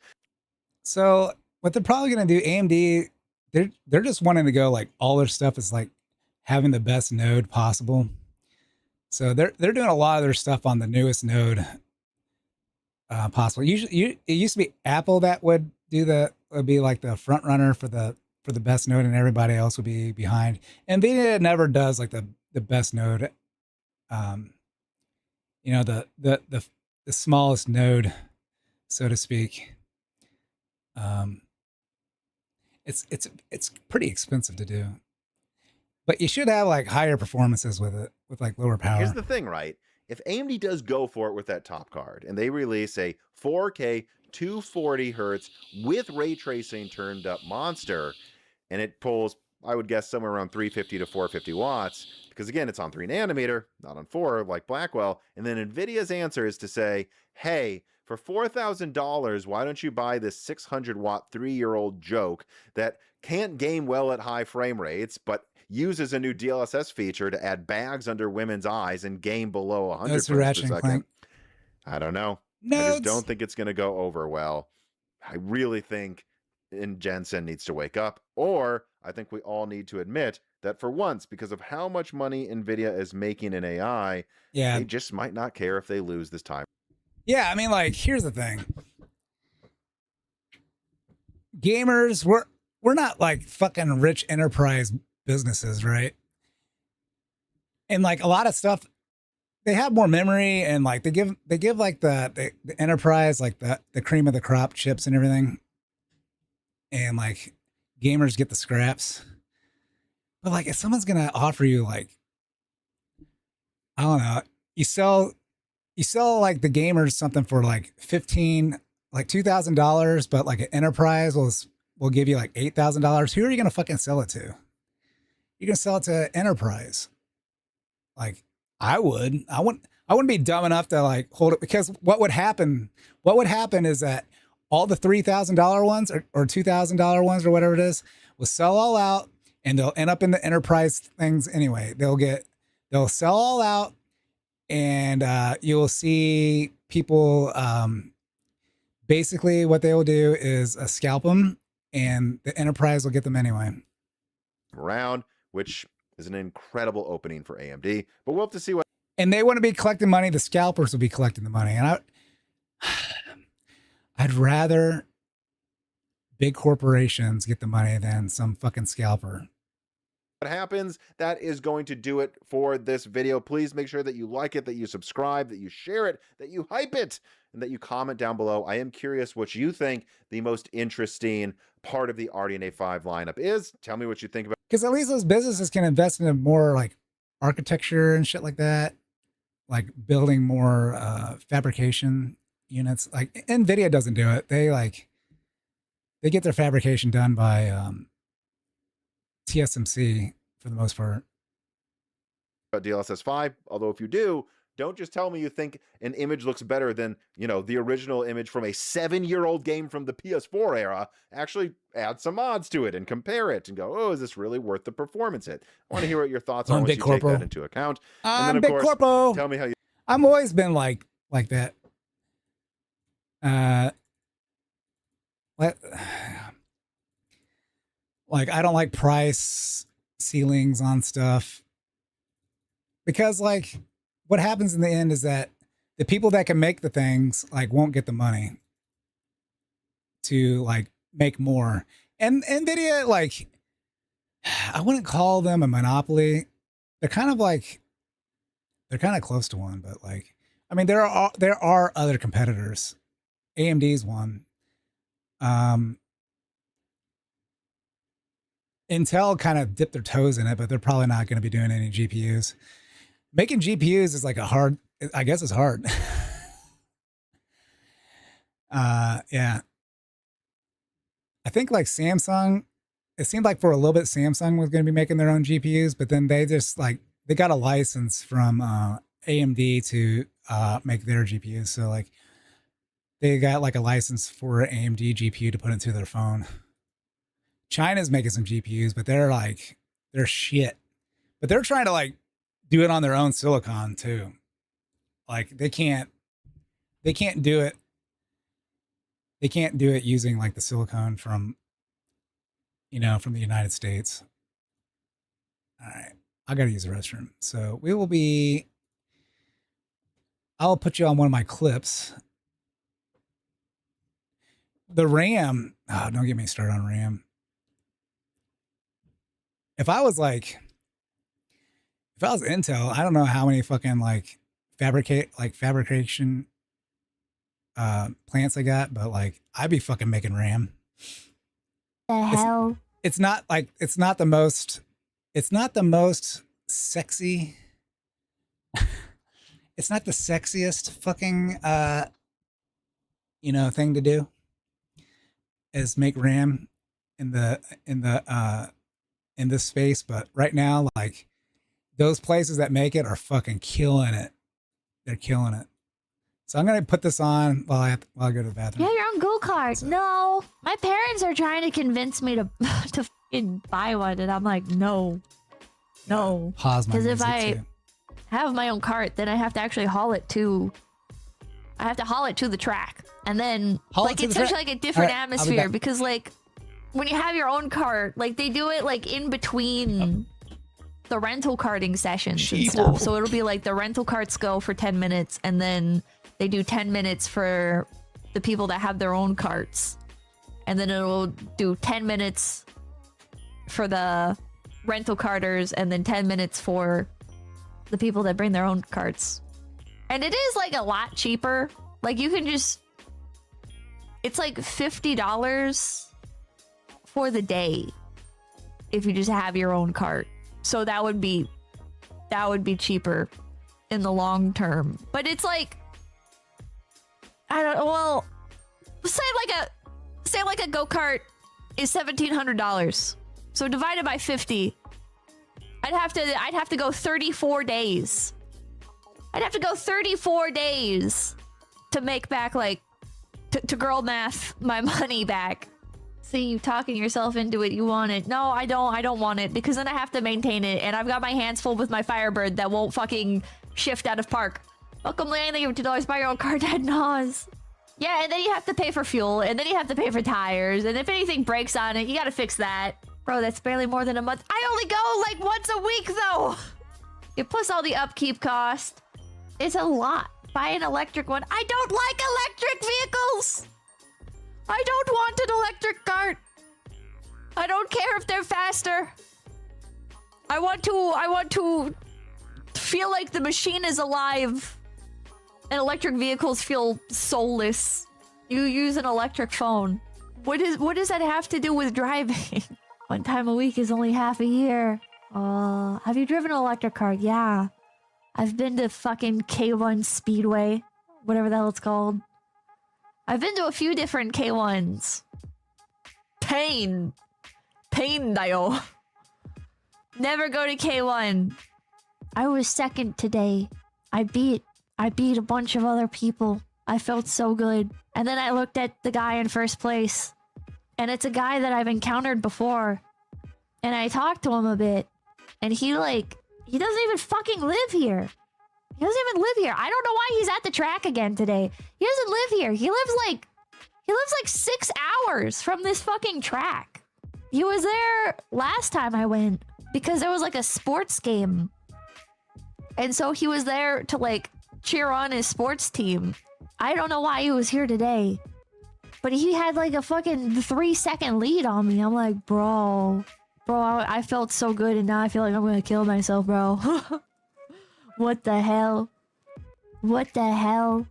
So what they're probably going to do, AMD, they're just wanting to go like all their stuff is like having the best node possible. So they're doing a lot of their stuff on the newest node possible. Usually, it used to be Apple that would be like the front runner for the best node, and everybody else would be behind. NVIDIA never does like the best node. You know, the smallest node, so to speak. It's pretty expensive to do. But you should have like higher performances with it, with like lower power.
Here's the thing, right? If AMD does go for it with that top card and they release a 4K 240 hertz with ray tracing turned up monster, and it pulls, I would guess, somewhere around 350 to 450 watts, because again, it's on 3 nanometer, not on 4 like Blackwell. And then NVIDIA's answer is to say, hey, for $4,000, why don't you buy this 600 watt 3-year-old joke that can't game well at high frame rates, but uses a new DLSS feature to add bags under women's eyes and game below 100 frames per second. I don't know. I just don't think it's going to go over well. I really think Jensen needs to wake up, or I think we all need to admit that for once, because of how much money NVIDIA is making in AI, they just might not care if they lose this time.
Yeah, I mean, like, here's the thing. Gamers, we're not like fucking rich enterprise businesses, right? And like a lot of stuff, they have more memory, and like they give like the enterprise like the cream of the crop chips and everything, and like gamers get the scraps. But like if someone's gonna offer you like, I don't know, you sell like the gamers something for like $2,000, but like an enterprise will give you like $8,000. Who are you gonna fucking sell it to? You're gonna sell it to enterprise. Like I wouldn't be dumb enough to like hold it, because what would happen is that all the $3,000 ones or $2,000 ones or whatever it is will sell all out, and they'll end up in the enterprise things anyway. They'll sell all out, and you'll see people basically what they will do is scalp them, and the enterprise will get them anyway.
Around, which is an incredible opening for AMD, but we'll have to see what.
And they want to be collecting money. The scalpers will be collecting the money, and I'd rather big corporations get the money than some fucking scalper.
What happens, that is going to do it for this video. Please make sure that you like it, that you subscribe, that you share it, that you hype it, and that you comment down below. I am curious what you think the most interesting part of the RDNA 5 lineup is. Tell me what you think about it.
Because at least those businesses can invest in more like architecture and shit like that, like building more fabrication units. Like NVIDIA doesn't do it. They get their fabrication done by TSMC for the most part.
DLSS 5, although if you do, don't just tell me you think an image looks better than, you know, the original image from a 7-year-old game from the PS4 era. Actually add some mods to it and compare it and go, oh, is this really worth the performance hit? I want to hear what your thoughts are once you take that into account. And then, of course, tell me how you...
I've always been like that. Like I don't like price ceilings on stuff, because like what happens in the end is that the people that can make the things like won't get the money to like make more. And NVIDIA, like, I wouldn't call them a monopoly. They're kind of close to one, but like, I mean, there are other competitors. AMD's one. Intel kind of dipped their toes in it, but they're probably not going to be doing any GPUs. Making GPUs is like I guess it's hard. Yeah. I think like Samsung, it seemed like for a little bit Samsung was going to be making their own GPUs, but then they just like, they got a license from AMD to make their GPUs. So like they got like a license for an AMD GPU to put into their phone. China's making some GPUs, but they're shit. But they're trying to like do it on their own silicon too. Like they can't do it. They can't do it using like the silicon from, you know, from the United States. All right. I got to use the restroom. So I'll put you on one of my clips. The RAM. Oh, don't get me started on RAM. If I was Intel, I don't know how many fucking like fabrication plants I got, but like I'd be fucking making RAM.
The hell?
It's not the most sexy. It's not the sexiest fucking thing to do is make RAM in this space, but right now, like those places that make it are fucking killing it. They're killing it. So I'm gonna put this on while I go to the bathroom.
Yeah, your own go-kart. So. No, my parents are trying to convince me to fucking buy one, and I'm like, no.
Pause my music. Because if I
have my own cart, then I have to actually haul it to the track, and then like it's such like a different atmosphere because like when you have your own cart, like they do it like in between the rental karting sessions and stuff. So it'll be like the rental carts go for 10 minutes and then they do 10 minutes for the people that have their own carts. And then it'll do 10 minutes for the rental carters and then 10 minutes for the people that bring their own carts. And it is like a lot cheaper. Like you can just, it's like $50 for the day if you just have your own cart. So that would be cheaper in the long term. But it's like, I don't know, well, say like a go-kart is $1,700. So divided by 50, I'd have to go 34 days. I'd have to go 34 days to make back like to girl math my money back. See you talking yourself into it. You want it. No, I don't want it because then I have to maintain it. And I've got my hands full with my Firebird that won't fucking shift out of park. Welcome, Lane. Thank you for $2. Buy your own car, Dad Nas. Yeah, and then you have to pay for fuel. And then you have to pay for tires. And if anything breaks on it, you got to fix that. Bro, that's barely more than a month. I only go like once a week though. Yeah, plus all the upkeep cost. It's a lot. Buy an electric one. I don't like electric vehicles. I don't want an electric cart. I don't care if they're faster. I want to feel like the machine is alive. And electric vehicles feel soulless. You use an electric phone. What does that have to do with driving? One time a week is only half a year. Have you driven an electric car? Yeah. I've been to fucking K1 Speedway. Whatever the hell it's called. I've been to a few different K1s. Pain dayo. Never go to K1. I was second today. I beat a bunch of other people. I felt so good. And then I looked at the guy in first place. And it's a guy that I've encountered before. And I talked to him a bit. And he doesn't even fucking live here. He doesn't even live here. I don't know why he's at the track again today. He doesn't live here. He lives like 6 hours from this fucking track. He was there last time I went because there was like a sports game. And so he was there to like cheer on his sports team. I don't know why he was here today. But he had like a fucking 3-second lead on me. I'm like, bro, I felt so good and now I feel like I'm gonna kill myself, bro. What the hell? What the hell?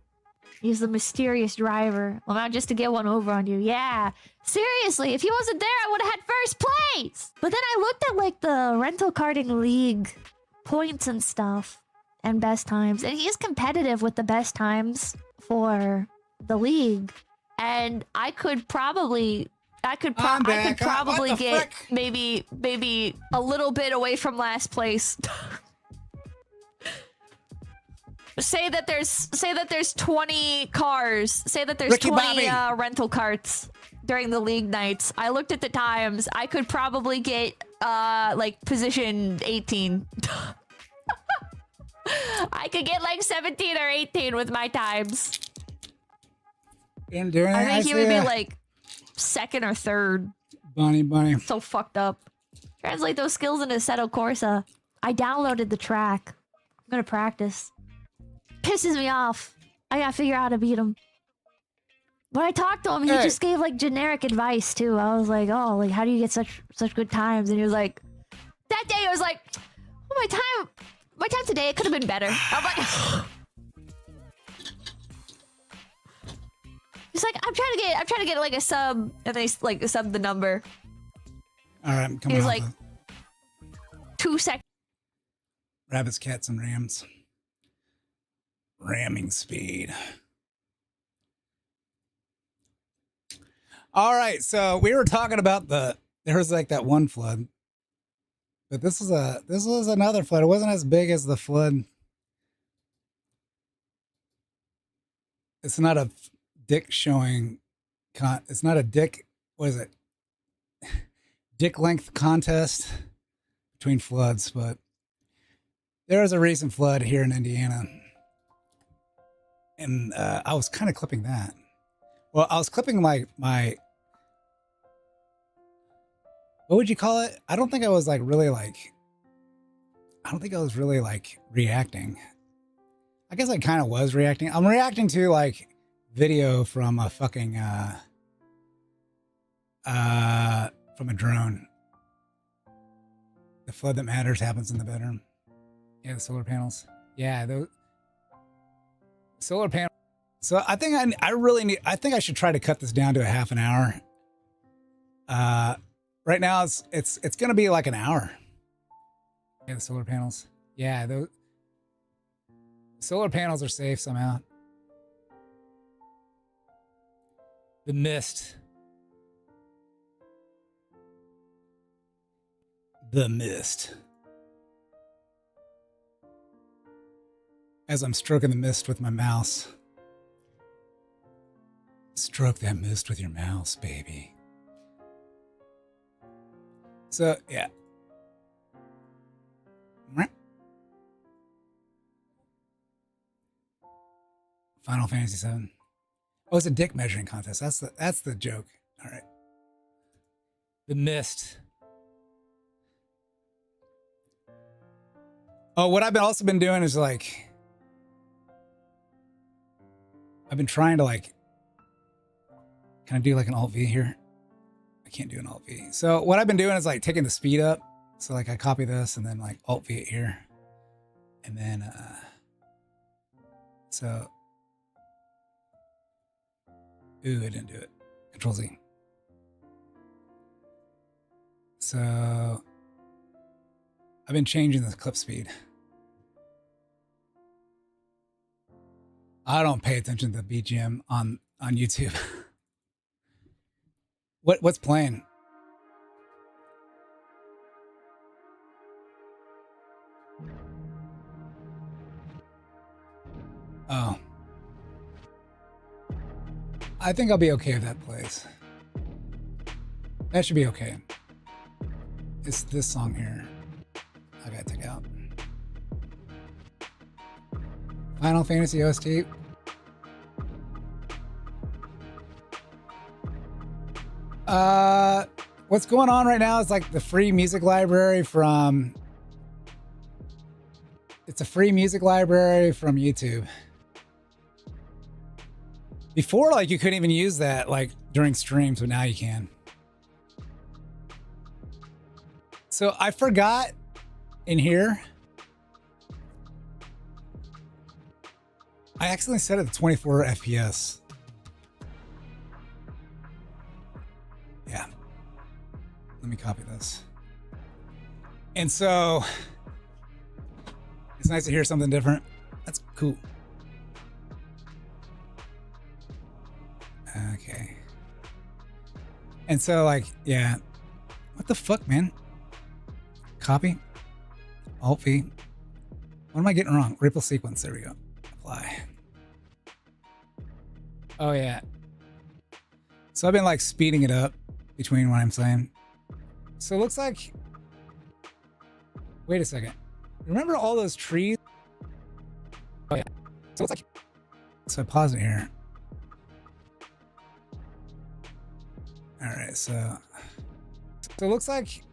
He's the mysterious driver. Well, not just to get one over on you. Yeah. Seriously, if he wasn't there, I would have had first place. But then I looked at like the rental karting league points and stuff and best times. And he's competitive with the best times for the league. And I could probably get maybe a little bit away from last place. Say that there's 20 cars. Say that there's
Ricky
20 rental carts during the league nights. I looked at the times. I could probably get like position 18. I could get like 17 or 18 with my times.
I think
he would be like second or third.
Bunny.
So fucked up. Translate those skills into Assetto Corsa. I downloaded the track. I'm gonna practice. Pisses me off. I gotta figure out how to beat him. When I talked to him, he just gave like generic advice too. I was like, oh, like how do you get such good times? And he was like, that day I was like, oh, my time today, it could have been better. I'm like, he's like, I'm trying to get like a sub, and they like sub the number.
All right, I'm coming.
He was like 2 seconds.
Rabbits, cats, and rams. Ramming speed. All right, so we were talking about there was like that one flood, but this was another flood. It wasn't as big as the flood. It's not a dick showing. It's not a dick. What is it? Dick length contest between floods, but there was a recent flood here in Indiana. And I was kind of clipping that. Well, I was clipping my what would you call it? I don't think I was really reacting. I guess I kind of was reacting. I'm reacting to like video from a fucking from a drone. The flood that matters happens in the bedroom. Yeah, the solar panels. Yeah, those solar panel. So I think I think I should try to cut this down to a half an hour. Right now it's gonna be like an hour. Yeah, the solar panels. Yeah, those solar panels are safe somehow. The mist. The mist. As I'm stroking the mist with my mouse. Stroke that mist with your mouse, baby. So, yeah. Final Fantasy VII. Oh, it's a dick measuring contest. That's the joke. All right. The mist. Oh, what I've also been doing is like, I've been trying to like Can I do like an Alt V here? I can't do an Alt V. So what I've been doing is like taking the speed up. So like I copy this and then like Alt V it here. And then, so, ooh, I didn't do it. Control Z. So I've been changing the clip speed. I don't pay attention to the BGM on YouTube. What's playing? Oh. I think I'll be okay if that plays. That should be okay. It's this song here. I gotta take out. Final Fantasy OST. What's going on right now is like the free music library from... It's a free music library from YouTube. Before, like, you couldn't even use that, like, during streams, but now you can. So I forgot in here. I accidentally set it to 24 FPS. Yeah. Let me copy this. And so it's nice to hear something different. That's cool. Okay. And so like, yeah. What the fuck, man? Copy. Alt V. What am I getting wrong? Ripple sequence. There we go. Apply. Oh yeah. So I've been like speeding it up between what I'm saying. So it looks like, wait a second. Remember all those trees? Oh yeah. So it's like, so I pause it here. All right, so it looks like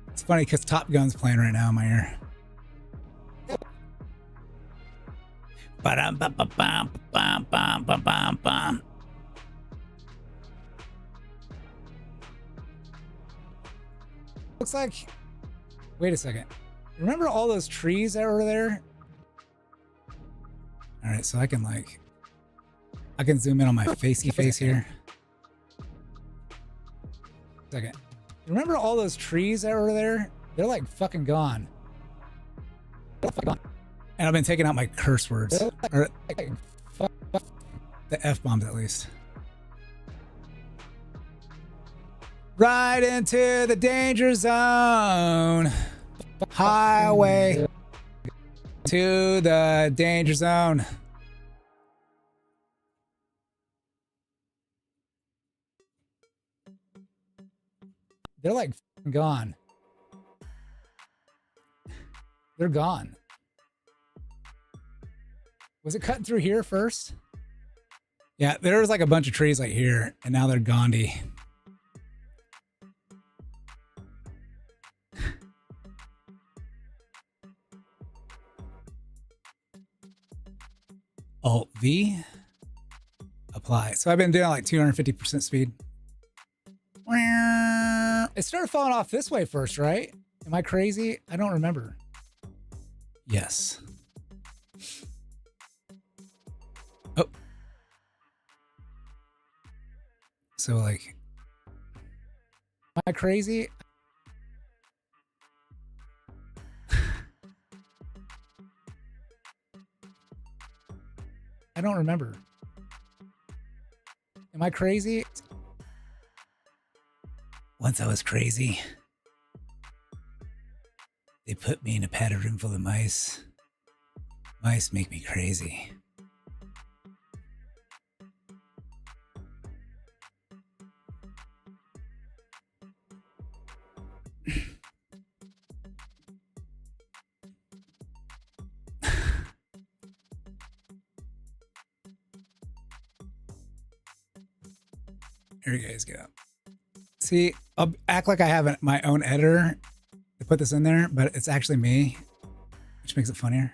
it's funny because Top Gun's playing right now in my ear. Ba-dum-ba-ba-bum-bum-bum-bum-bum. Looks like, wait a second. Remember all those trees that were there? All right, so I can like, I can zoom in on my facey face here. Second. Remember all those trees that were there? They're like fucking gone. And I've been taking out my curse words. Or the F-bombs at least. Right into the danger zone. Highway to the danger zone. They're like gone. They're gone. Was it cutting through here first? Yeah, there was like a bunch of trees like here, and now they're Gandhi. Alt V. Apply. So I've been doing like 250% speed. It started falling off this way first, right? Am I crazy? I don't remember. Yes. Oh. So like, am I crazy? I don't remember. Am I crazy? Once I was crazy. They put me in a padded room full of mice. Mice make me crazy. Here you guys go. See, I'll act like I have my own editor to put this in there, but it's actually me, which makes it funnier.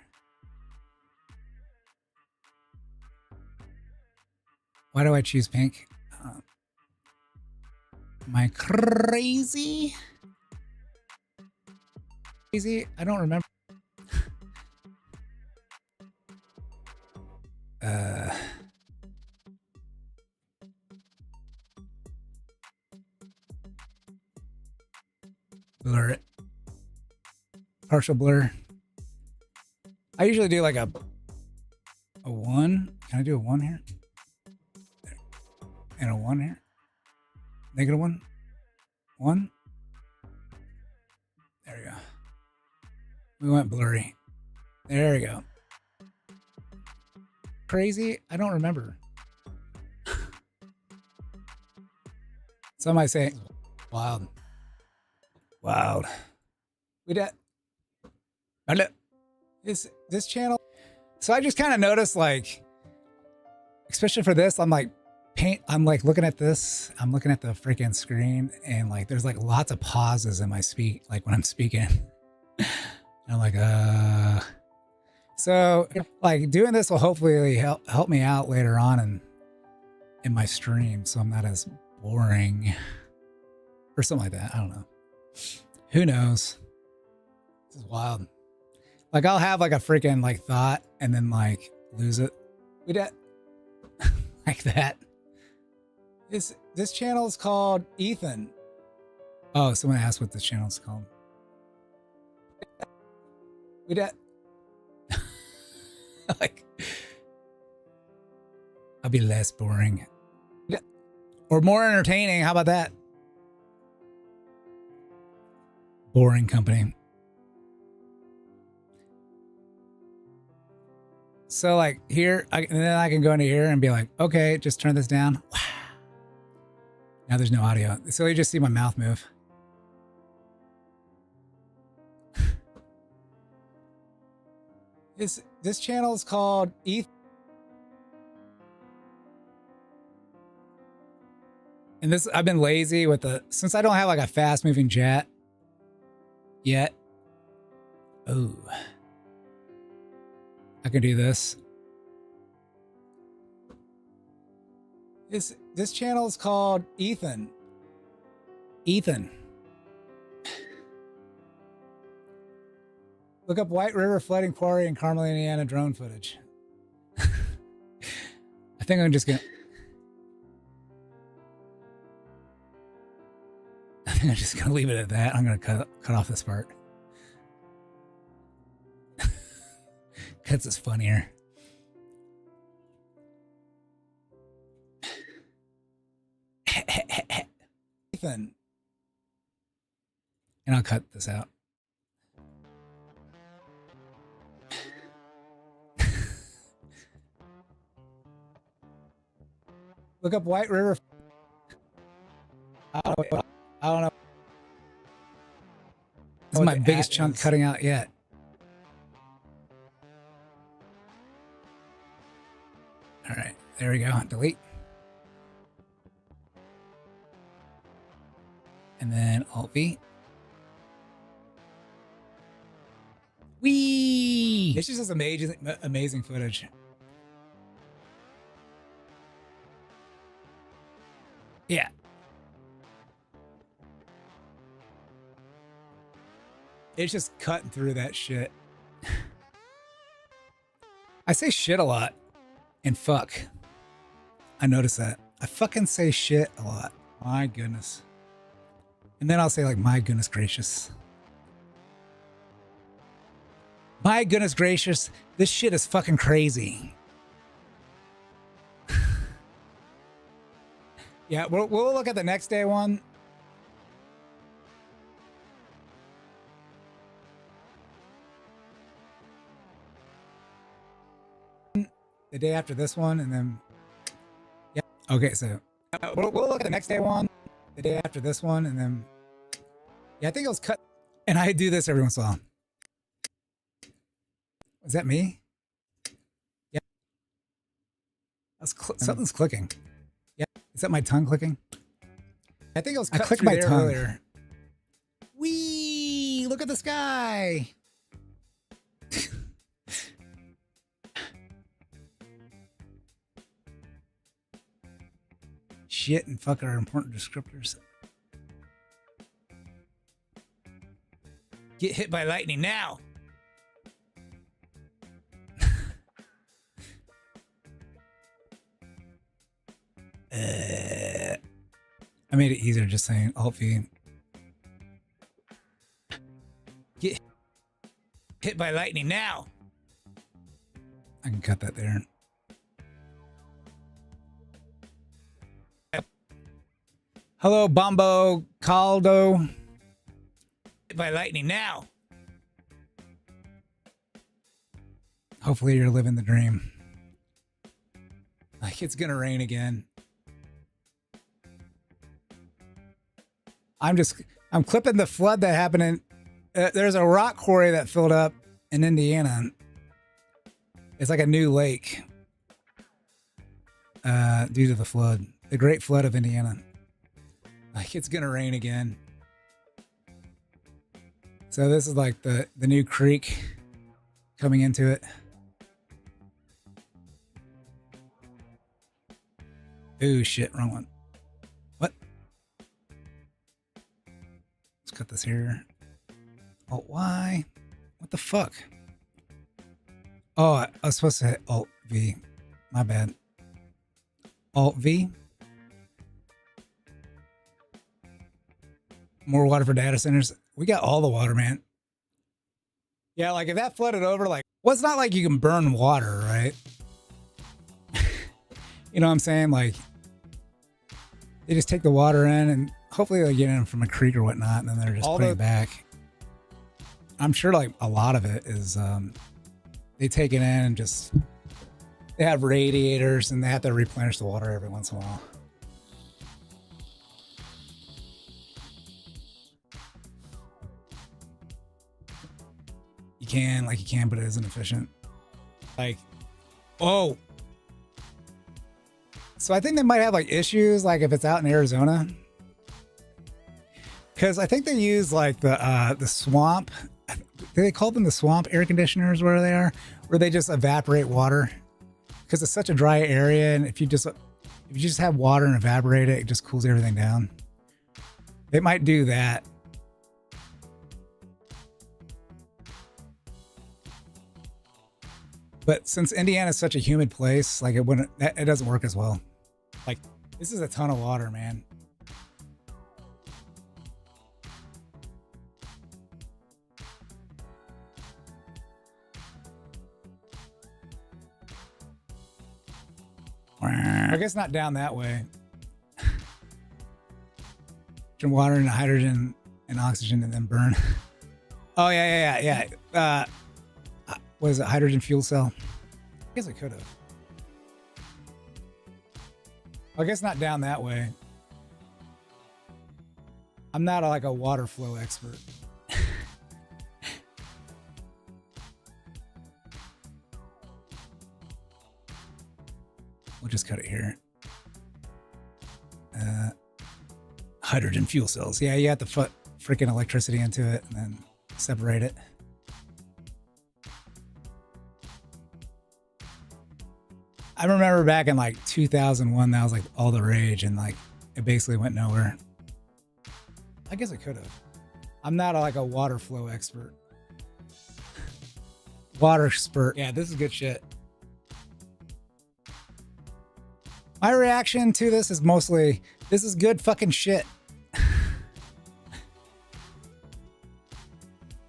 Why do I choose pink? Am I crazy? Crazy? I don't remember. Blur it. Partial blur. I usually do like a 1. Can I do a 1 here? And a 1 here? Negative 1? 1? There we go. We went blurry. There we go. Crazy? I don't remember. Some might say wild. Wild. We did. This channel. So I just kind of noticed, like, especially for this, I'm like looking at this. I'm looking at the freaking screen, and like there's like lots of pauses in my like when I'm speaking. And I'm like, so like doing this will hopefully help me out later on in my stream, so I'm not as boring or something like that. I don't know. Who knows? This is wild. Like I'll have like a freaking like thought and then like lose it. We did like that. This channel is called Ethan. Oh, someone asked what this channel is called. We did. Like, I'll be less boring. Or more entertaining. How about that? Boring company. So like here, and then I can go into here and be like, okay, just turn this down. Wow. Now there's no audio. So you just see my mouth move. This channel is called Ethan. And this, I've been lazy with since I don't have like a fast moving chat yet. Oh, I can do this. This channel is called Ethan. Ethan. Look up White River flooding quarry in Carmel, Indiana drone footage. I think I'm just gonna. I think I'm just gonna leave it at that. I'm gonna cut off this part. Cuts is funnier. Ethan. And I'll cut this out. Look up White River. I don't know. This is my biggest chunk cutting out yet. All right, there we go. Delete. And then Alt V. Whee! This is just amazing footage. Yeah. It's just cutting through that shit. I say shit a lot. And fuck. I notice that. I fucking say shit a lot. My goodness. And then I'll say like, my goodness gracious. My goodness gracious. This shit is fucking crazy. Yeah, we'll look at the next day one. The day after this one, and then yeah. Okay, so we'll look at the next day one. The day after this one, and then yeah, I think it was cut. And I do this every once in a while. Is that me? Yeah. Something's clicking. Yeah. Is that my tongue clicking? I think it was. I clicked my tongue earlier. Wee! Look at the sky. Shit and fuck are important descriptors. Get hit by lightning now. I made it easier just saying Alt V. Get hit by lightning now. I can cut that there. Hello, Bombo Caldo. Hit by lightning now. Hopefully you're living the dream. Like it's gonna rain again. I'm clipping the flood that happened in, there's a rock quarry that filled up in Indiana. It's like a new lake due to the flood, the Great Flood of Indiana. Like it's gonna rain again. So this is like the new creek coming into it. Ooh, shit, wrong one. What? Let's cut this here. Alt Y. What the fuck? Oh, I was supposed to hit Alt V. My bad. Alt V. More water for data centers. We got all the water, man. Yeah, like if that flooded over, like, well, it's not like you can burn water, right? You know what I'm saying? Like, they just take the water in and hopefully they get in from a creek or whatnot, and then they're just putting it back. I'm sure like a lot of it is they take it in and just, they have radiators and they have to replenish the water every once in a while. You can, but it isn't efficient. Like, oh. So I think they might have like issues, like if it's out in Arizona. Because I think they use like the swamp. Do they call them the swamp air conditioners where they are? Where they just evaporate water. Because it's such a dry area, and if you just have water and evaporate it, it just cools everything down. They might do that. But since Indiana is such a humid place, like it doesn't work as well. Like this is a ton of water, man. I guess not down that way. Water and hydrogen and oxygen and then burn. Oh yeah. What is it? Hydrogen fuel cell? I guess I could have. I guess not down that way. I'm not like a water flow expert. We'll just cut it here. Hydrogen fuel cells. Yeah, you have to put freaking electricity into it and then separate it. I remember back in like 2001, that was like all the rage, and like it basically went nowhere. I guess I could have. I'm not like a water flow expert. Water spurt. Yeah, this is good shit. My reaction to this is mostly, this is good fucking shit.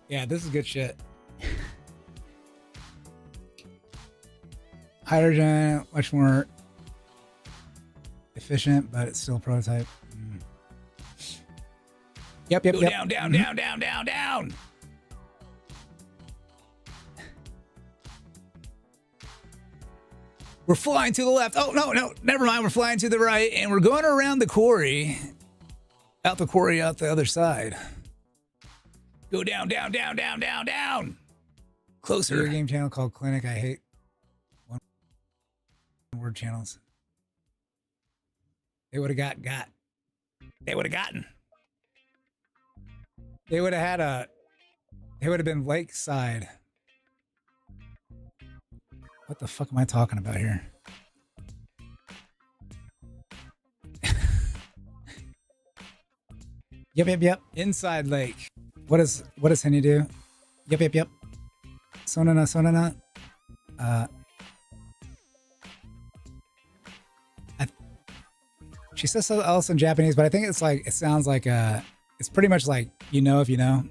Yeah, this is good shit. Hydrogen, much more efficient, but it's still a prototype. Yep. Go down. We're flying to the left. Oh, no, never mind. We're flying to the right, and we're going around the quarry. Out the quarry, out the other side. Go down. Closer. Video game channel called Clinic. I hate one-word channels. They would have got. they would have gotten. They would have had they would have been lakeside. What the fuck am I talking about here? Yep. Inside lake. What does Henny do? Yep. Sonana. She says something else in Japanese, but I think it's like, it sounds like it's pretty much like, you know if you know.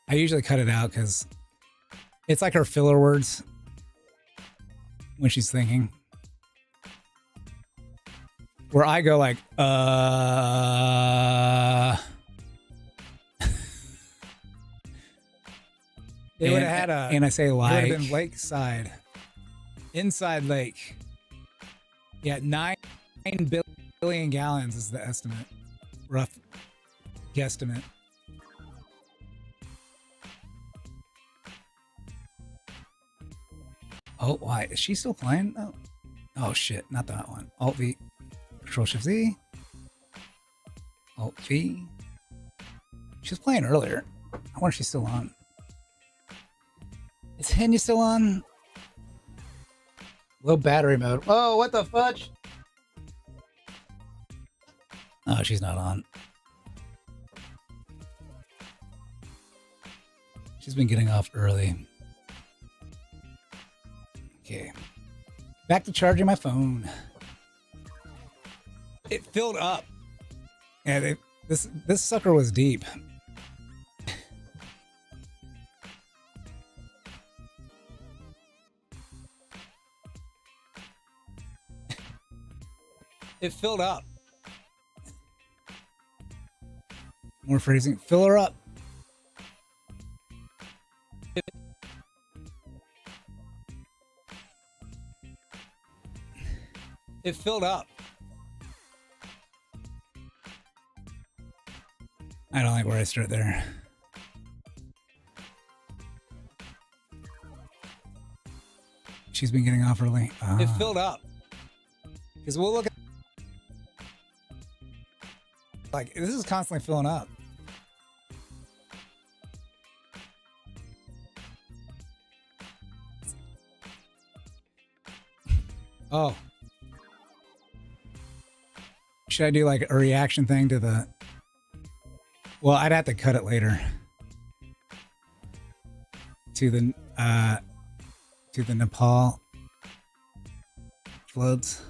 I usually cut it out because it's like her filler words when she's thinking. Where I go like, They would have had and I say like. It would have been lakeside. Inside lake. Yeah, 9 billion gallons is the estimate. Rough guesstimate. Oh, why? Is she still playing? Oh shit, not that one. Alt V. Control Shift Z. Alt V. She was playing earlier. I wonder if she's still on. Is Henny still on? Low battery mode. Oh, what the fudge? Oh, she's not on. She's been getting off early. Okay. Back to charging my phone. It filled up. And this sucker was deep. It filled up. More phrasing. Fill her up. It filled up. I don't like where I start there. She's been getting off early. It filled up. Because we'll look at, like, this is constantly filling up. Oh. Should I do like a reaction thing to the... Well, I'd have to cut it later. To the Nepal floods.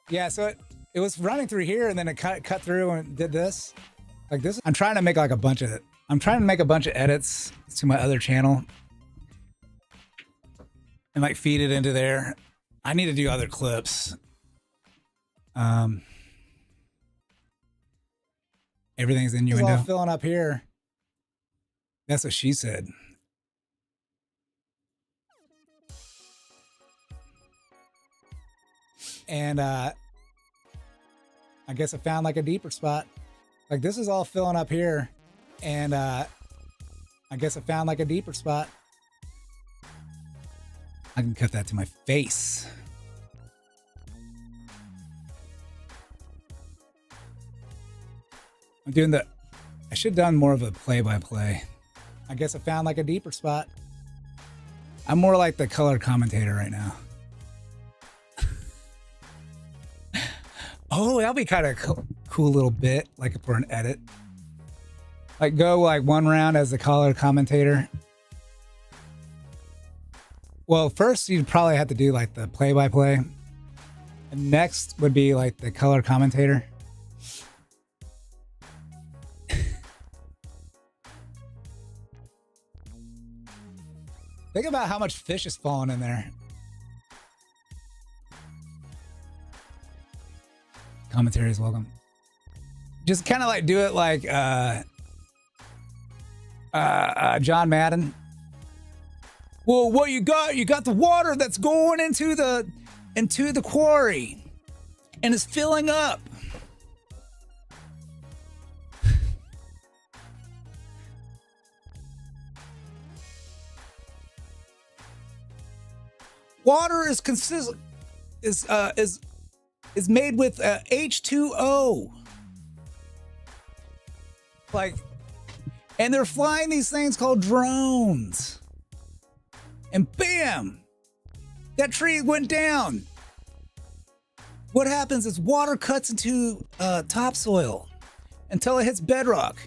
Yeah, so it was running through here and then it cut through and did this. Like this. I'm trying to make like a bunch of edits to my other channel. And like feed it into there. I need to do other clips. Everything's innuendo. It's all filling up here. That's what she said. And I guess I found like a deeper spot. Like this is all filling up here. And I guess I found like a deeper spot. I can cut that to my face. I'm doing I should have done more of a play-by-play. I guess I found like a deeper spot. I'm more like the color commentator right now. Oh, that'll be kind of cool little bit, like for an edit. Like go like one round as the color commentator. Well, first you'd probably have to do like the play-by-play. And next would be like the color commentator. Think about how much fish is falling in there. Commentary is welcome. Just kind of like do it like John Madden. Well, what you got? You got the water that's going into the quarry, and it's filling up. Water is consistent is made with H2O. Like, and they're flying these things called drones. And bam, that tree went down. What happens is water cuts into topsoil until it hits bedrock.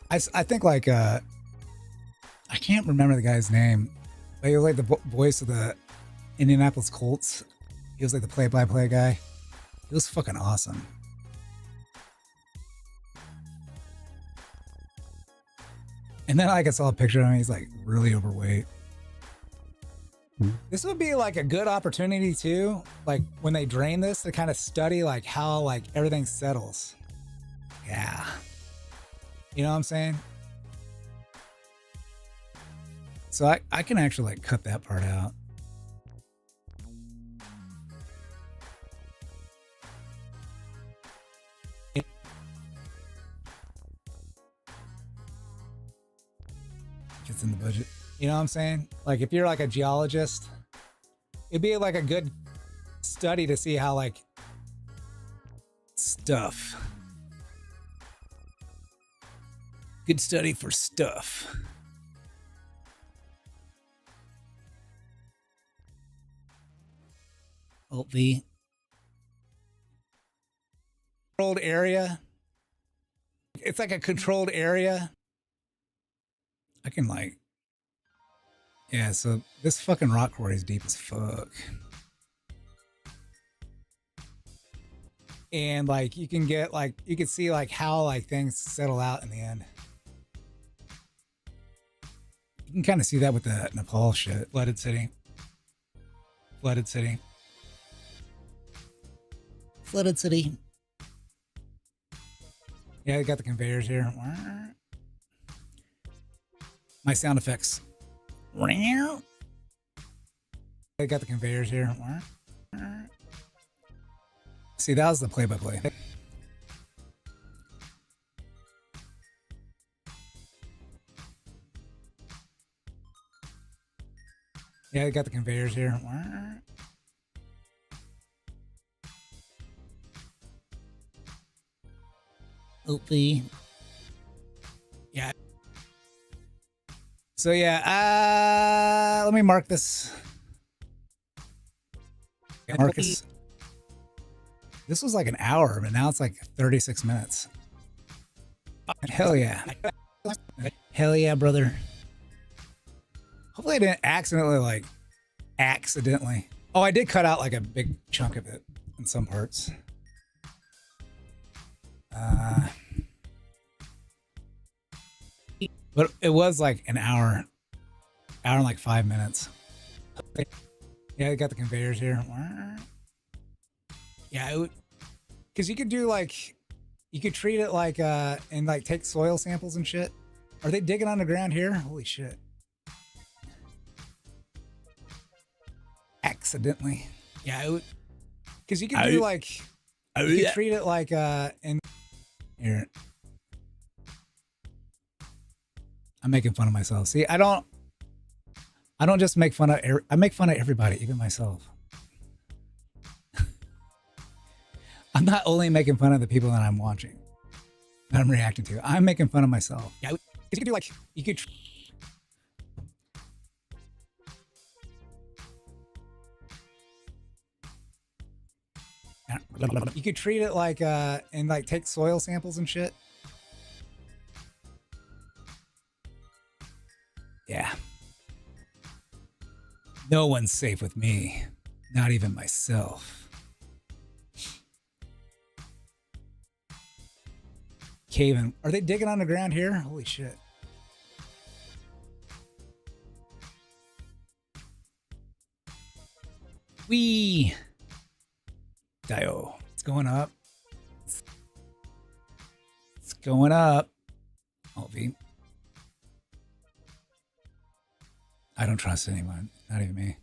I think like I can't remember the guy's name, but he was like the voice of the Indianapolis Colts. He was like the play-by-play guy. He was fucking awesome. And then like I saw a picture of him. He's like really overweight. This would be like a good opportunity too, like when they drain this, to kind of study like how like everything settles. Yeah. You know what I'm saying? So I can actually like cut that part out. It's in the budget. You know what I'm saying? Like if you're like a geologist, it'd be like a good study to see how like stuff. Good study for stuff. Alt V. Controlled area. It's like a controlled area. I can like, yeah, so this fucking rock quarry is deep as fuck. And like you can get like, you can see like how like things settle out in the end. You can kind of see that with the Nepal shit. Flooded city. Flooded city. Flooded city. Yeah, I got the conveyors here. My sound effects. I got the conveyors here. See, that was the play-by-play. Yeah, I got the conveyors here. Oopsie. Yeah. So yeah, let me mark this. Marcus. This was like an hour, but now it's like 36 minutes. Hell yeah. Hell yeah, brother. Hopefully I didn't accidentally. Oh, I did cut out like a big chunk of it in some parts. But it was like an hour and like 5 minutes. Yeah, I got the conveyors here. Yeah, because you could do like, you could treat it like, and like take soil samples and shit. Are they digging underground here? Holy shit. Accidentally. Yeah, because you could do like, you could treat it like, and here. I'm making fun of myself. See, I don't just make fun of, I make fun of everybody, even myself. I'm not only making fun of the people that I'm watching, that I'm reacting to. I'm making fun of myself. Yeah, you could do like, you could. You could treat it like, and like take soil samples and shit. Yeah. No one's safe with me. Not even myself. Caving. Are they digging underground here? Holy shit. Wee. Dio. It's going up. It's going up. Alt V. I don't trust anyone. Not even me.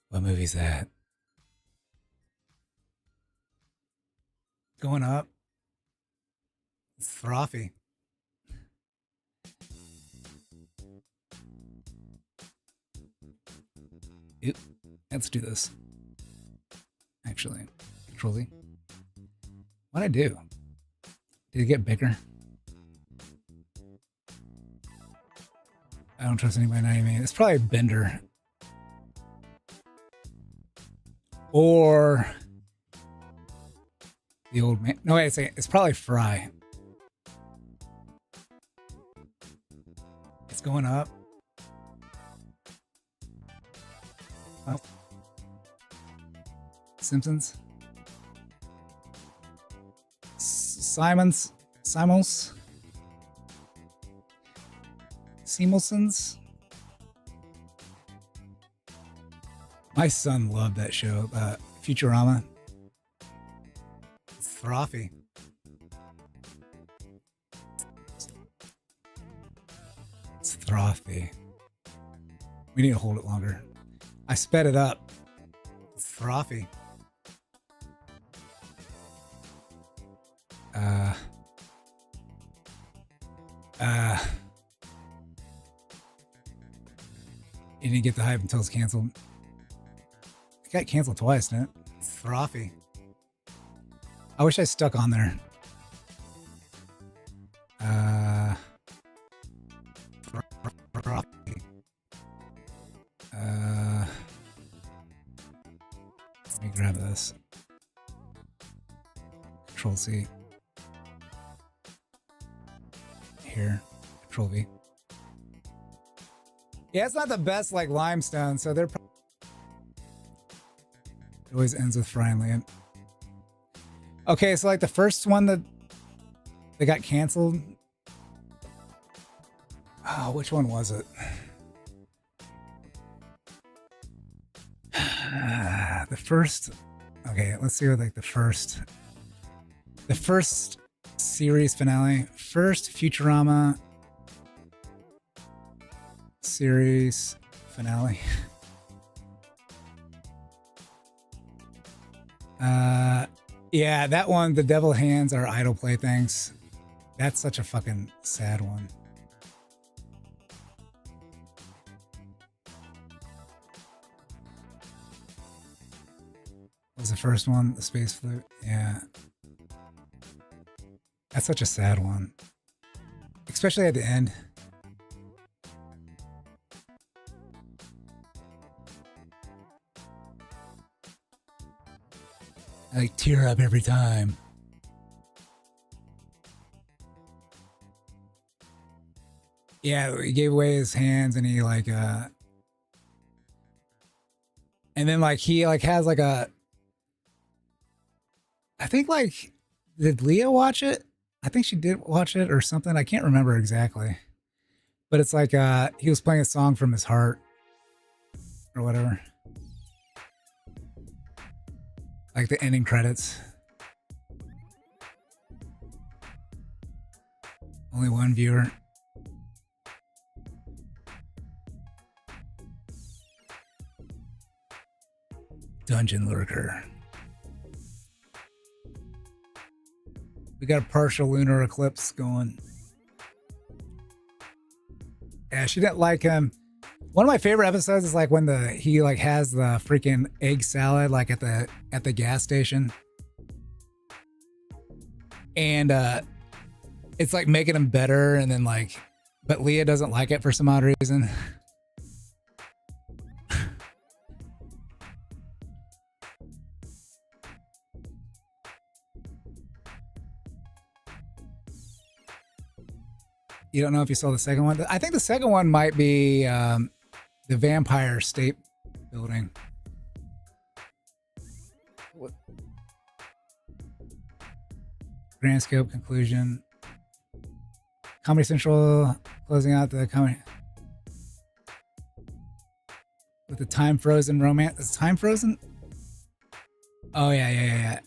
What movie's that? Going up. It's frothy. Oop. Let's do this. Actually, Control Z. What'd I do? Did it get bigger? I don't trust anybody 90 minutes. It's probably Bender. Or the old man. No, wait, it's probably Fry. It's going up. Oh. Simpsons. Simons. Simonsons. My son loved that show, Futurama. It's frothy. It's frothy. We need to hold it longer. I sped it up. It's frothy. You didn't get the hype until it's canceled. It got canceled twice, didn't it? It's frothy. I wish I stuck on there. Frothy. Let me grab this. Control C. Here. Control V. Yeah, it's not the best like limestone, so they're. It always ends with Fry and Liam. Okay, so like the first one that they got canceled. Oh, which one was it? The first. Okay, let's see what like the first series finale. First Futurama series finale. Yeah, that one, the devil hands are idle playthings. That's such a fucking sad one. What was the first one? The space flute? Yeah. That's such a sad one. Especially at the end. I like tear up every time. Yeah, he gave away his hands and he like and then like he like has like a I think like did Leah watch it? I think she did watch it or something. I can't remember exactly. But it's like he was playing a song from his heart or whatever. Like the ending credits. Only one viewer. Dungeon Lurker. We got a partial lunar eclipse going. Yeah, she didn't like him. One of my favorite episodes is like when he like has the freaking egg salad like at the gas station. And it's like making him better and then like but Leah doesn't like it for some odd reason. You don't know if you saw the second one? I think the second one might be the Vampire State Building. What? Grand Scope conclusion. Comedy Central closing out the comedy with the time frozen romance. Is time frozen? Oh yeah.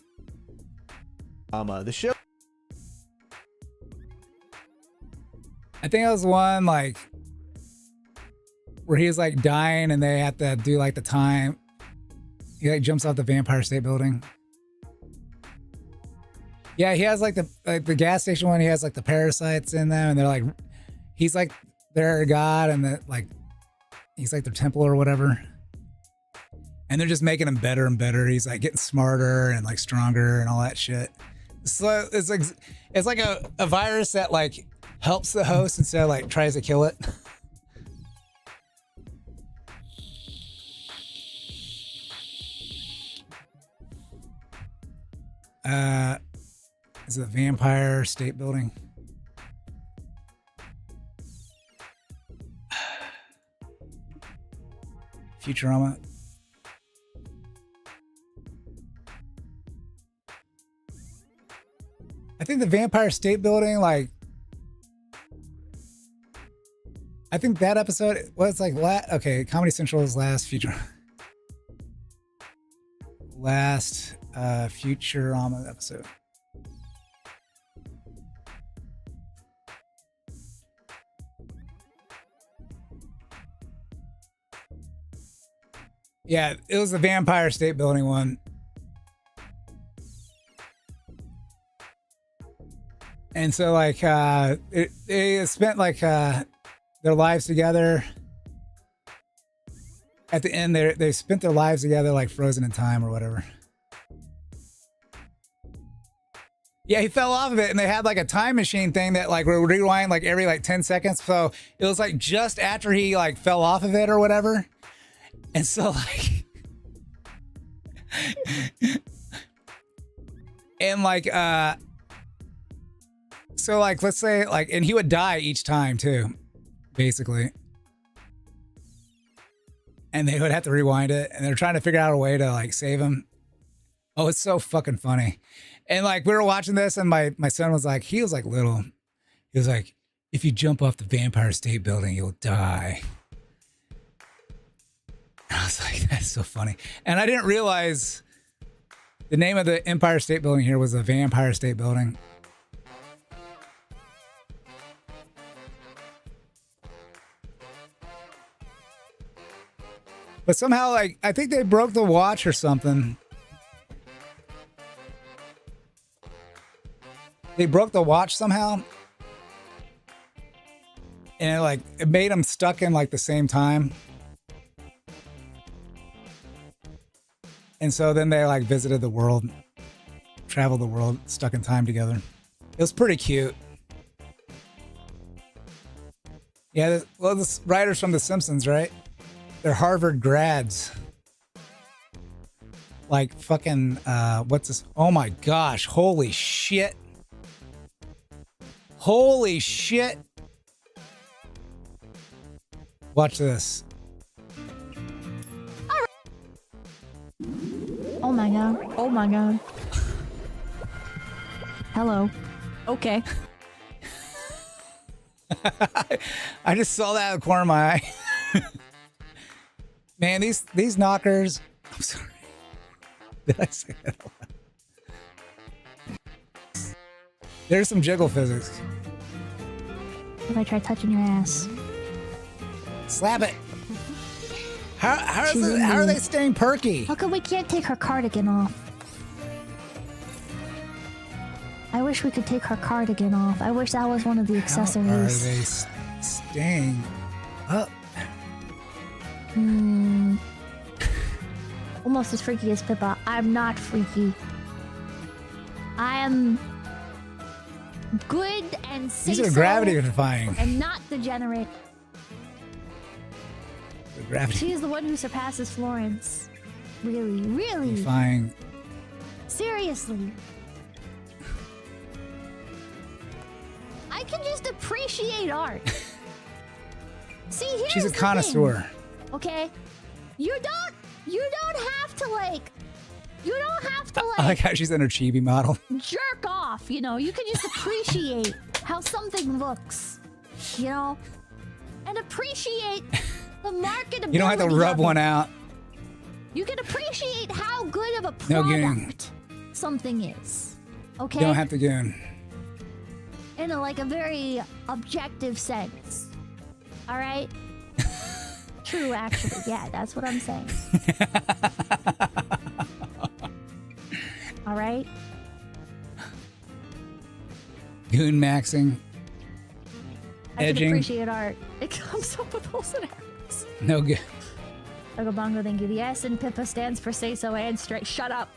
The show.
I think it was one like where he was like dying and they have to do like the time. He like jumps off the Vampire State Building. Yeah, he has like the gas station one. He has like the parasites in them, and they're like, he's like their god, and the like, he's like their temple or whatever. And they're just making him better and better. He's like getting smarter and like stronger and all that shit. So it's like a virus that like helps the host instead of like tries to kill it. Is it the Vampire State Building? Futurama. I think the Vampire State Building, like, I think that episode was like okay, Comedy Central's last Futurama episode. Yeah, it was the Vampire State Building one. And so like they spent like their lives together. At the end, they spent their lives together like frozen in time or whatever. Yeah, he fell off of it, and they had like a time machine thing that like would rewind like every like 10 seconds. So it was like just after he like fell off of it or whatever. And so like and like so like let's say like, and he would die each time too, basically. And they would have to rewind it, and they're trying to figure out a way to like save him. Oh, it's so fucking funny. And like we were watching this, and my son was like, he was like little. He was like, if you jump off the Vampire State Building, you'll die. I was like, that's so funny. And I didn't realize the name of the Empire State Building here was the Vampire State Building. But somehow, like, I think they broke the watch or something. They broke the watch somehow. And like, it made them stuck in like the same time. And so then they like visited the world, traveled the world, stuck in time together. It was pretty cute. Yeah, well, this writers from The Simpsons, right? They're Harvard grads. Like fucking, what's this? Oh my gosh, holy shit. Holy shit. Watch this.
Oh my god. Oh my god. Hello. Okay.
I just saw that out of the corner of my eye. Man, these knockers. I'm sorry. Did I say that out loud? There's some jiggle physics.
If I try touching your ass.
Slap it. How are they staying perky?
How come we can't take her cardigan off? I wish we could take her cardigan off. I wish that was one of the accessories.
How are they staying up?
Almost as freaky as Pippa. I'm not freaky. I am good and safe.
These are gravity defying.
And not degenerate.
Gravity.
She is the one who surpasses Florence. Really, really.
Defying.
Seriously. I can just appreciate art. See, here's
She's a
the
connoisseur.
thing, okay? You don't have to like. You don't have to like.
I like how she's in her chibi model.
Jerk off, you know. You can just appreciate how something looks, you know, and appreciate the marketability.
You don't have to rub one out.
You can appreciate how good of a
No
product something is. Okay.
You don't have to goon.
In a, like a very objective sense. All right. True, actually. Yeah, that's what I'm saying. All right.
Goon maxing.
I
Edging.
can appreciate art. It comes up with holes and arrows.
No good.
Bongo, thank you. The S in Pippa stands for say so and straight. Shut up.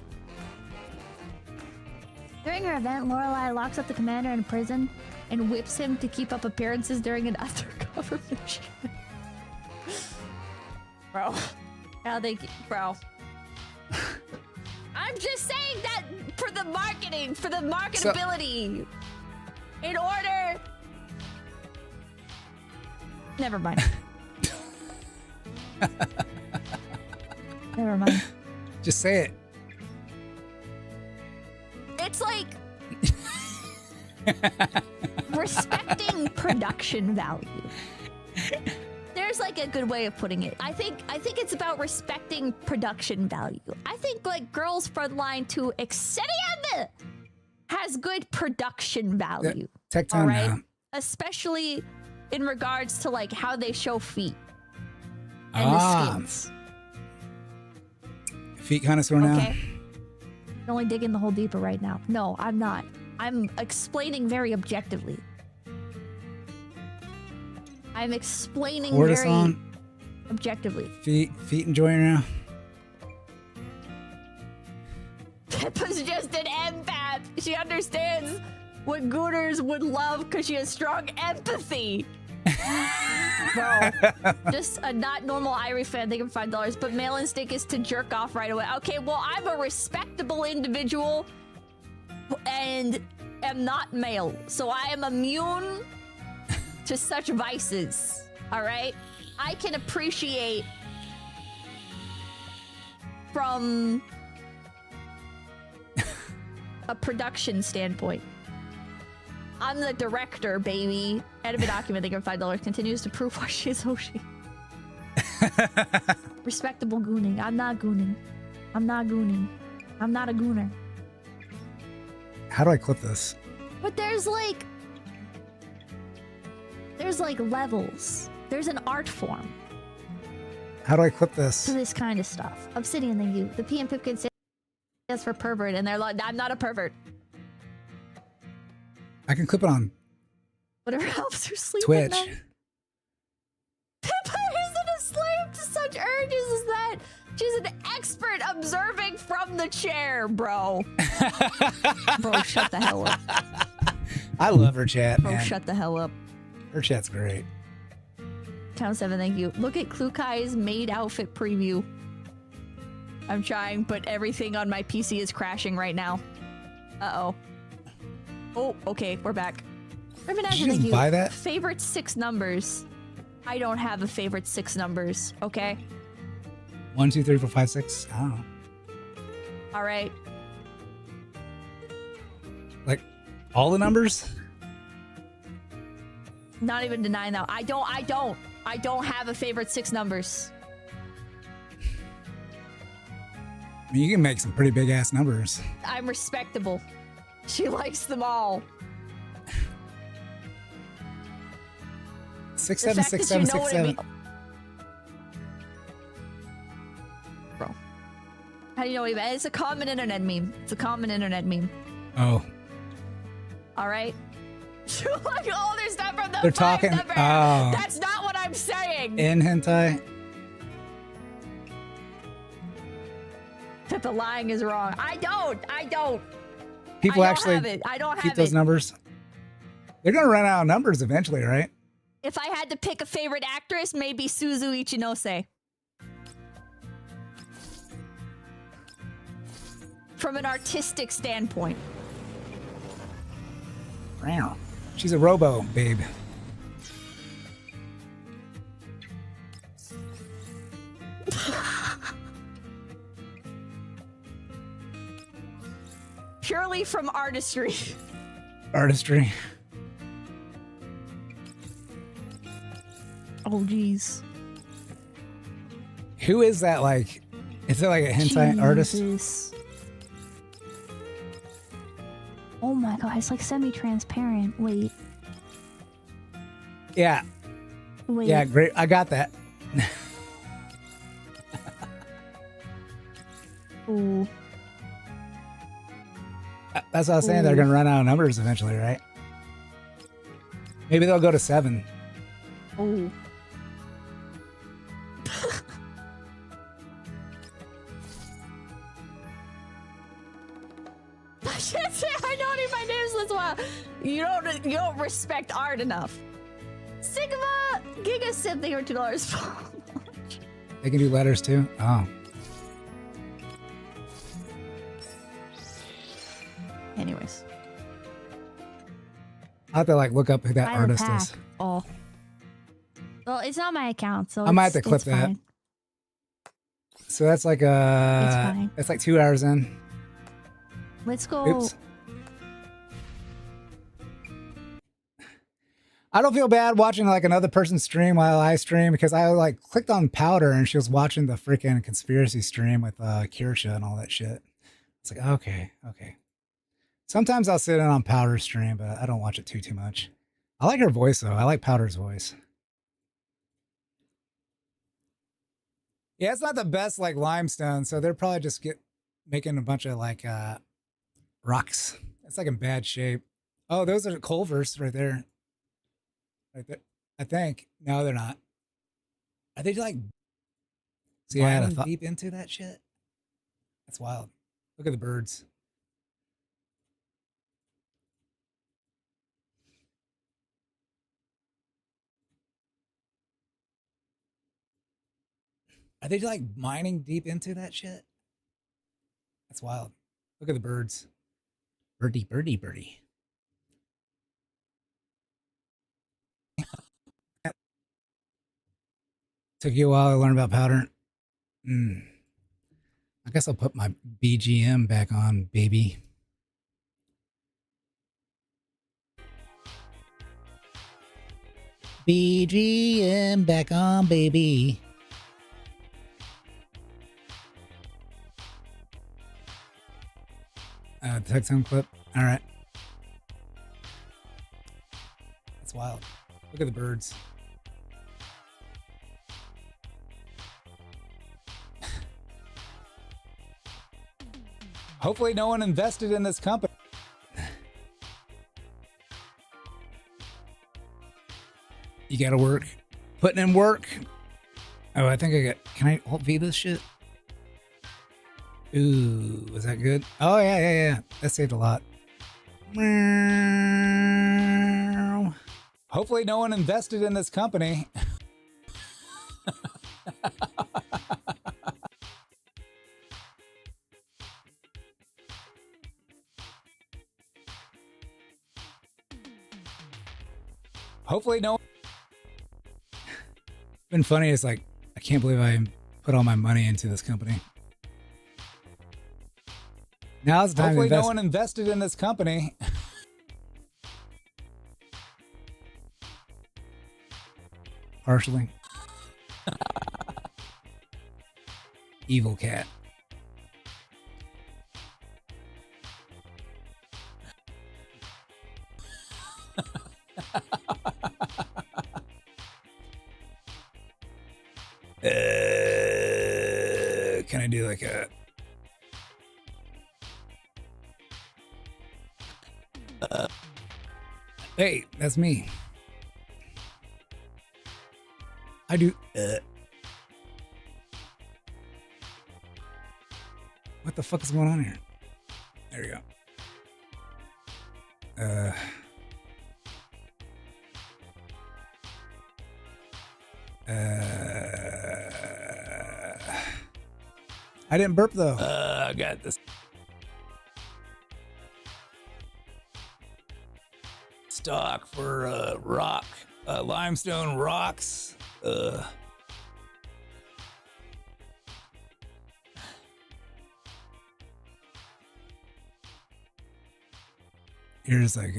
During her event, Lorelai locks up the commander in prison and whips him to keep up appearances during an undercover mission. Bro. Now they... Bro. I'm just saying that for the marketing, for the marketability. In order... Never mind. Never mind.
Just say it.
It's like respecting production value. There's like a good way of putting it. I think it's about respecting production value. I think like Girls Frontline to Extend has good production value.
Tech time now.
Especially in regards to like how they show feet and the skins.
Feet connoisseur now.
Okay. I'm only digging the hole deeper right now. No, I'm not. I'm explaining very objectively. I'm explaining very objectively.
Feet enjoying now.
Pippa's just an empath. She understands what Gooners would love because she has strong empathy. Bro, just a not normal Irie fan thinking $5, but male instinct is to jerk off right away. Okay, well, I'm a respectable individual and am not male, so I am immune to such vices. All right, I can appreciate from a production standpoint. I'm the director, baby. Edit document, they give $5. Continues to prove why she's Hoshi. Respectable gooning. I'm not gooning. I'm not gooning. I'm not a gooner.
How do I clip this?
But there's like levels. There's an art form
How do I clip this?
to this kind of stuff. Obsidian, thank you. The P and Pipkin stands for pervert, and they're like, I'm not a pervert.
I can clip it on
Whatever helps her sleep
Twitch.
at night. Pippa isn't a slave to such urges as that. She's an expert observing from the chair, bro. Bro, shut the hell up.
I love her chat,
Bro,
man.
shut the hell up.
Her chat's great.
Town 7, thank you. Look at Klukai's maid outfit preview. I'm trying, but everything on my PC is crashing right now. Uh-oh. Oh, okay, we're back.
Did you just buy that?
Favorite 6 numbers. I don't have a favorite 6 numbers, okay?
1, 2, 3, 4, 5, 6. I don't know.
All right.
Like all the numbers?
Not even denying that. I don't have a favorite 6 numbers.
I mean, you can make some pretty big ass numbers.
I'm respectable. She likes them all.
6, 7, 6, 7, 6, 7.
Bro. How do you know what it means? It's a common internet meme. It's a common internet meme.
Oh.
Alright? Like, oh, there's not from the
They're talking.
number.
Oh.
That's not what I'm saying.
In hentai?
That the lying is wrong. I don't.
People
I don't
actually
have it. I don't
keep
have
those
it.
numbers. They're gonna run out of numbers eventually, right?
If I had to pick a favorite actress, maybe Suzu Ichinose. From an artistic standpoint.
Wow. She's a robo, babe.
Purely from artistry.
Artistry.
Oh, jeez.
Who is that, like? Is it like a hentai artist?
Jesus. Oh my god, it's like semi-transparent. Wait.
Yeah.
Wait.
Yeah, great. I got that.
Ooh.
That's what I was saying. They're gonna run out of numbers eventually, right? Maybe they'll go to 7.
Oh. you don't respect art enough. Sigma Giga said they were $2.
They can do letters too? Oh.
Anyways.
I'll have to like look up who that artist is.
Oh. Well, it's not my account, so
I might have to clip that.
Fine.
So that's like that's like 2 hours in.
Let's go.
Oops. I don't feel bad watching like another person's stream while I stream because I like clicked on Powder and she was watching the freaking conspiracy stream with Kirsha and all that shit. It's like, okay. Sometimes I'll sit in on Powder's stream, but I don't watch it too much. I like her voice though. I like Powder's voice. Yeah, it's not the best like limestone, so they're probably just making a bunch of like rocks. It's like in bad shape. Oh, those are Culvers right there. Right there. I think. No, they're not. Are they like deep into that shit? That's wild. Look at the birds. Are they like mining deep into that shit? That's wild. Look at the birds. Birdie, birdie, birdie. Took you a while to learn about Powder. I guess I'll put my BGM back on, baby. BGM back on, baby. Text home clip. All right. That's wild. Look at the birds. Hopefully no one invested in this company. You gotta work. Putting in work. Oh, I think I got... Can I Alt-V this shit? Ooh, was that good? Oh, yeah. That saved a lot. Hopefully no one invested in this company. Hopefully no. Been funny. It's like, I can't believe I put all my money into this company. Now's the time to invest. Hopefully no one invested in this company. Partially. Evil cat. Can I do like a... Hey, that's me. I do... What the fuck is going on here? There we go. I didn't burp though. I got this. Stock for rock, limestone rocks. Here's like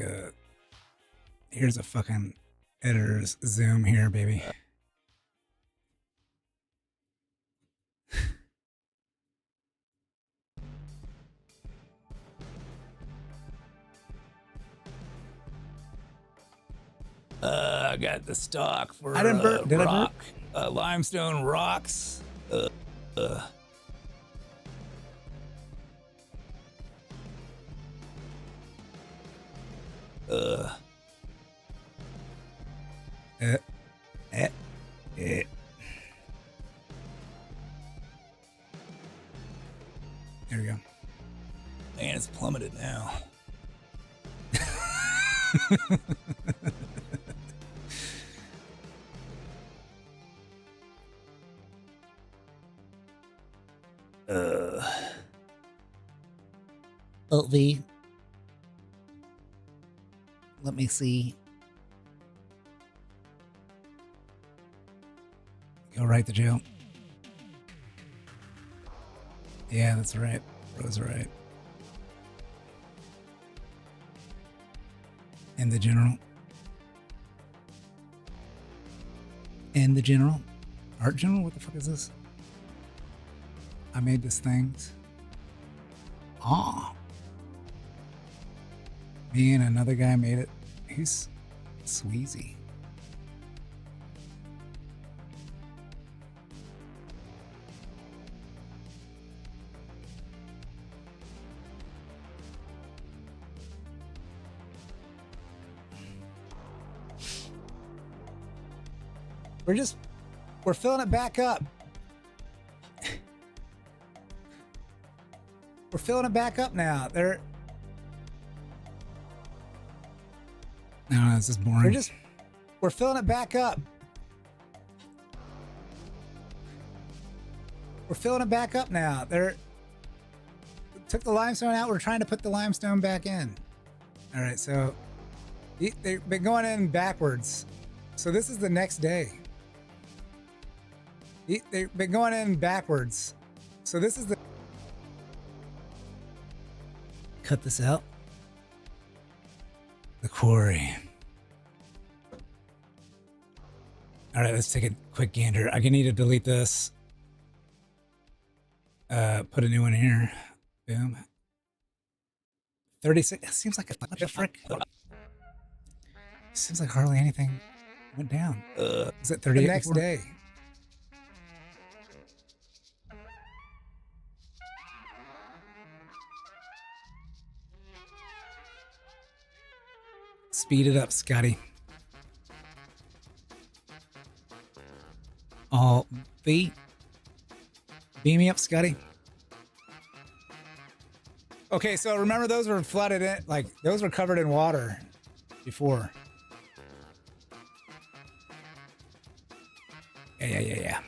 here's a fucking editor's zoom here, baby. I got the stock for I didn't burp. Did rock, I burp? Limestone rocks. There we go. Man, it's plummeted now. V. Let me see. Go right to jail. Yeah, that's right. Bro's right. And the general. And the general. Art general? What the fuck is this? I made this thing. Ah. Me and another guy made it. He's Sweezy. We're filling it back up. We're filling it back up now. No, this is boring. We're filling it back up. We're filling it back up now. Took the limestone out. We're trying to put the limestone back in. All right, so they've been going in backwards. So this is the next day. They've been going in backwards. So this is the... Cut this out. The quarry. All right, let's take a quick gander. I need to delete this. Put a new one here. Boom. 36. It seems like a frick. Seems like hardly anything went down. Is it 38? The next day. Speed it up, Scotty. All beam me up, Scotty. Okay, so remember those were flooded in, like those were covered in water before. Yeah.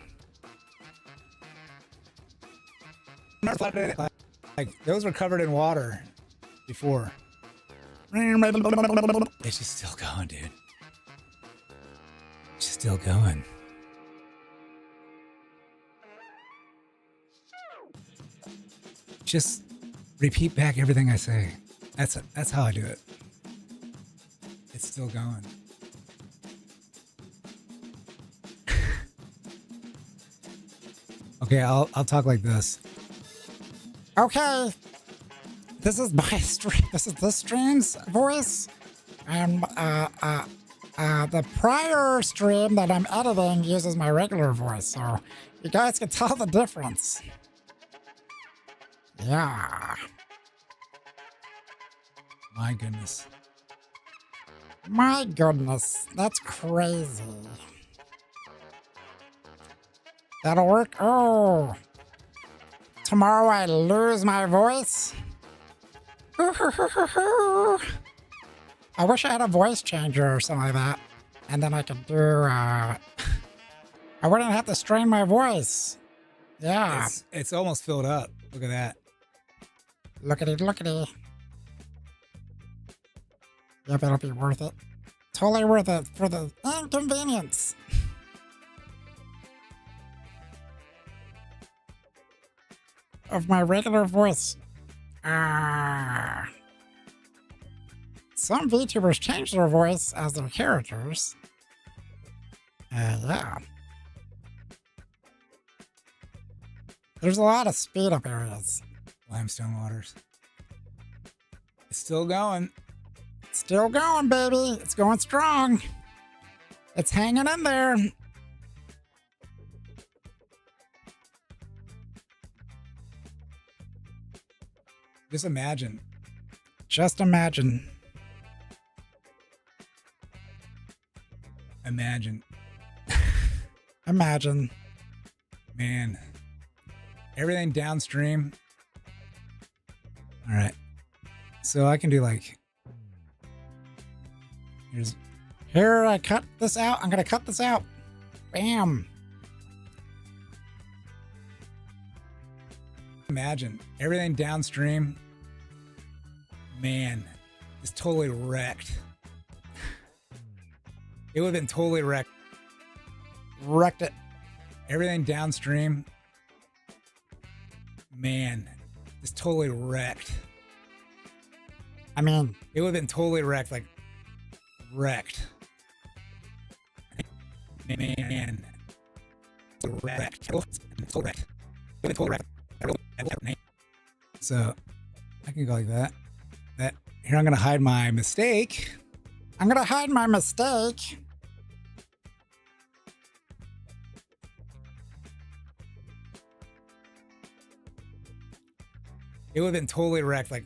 Flooded, like those were covered in water before. It's just still going, dude. It's just still going. Just repeat back everything I say. That's how I do it. It's still going. Okay, I'll talk like this. Okay. This is my stream. This is this stream's voice. And the prior stream that I'm editing uses my regular voice, so you guys can tell the difference. Yeah. My goodness. My goodness, that's crazy. That'll work. Oh. Tomorrow I lose my voice. I wish I had a voice changer or something like that. And then I could do, I wouldn't have to strain my voice. Yeah. It's almost filled up. Look at that. Lookity. Yeah, that'll be worth it. Totally worth it for the inconvenience. Of my regular voice. Some VTubers change their voice as their characters. Yeah. There's a lot of speed up areas. Limestone waters. It's still going. It's still going, baby. It's going strong. It's hanging in there. Just imagine. Just imagine. Imagine. Imagine. Man. Everything downstream. All right. So I can do like Here, I cut this out. I'm gonna cut this out. Bam. Imagine everything downstream, man, is totally wrecked. It would have been totally wrecked. Wrecked it. Everything downstream, man, is totally wrecked. I mean, it would have been totally wrecked, like wrecked. Man, wrecked. Totally wrecked. Totally wrecked. So I can go like that. Here, I'm gonna hide my mistake. I'm gonna hide my mistake. It would have been totally wrecked, like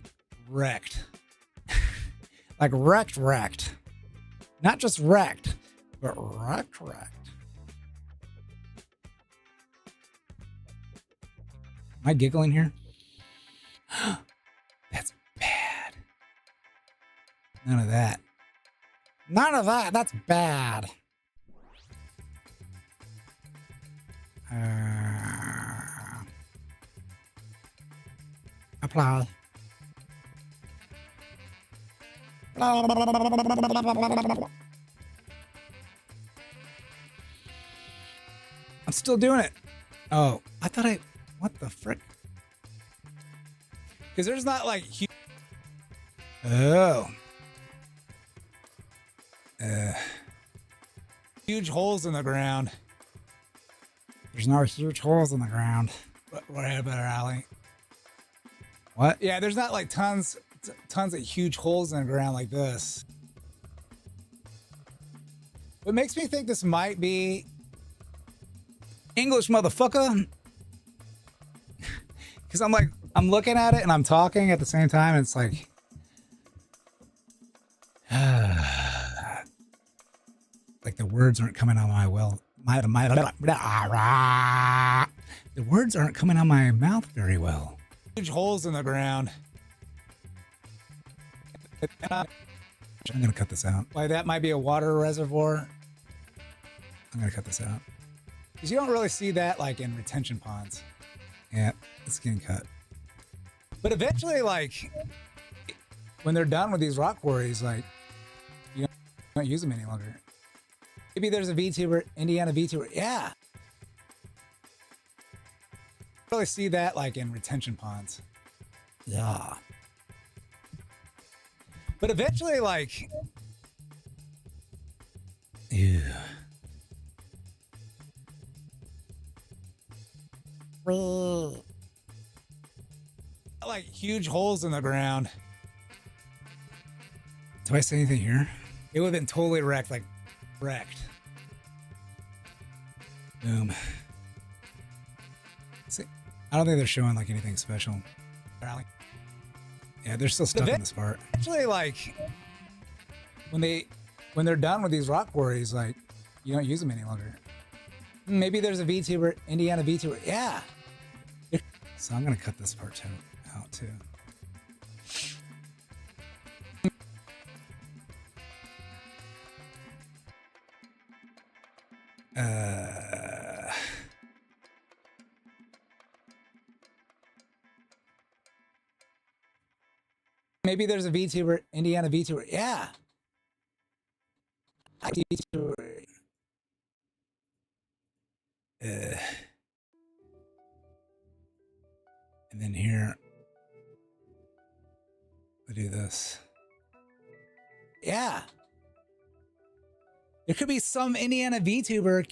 wrecked. Like wrecked. Not just wrecked, but wrecked. Am I giggling here? That's bad. None of that. None of that. That's bad. Apply. I'm still doing it. Oh, I thought what the frick? Because there's not like huge holes in the ground. There's no huge holes in the ground. What about Allie? What? Yeah, there's not like tons of huge holes in the ground like this. What makes me think this might be English, motherfucker. Because I'm looking at it and I'm talking at the same time. And it's like, like the words aren't coming out my the words aren't coming out my mouth very well. Huge holes in the ground. I'm gonna cut this out. Like that might be a water reservoir. I'm gonna cut this out. Because you don't really see that like in retention ponds. Yeah, it's getting cut. But eventually, like, when they're done with these rock quarries, like, you don't use them any longer. Maybe there's a VTuber, Indiana VTuber. Yeah. Really see that like in retention ponds. Yeah. But eventually, like, ew. Like huge holes in the ground. Do I say anything here? It would have been totally wrecked, like wrecked. Boom. See, I don't think they're showing like anything special. Yeah, they're still stuck in this part. Actually, like when they're done with these rock quarries, like you don't use them any longer. Maybe there's a VTuber, Indiana VTuber. Yeah. So I'm gonna cut this part out too. Maybe there's a VTuber, Indiana VTuber. Yeah. VTuber. And then here, we do this. Yeah. There could be some Indiana VTuber.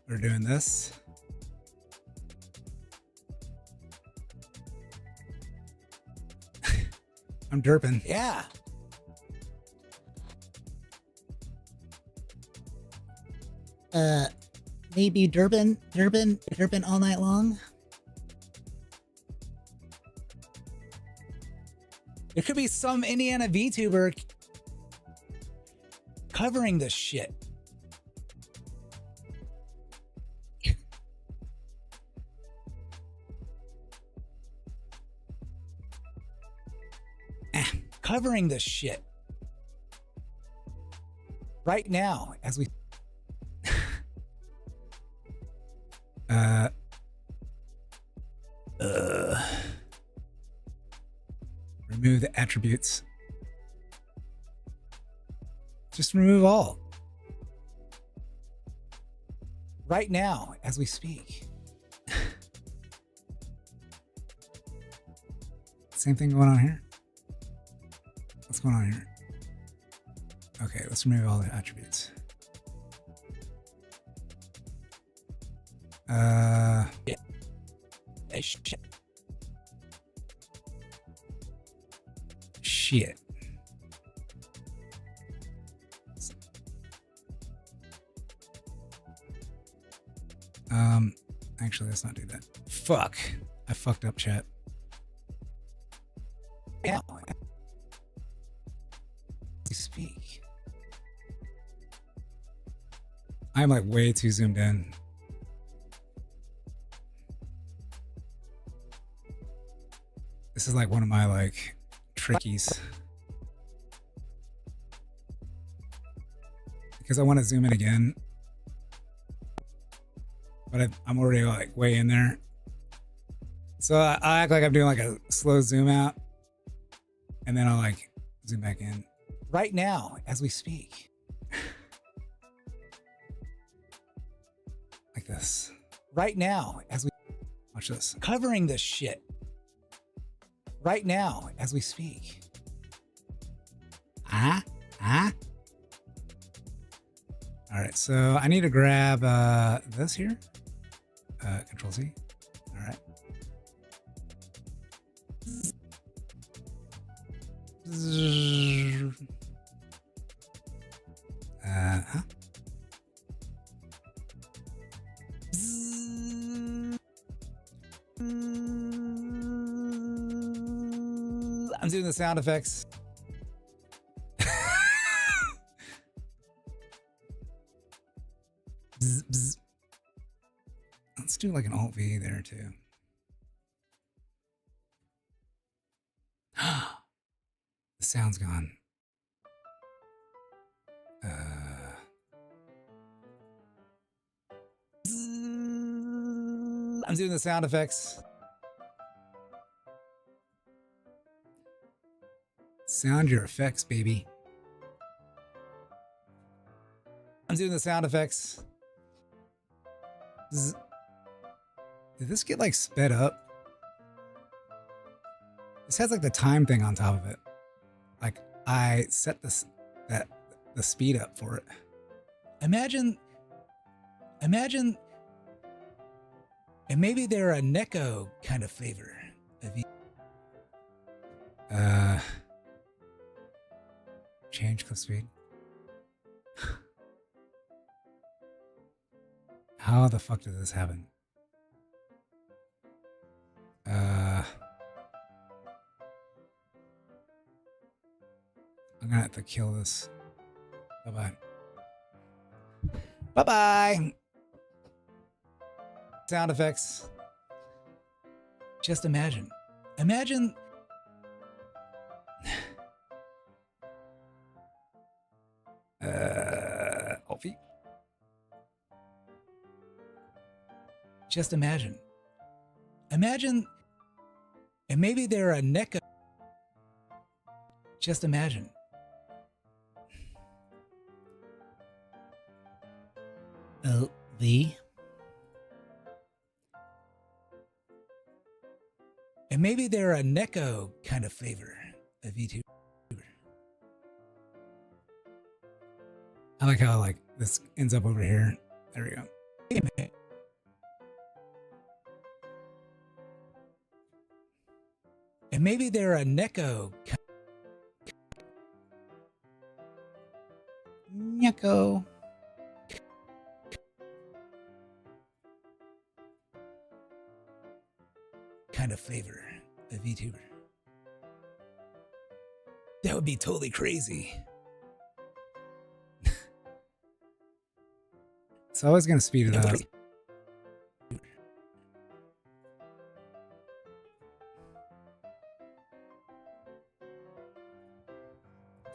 We're doing this. I'm derping. Yeah. Maybe derping all night long. There could be some Indiana VTuber covering this shit. covering this shit right now as we remove the attributes. Just remove all. Right now as we speak. Same thing going on here. What's going on here? Okay, let's remove all the attributes. Yeah. Shit. Shit. Actually, let's not do that. Fuck. I fucked up, chat. Yeah. Speak. I'm like way too zoomed in. This is like one of my like trickies. Because I want to zoom in again. But I'm already like way in there. So I act like I'm doing like a slow zoom out. And then I'll like zoom back in. Right now, as we speak. Like this. Right now, as we... Watch this. Covering this shit. Right now, as we speak. Alright, so I need to grab this here. Control C. Alright. I'm doing the sound effects. Bzz, bzz. Let's do like an Alt V there too. The sound's gone. I'm doing the sound effects. Sound your effects, baby. I'm doing the sound effects. Did this get like sped up? This has like the time thing on top of it. Like I set the speed up for it. Imagine, and maybe they're a Neko kind of flavor. Change clip speed. How the fuck did this happen? I'm gonna have to kill this. Bye-bye. Bye-bye! Sound effects. Just imagine. Imagine... Alfie. Just imagine. Imagine... And maybe they're a Neko. Just imagine. LV. And maybe they're a Neko kind of flavor, a VTuber. I like how like this ends up over here. There we go. And maybe they're a Neko. Neko. Kind of flavor, a VTuber. That would be totally crazy. So I was gonna speed it up.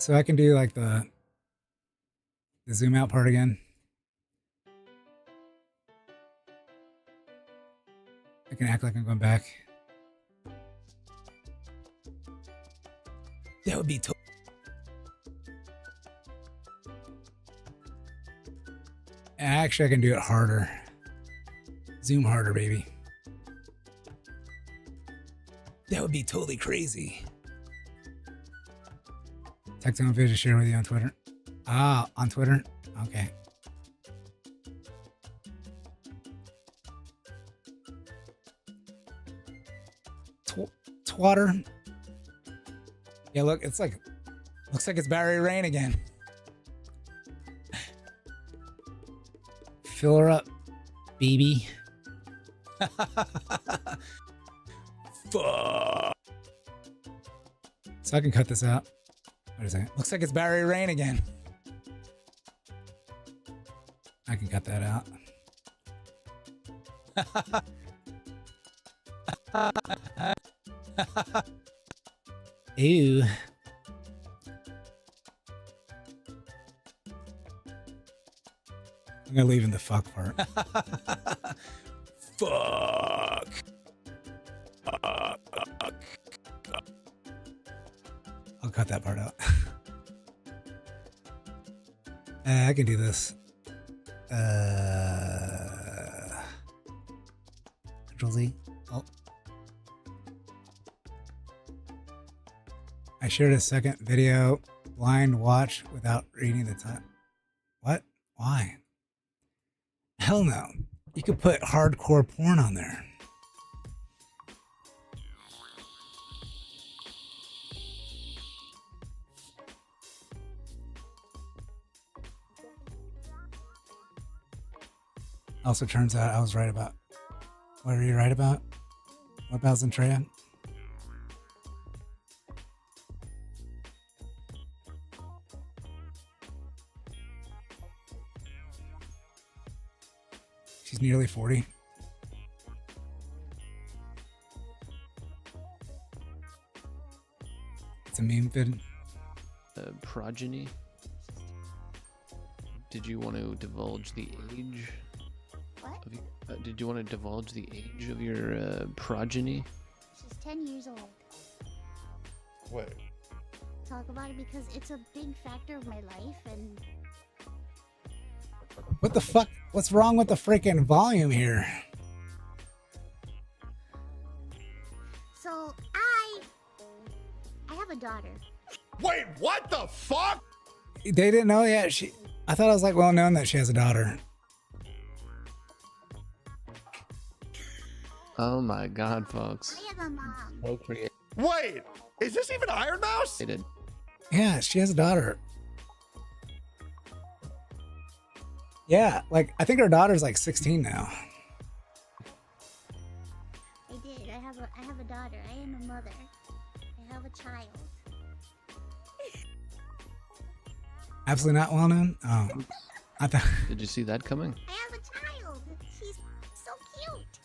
So I can do like the zoom out part again. I can act like I'm going back. That would be actually, I can do it harder. Zoom harder, baby. That would be totally crazy. Text on video to share with you on Twitter. Ah, on Twitter? Okay. Twatter. Yeah, look, it's like, looks like it's Barry Rain again. Fill her up, baby. Fuck. So I can cut this out. Wait a second. Looks like it's Barry Rain again. I can cut that out. Ew. I'm gonna leave in the fuck part. Fuck. I'll cut that part out. I can do this. Control Z. Oh. I shared a second video blind watch without reading the time. What? Why? Hell no. You could put hardcore porn on there. Also turns out I was right about. What are you right about? What about Zentrea? She's nearly 40. It's a meme vid.
Progeny. Did you want to divulge the age?
What?
Of you, did you want to divulge the age of your progeny?
She's 10 years old.
What?
Talk about it because it's a big factor of my life, and
What the fuck? What's wrong with the freaking volume here?
so I have a daughter.
Wait, what the fuck?
They didn't know yet. I thought it was like well known that she has a daughter.
Oh my god, folks.
I have a mom.
So creative.
Wait, is this even Iron Mouse?
They did.
Yeah, she has a daughter. Yeah, like I think her daughter's like 16 now.
I did. I have a daughter. I am a mother. I have a child.
Absolutely not well known. Oh, I thought.
Did you see that coming?
I have a child. She's so cute.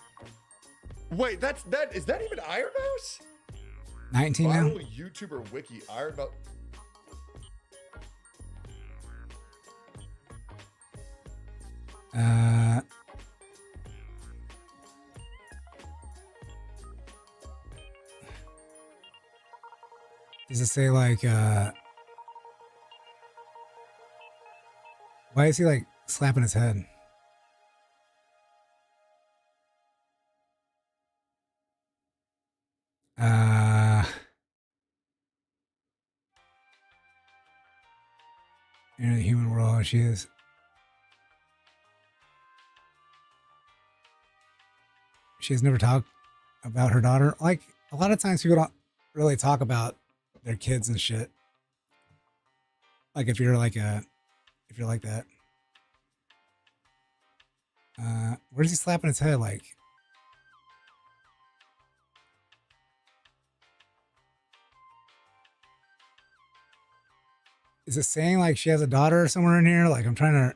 Wait, is that even Iron Mouse?
19 now.
Viral YouTuber wiki Iron Mouse.
Does it say like why is he like slapping his head? In the human world, she has never talked about her daughter. Like a lot of times people don't really talk about their kids and shit. Like if you're like that. Where's he slapping his head? Like is it saying like she has a daughter somewhere in here? Like I'm trying to.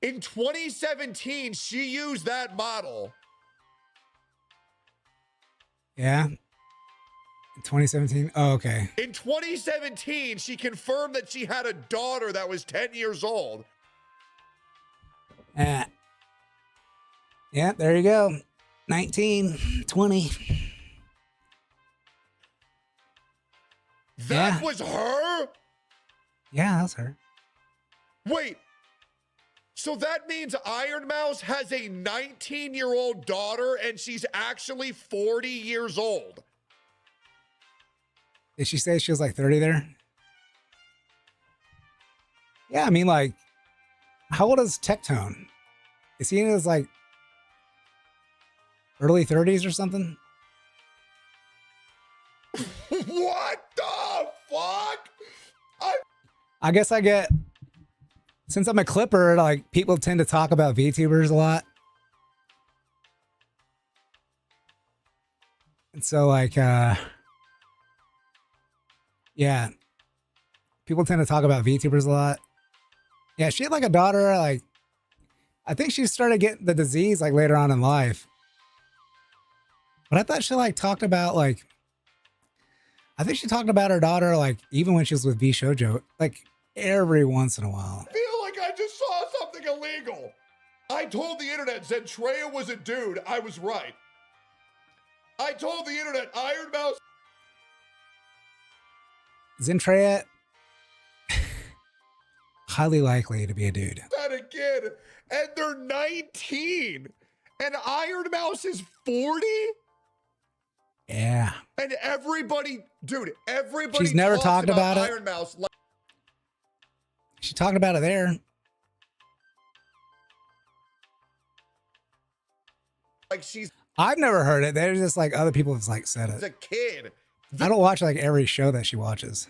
In 2017, she used that model.
Yeah. 2017. Oh, okay.
In 2017, she confirmed that she had a daughter that was 10 years old.
Yeah, there you go. 19, 20.
That was her?
Yeah, that was her.
Wait. So that means Iron Mouse has a 19-year-old daughter and she's actually 40 years old.
Did she say she was like 30 there? Yeah, I mean, like, how old is Tectone? Is he in his like early 30s or something?
What the fuck?
I guess I get, since I'm a Clipper, like people tend to talk about VTubers a lot. And so like, yeah, people tend to talk about VTubers a lot. Yeah, she had like a daughter, like, I think she started getting the disease like later on in life. But I thought she like talked about like, I think she talked about her daughter like even when she was with V Shoujo, like every once in a while.
I feel like I just saw something illegal. I told the internet Zentreya was a dude. I was right. I told the internet Iron Mouse.
Zentreya, highly likely to be a dude.
Had a kid, and they're 19, and Iron Mouse is 40.
Yeah.
And everybody, dude, everybody.
She's never talked about it.
Iron Mouse.
She talked about it there.
Like she's.
I've never heard it. There's just like other people have like said it.
As a kid.
I don't watch like every show that she watches.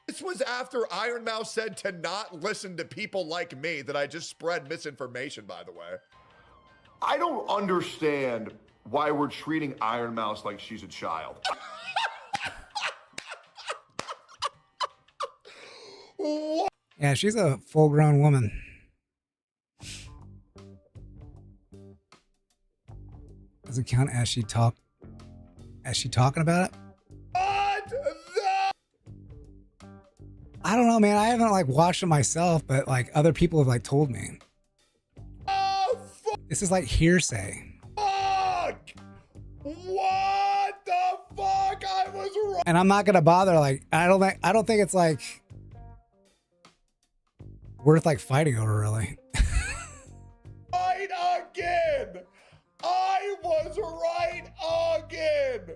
This was after Iron Mouse said to not listen to people like me that I just spread misinformation, by the way.
I don't understand why we're treating Iron Mouse like she's a child.
What?
Yeah, she's a full-grown woman. Does it count as she talking about it?
What the?
I don't know, man. I haven't like watched it myself, but like other people have like told me.
Oh,
this is like hearsay.
Fuck! What the fuck? I was wrong.
And I'm not gonna bother. Like I don't think it's like worth like fighting over, really.
Right again. I was right again.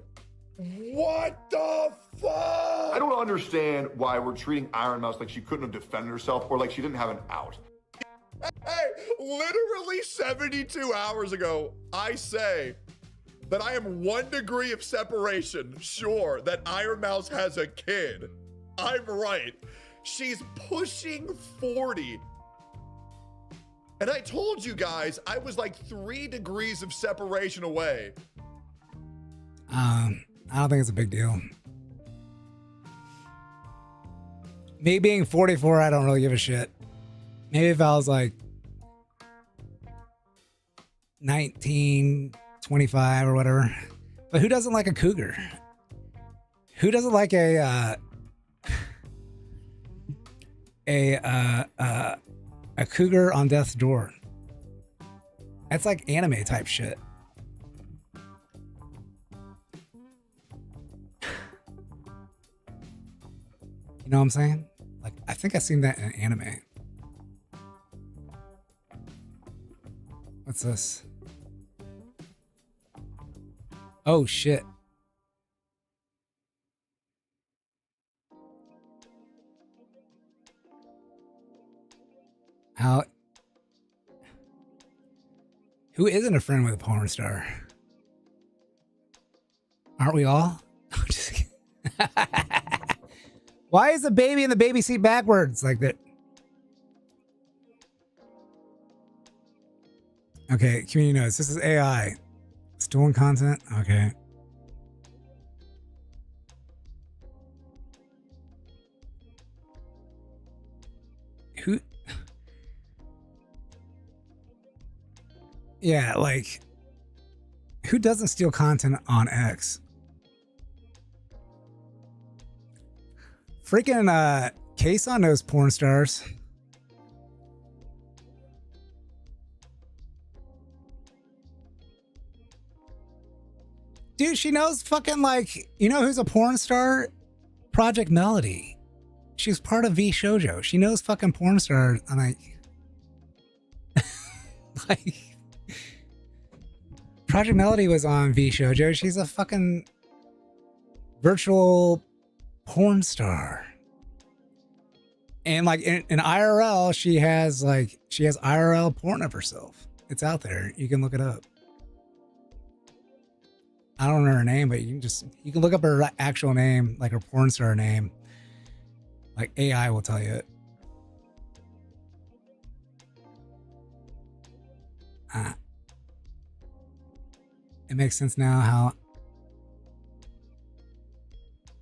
What the fuck?
I don't understand why we're treating Iron Mouse like she couldn't have defended herself or like she didn't have an out.
Hey, literally 72 hours ago, I say that I am 1 degree of separation sure that Iron Mouse has a kid. I'm right. She's pushing 40. And I told you guys I was like 3 degrees of separation away.
I don't think it's a big deal. Me being 44, I don't really give a shit. Maybe if I was like 19, 25 or whatever. But who doesn't like a cougar? Who doesn't like a cougar on death's door? That's like anime type shit. You know what I'm saying? Like, I think I've seen that in an anime. What's this? Oh, shit. How? Who isn't a friend with a porn star? Aren't we all? I'm just kidding. Why is the baby in the baby seat backwards like that? Okay, community notes. This is AI. Stolen content? Okay. Who? Yeah, like, who doesn't steal content on X? Freaking Case on those porn stars. Dude, she knows fucking like, you know who's a porn star? Project Melody. She's part of V Shoujo. She knows fucking porn stars. I'm like Project Melody was on V Shoujo. She's a fucking virtual porn star. And like in IRL, she has IRL porn of herself. It's out there. You can look it up. I don't know her name, but you can look up her actual name, like her porn star name. Like AI will tell you it. It makes sense now how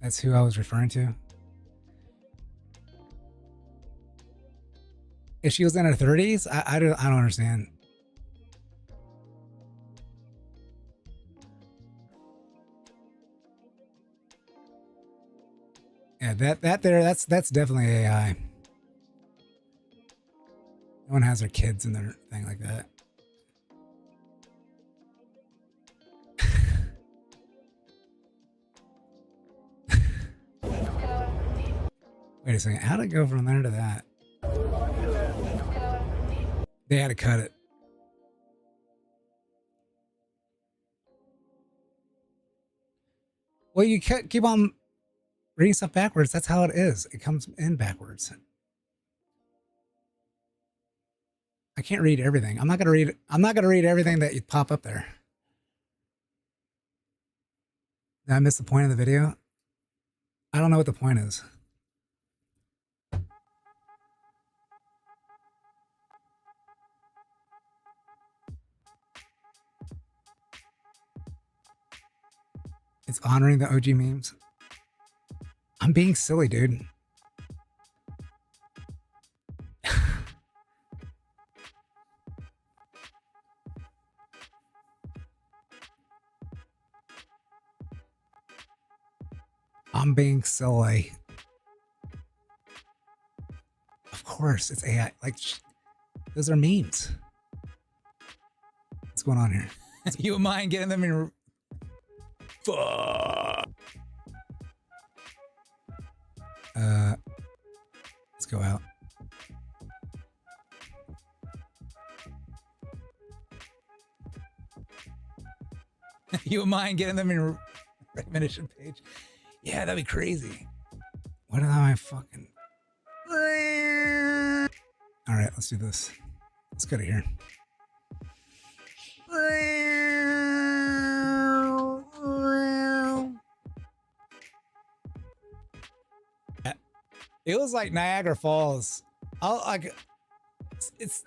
that's who I was referring to. If she was in her 30s, I don't understand. Yeah, that's definitely AI. No one has their kids in their thing like that. Wait a second, how'd it go from there to that? They had to cut it. Well, you keep on reading stuff backwards. That's how it is. It comes in backwards. I can't read everything. I'm not gonna read everything that you pop up there. Did I miss the point of the video? I don't know what the point is. It's honoring the OG memes. I'm being silly, dude. I'm being silly. Of course, it's AI. Like, those are memes. What's going on here? You wouldn't mind getting them in... Fuck. Let's go out. You wouldn't mind getting them in recommendation page? Yeah, that'd be crazy. What am I fucking... All right, let's do this. Let's go to here. It was like Niagara Falls.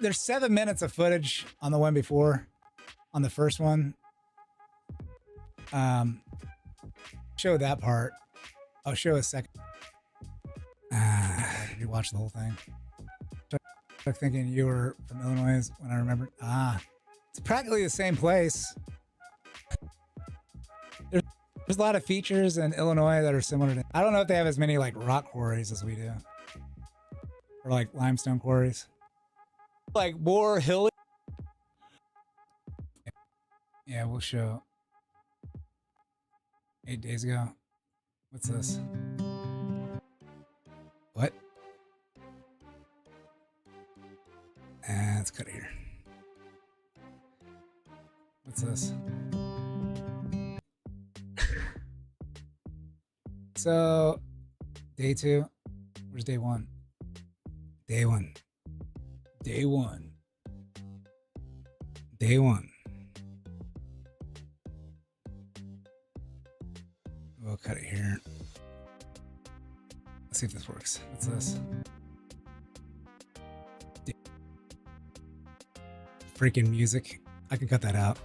There's 7 minutes of footage on the one before, on the first one. Show that part. I'll show a second. You watch the whole thing. I'm thinking you were from Illinois when I remembered. It's practically the same place. There's a lot of features in Illinois that are similar to... I don't know if they have as many like rock quarries as we do. Or like limestone quarries. Like more hilly. Yeah, we'll show. 8 days ago. What's this? What? Let's cut it here. What's this? So, day 2. Where's day 1? Day 1. Day 1. Day 1. We'll cut it here. Let's see if this works. What's this? Freaking music. I can cut that out.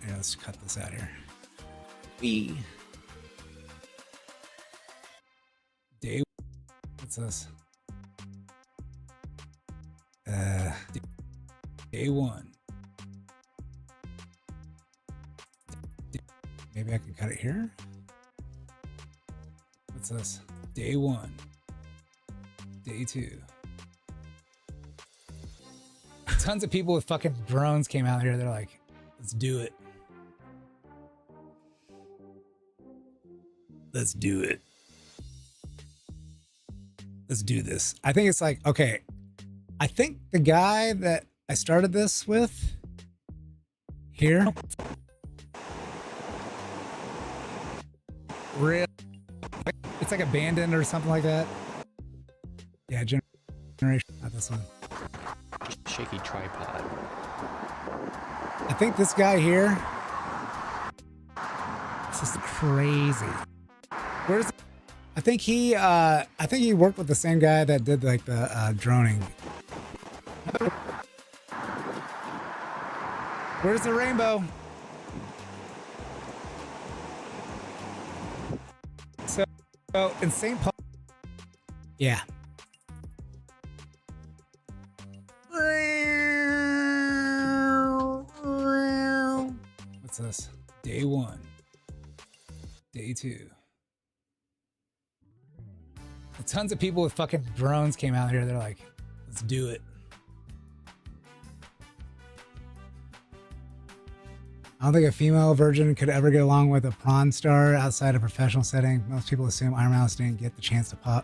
Yeah, let's cut this out here. Day. What's this? Day 1. Maybe I can cut it here. What's this? Day 1. Day 2. Tons of people with fucking drones came out here. They're like, let's do it. Let's do it. Let's do this. I think it's like, okay, I think the guy that I started this with here, real, it's like abandoned or something like that. Yeah, generation, not this one.
Shaky tripod.
I think this guy here, this is crazy. Where's, I think he worked with the same guy that did like the droning. Where's the rainbow? So in St. Paul, yeah. What's this? Day 1. Day 2. Tons of people with fucking drones came out here. They're like, let's do it. I don't think a female virgin could ever get along with a prawn star outside a professional setting. Most people assume Iron Mouse didn't get the chance to pop.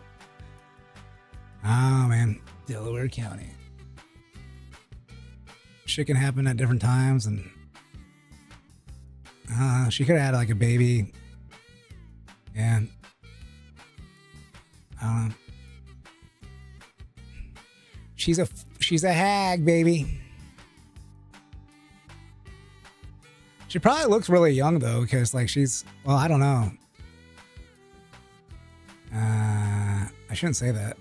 Oh man, Delaware County. Shit can happen at different times, and she could have had like a baby, and I don't know. She's a hag, baby. She probably looks really young though, because like she's, well, I don't know. I shouldn't say that.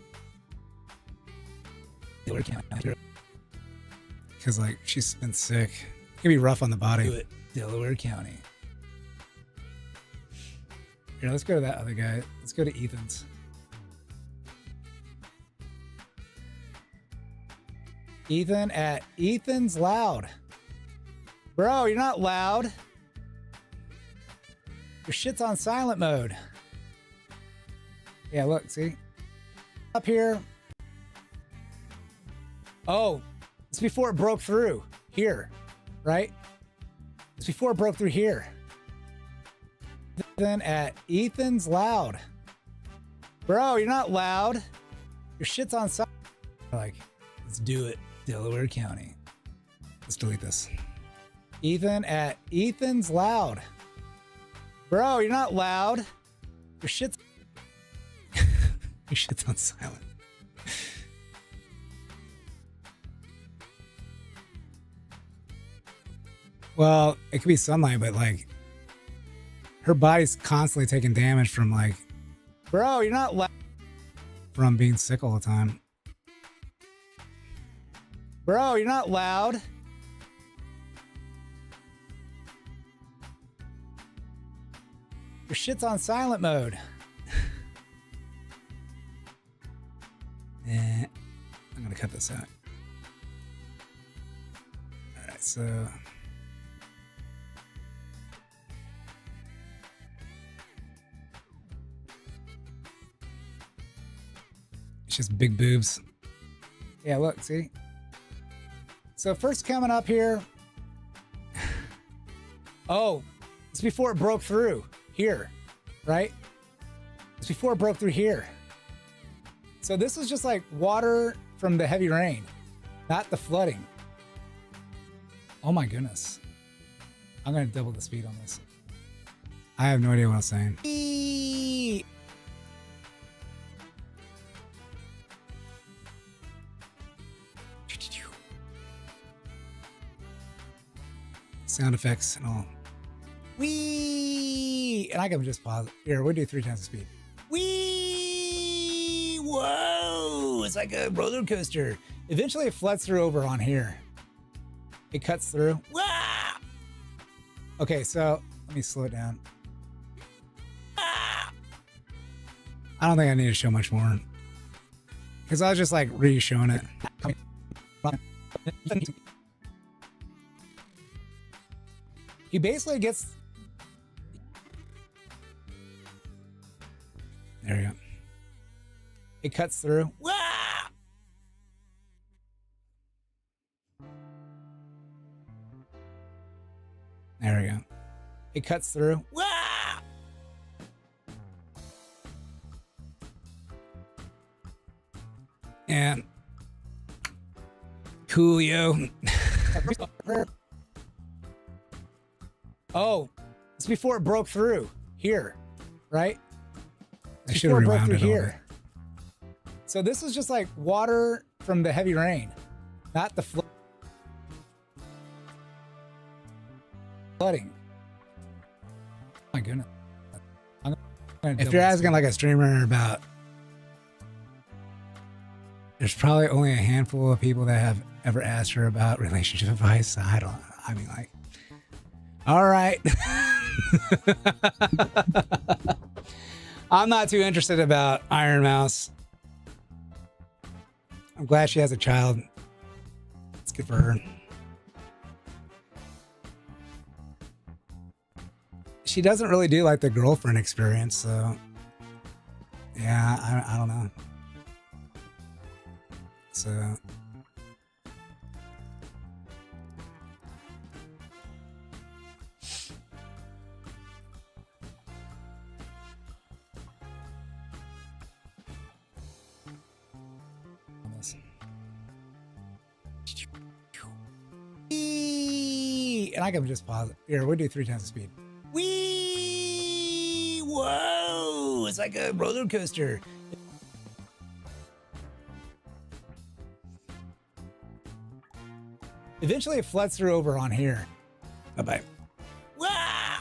Because like she's been sick. It can be rough on the body. Do it. Delaware County. Here, let's go to that other guy. Let's go to Ethan's. Ethan at Ethan's Loud. Bro, you're not loud. Your shit's on silent mode. Yeah, look, see? Up here. Oh, it's before it broke through here, right? It's before it broke through here. Then at Ethan's Loud. Bro, you're not loud. Your shit's on silent. Like, let's do it. Delaware County. Let's delete this. Ethan at Ethan's Loud. Bro, you're not loud. Your shit's your shit's on silent. Well, it could be sunlight, but like her body's constantly taking damage from like, bro, you're not loud, from being sick all the time. Bro, you're not loud. Your shit's on silent mode. I'm gonna cut this out. Alright, so it's just big boobs. Yeah, look, see? So first coming up here. Oh, it's before it broke through here, right? It's before it broke through here. So this is just like water from the heavy rain, not the flooding. Oh my goodness. I'm gonna double the speed on this. I have no idea what I'm saying. Sound effects and all. Wee! And I can just pause it. Here, we'll do 3 times the speed. Wee! Whoa! It's like a roller coaster. Eventually it floods through over on here. It cuts through. Wah! Okay, so let me slow it down. Ah! I don't think I need to show much more. Because I was just like re-showing it. He basically gets... There you go. It cuts through. Wah! There we go. It cuts through. Wah! And Coolio. Oh, it's before it broke through here, right? I should have rewound it here. So this is just like water from the heavy rain, not the flooding. Oh my goodness. If you're asking like a streamer about, there's probably only a handful of people that have ever asked her about relationship advice. I don't know. I mean, like, all right. I'm not too interested about Iron Mouse. I'm glad she has a child. It's good for her. She doesn't really do like the girlfriend experience, so yeah, I don't know. So and I can just pause it. Here, we'll do 3 times the speed. Wee! Whoa! It's like a roller coaster. Eventually it floods through over on here. Bye-bye. Wow!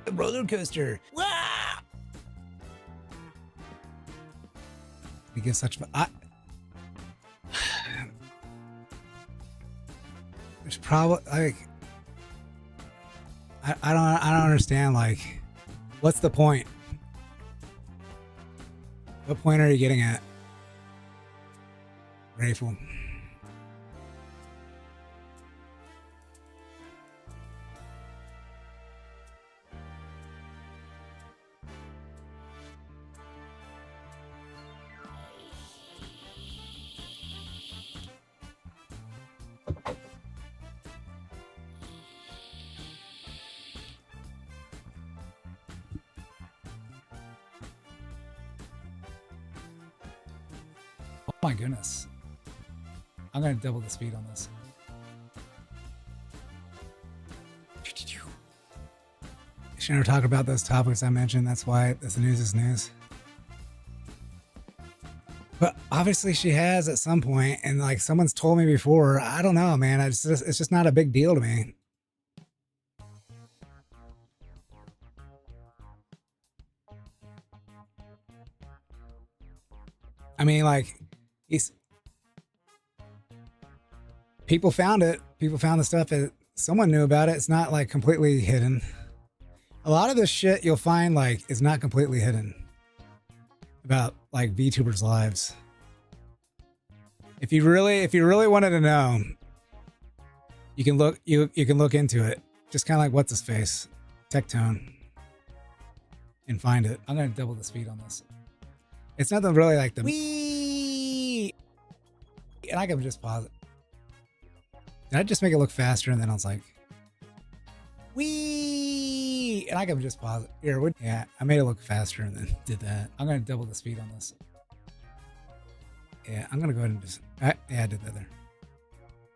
A roller coaster. Wow! We get such there's probably like I don't understand, like, what's the point? What point are you getting at? Grateful. Oh my goodness. I'm going to double the speed on this. Should never talk about those topics I mentioned. That's why this news is news. But obviously she has at some point, and like someone's told me before. I don't know, man. It's just not a big deal to me. I mean, like, people found it. People found the stuff that someone knew about it. It's not like completely hidden. A lot of this shit you'll find like is not completely hidden about like VTubers' lives. If you really wanted to know, you can look into it. Just kind of like what's his face, Tectone, and find it. I'm gonna double the speed on this. It's nothing really like the wee, and I can just pause it. Did I just make it look faster? And then I was like, wee, and I can just pause it. Here, yeah, I made it look faster and then did that. I'm gonna double the speed on this. Yeah, I'm gonna go ahead and just, yeah, I did that there.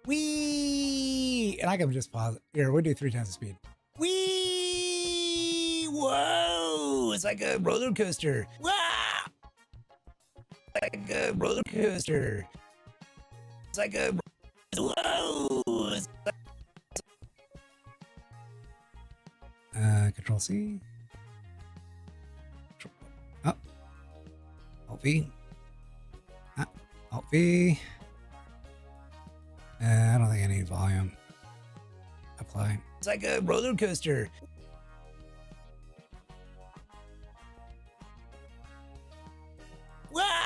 Wee, and I can just pause it. Here, we'll do 3 times the speed. Wee, whoa, it's like a roller coaster. Wow. Like a roller coaster. It's like a whoa. It's like, Control C. Oh. Alt V. Alt V. I don't think I need volume. Apply. It's like a roller coaster. Wow.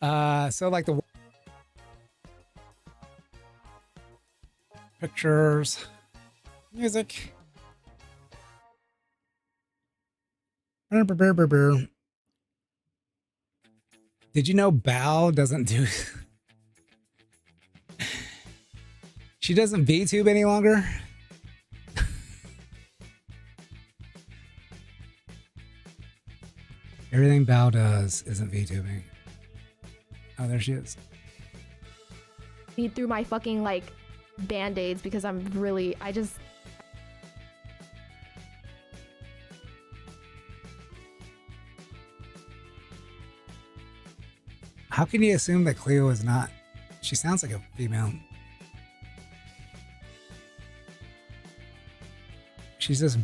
So like the pictures, music. Did you know Bao doesn't do... She doesn't VTube any longer? Everything Bao does isn't VTubing. Oh, there she is.
Feed through my fucking like band-aids because I'm really
How can you assume that Cleo is not? She sounds like a female. She's just...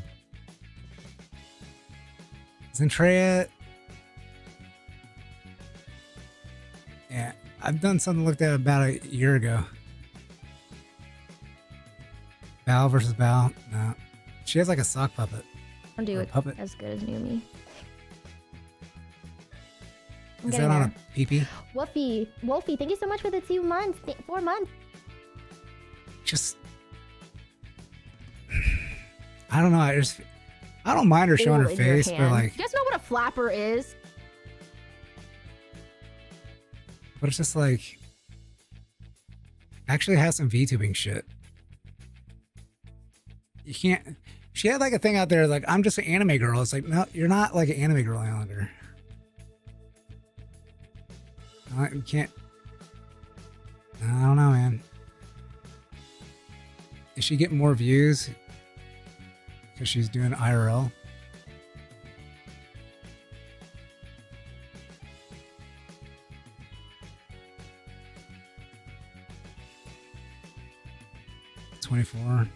Zentrea... Yeah, I've done something looked at about a year ago. Bao versus Bao. No. She has like a sock puppet.
don't do it
puppet.
as good as Numi.
Is that on a pee-pee?
Wolfie, thank you so much for the 2 months, 4 months.
Just... I don't know. I don't mind her showing her
Oil in your
face, but
hand.
like...
You guys know what a flapper is?
But it's just like... Actually has some VTubing shit. You can't... She had like a thing out there like, I'm just an anime girl. It's like, no, you're not like an anime girl any longer. You can't... I don't know, man. Is she getting more views? Because she's doing IRL? $24.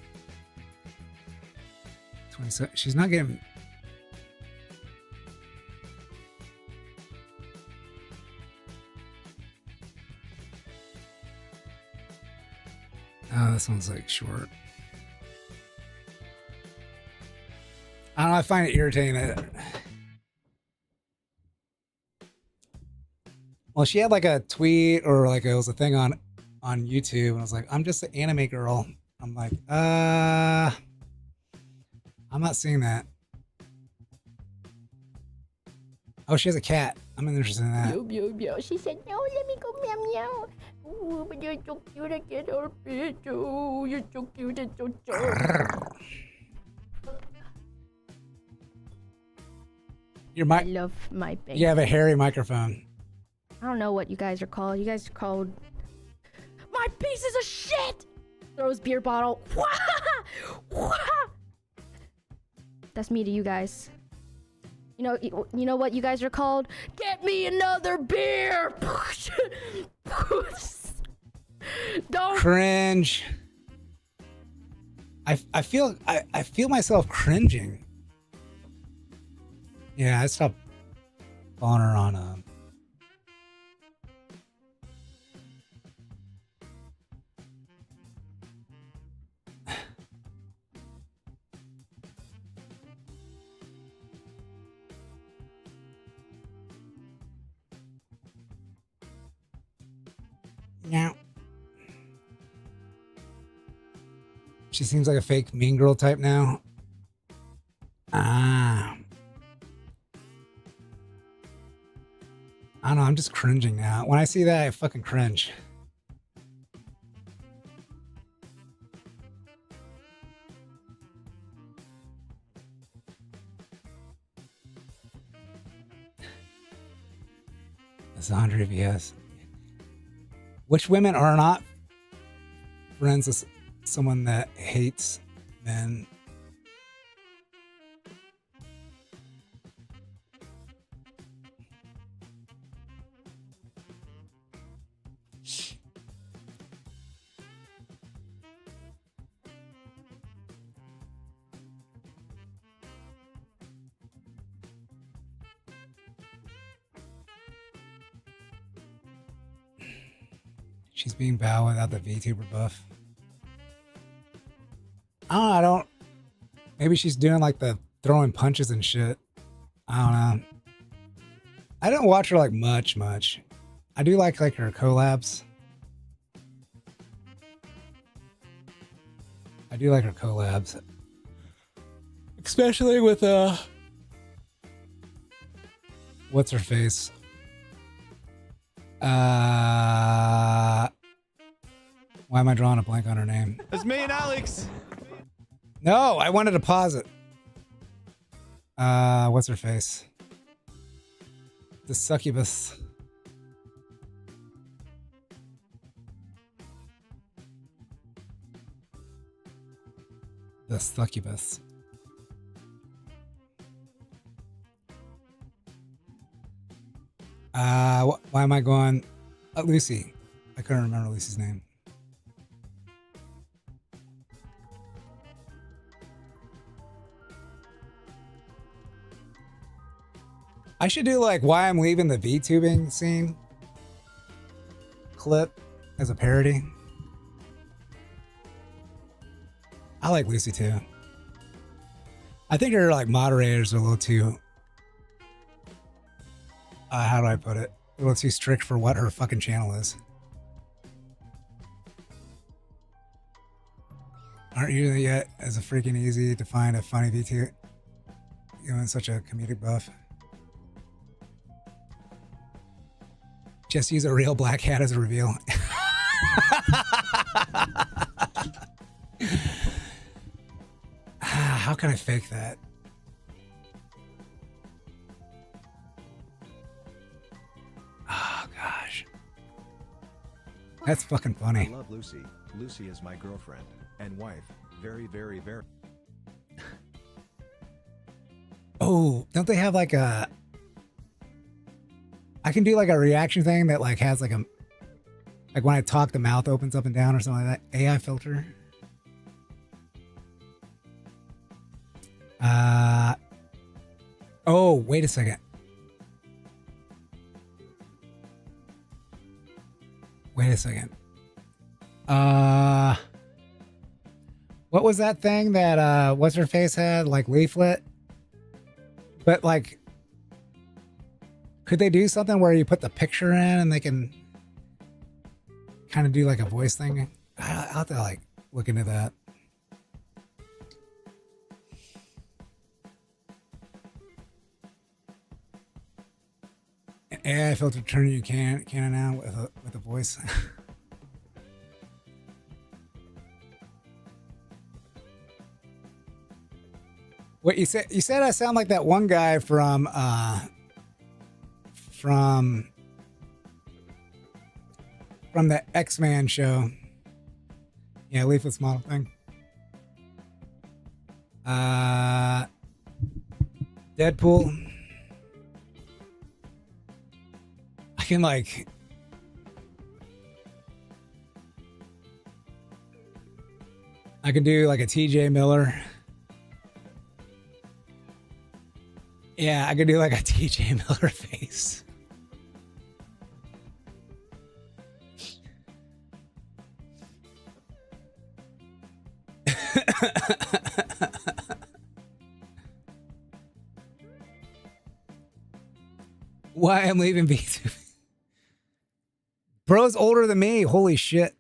27. She's not getting... Oh, this one's like short. I don't know, I find it irritating that... Well, she had like a tweet or like it was a thing on YouTube and I was like, I'm just an anime girl. I'm like, I'm not seeing that. Oh, she has a cat. I'm interested in that.
Yo. She said, no, let me go meow meow. Ooh, but you're so cute, I can't help it. Oh, you're so cute and so
I love my baby.
You have a hairy microphone.
I don't know what you guys are called. You guys are called... My pieces of shit! Throws beer bottle. That's me to you guys. You know what you guys are called? Get me another beer! Don't...
Cringe. I feel myself cringing. Yeah, I stopped following her on Yeah. She seems like a fake mean girl type now. I don't know, I'm just cringing now. When I see that, I fucking cringe. It's 100 VS. Which women are not friends with someone that hates men? She's being Bao without the VTuber buff. I don't. Maybe she's doing like the throwing punches and shit. I don't know. I didn't watch her like much. I do like her collabs. I do like her collabs. Especially with what's her face? Why am I drawing a blank on her name?
It's me and Alex.
No, I wanted to pause it. What's her face? The succubus. The succubus. Why am I going? Lucy. I couldn't remember Lucy's name. I should do like why I'm leaving the VTubing scene clip as a parody. I like Lucy too. I think her like moderators are a little too how do I put it? A little too strict for what her fucking channel is. Aren't you yet as a freaking easy to find a funny VTuber? You're such a comedic buff. Just use a real black hat as a reveal. How can I fake that? Oh, gosh. That's fucking funny.
I love Lucy. Lucy is my girlfriend and wife. Very, very, very.
Oh, don't they have like a... I can do like a reaction thing that like has like a... Like when I talk, the mouth opens up and down or something like that. AI filter. Oh, wait a second. Wait a second. What was that thing that what's her face had? Like leaflet? But like, could they do something where you put the picture in and they can kind of do like a voice thing? I'll have to like look into that. An AI filter turn you can now with a voice. What you said? You said I sound like that one guy from the X-Man show. Yeah, leaflets model thing. Deadpool. I can like... I can do like a TJ Miller. Yeah, I could do like a TJ Miller face. Why I'm leaving VTube. Bro's older than me. Holy shit.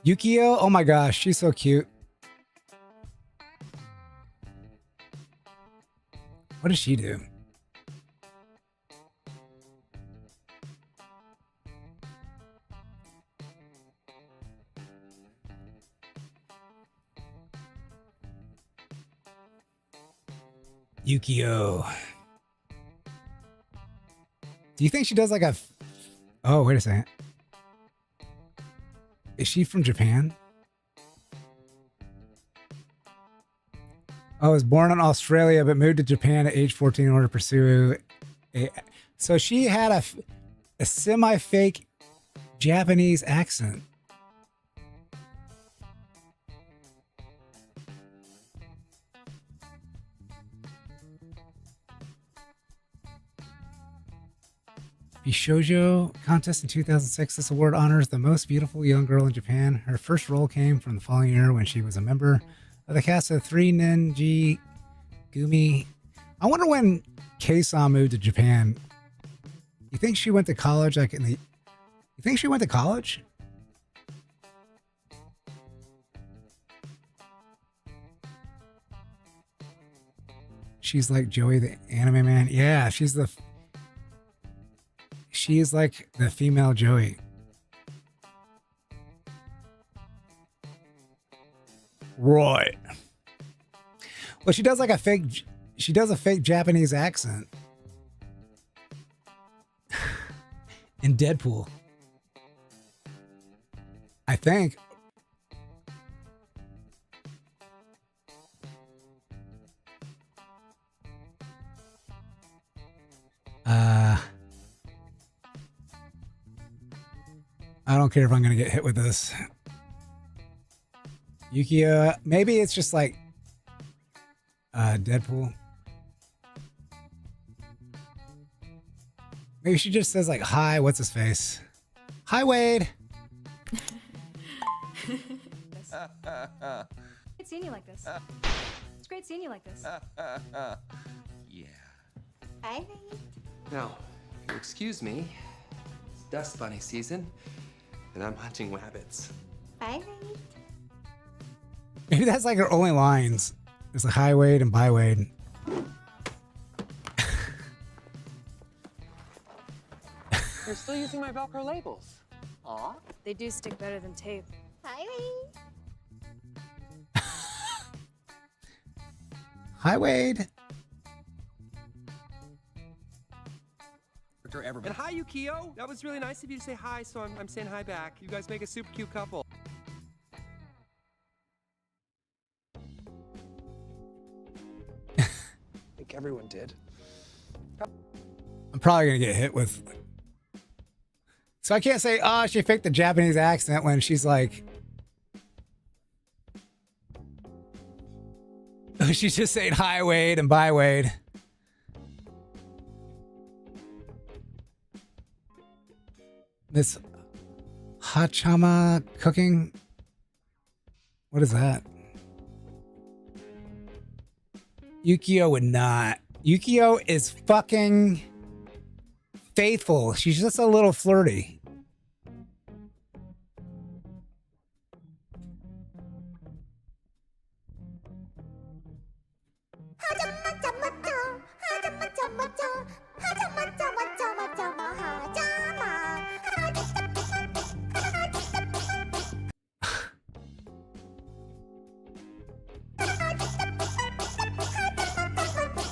Yukio? Oh my gosh, she's so cute. What does she do? Yukio. Do you think she does like a... Oh, wait a second. Is she from Japan? I was born in Australia, but moved to Japan at age 14 in order to pursue a... So she had a semi-fake Japanese accent. The Shoujo contest in 2006. This award honors the most beautiful young girl in Japan. Her first role came from the following year when she was a member The cast of 3 Ninja Gumi. I wonder when Kei-san moved to Japan. You think she went to college like in the... You think she went to college? She's like Joey the anime man. Yeah, she is like the female Joey. Right. Well, she does like a fake Japanese accent. In Deadpool. I think. I don't care if I'm going to get hit with this. Yukio, maybe it's just like Deadpool. Maybe she just says like, hi, what's his face? Hi, Wade.
Great seeing you like this. It's great seeing you like this.
Yeah.
Bye.
Now, if you'll excuse me, it's dust bunny season, and I'm hunting rabbits.
Bye.
Maybe that's like her only lines. It's like hi, Wade and bye, Wade.
You're still using my Velcro labels. Aw.
They do stick better than tape. Bye.
Hi, Wade.
And hi, Yukio. That was really nice of you to say hi, so I'm saying hi back. You guys make a super cute couple.
I think everyone did.
I'm probably going to get hit with... So I can't say, oh, she faked the Japanese accent when she's like... She's just saying hi, Wade, and bye, Wade. Miss Hachama cooking? What is that? Yukio would not. Yukio is fucking faithful. She's just a little flirty.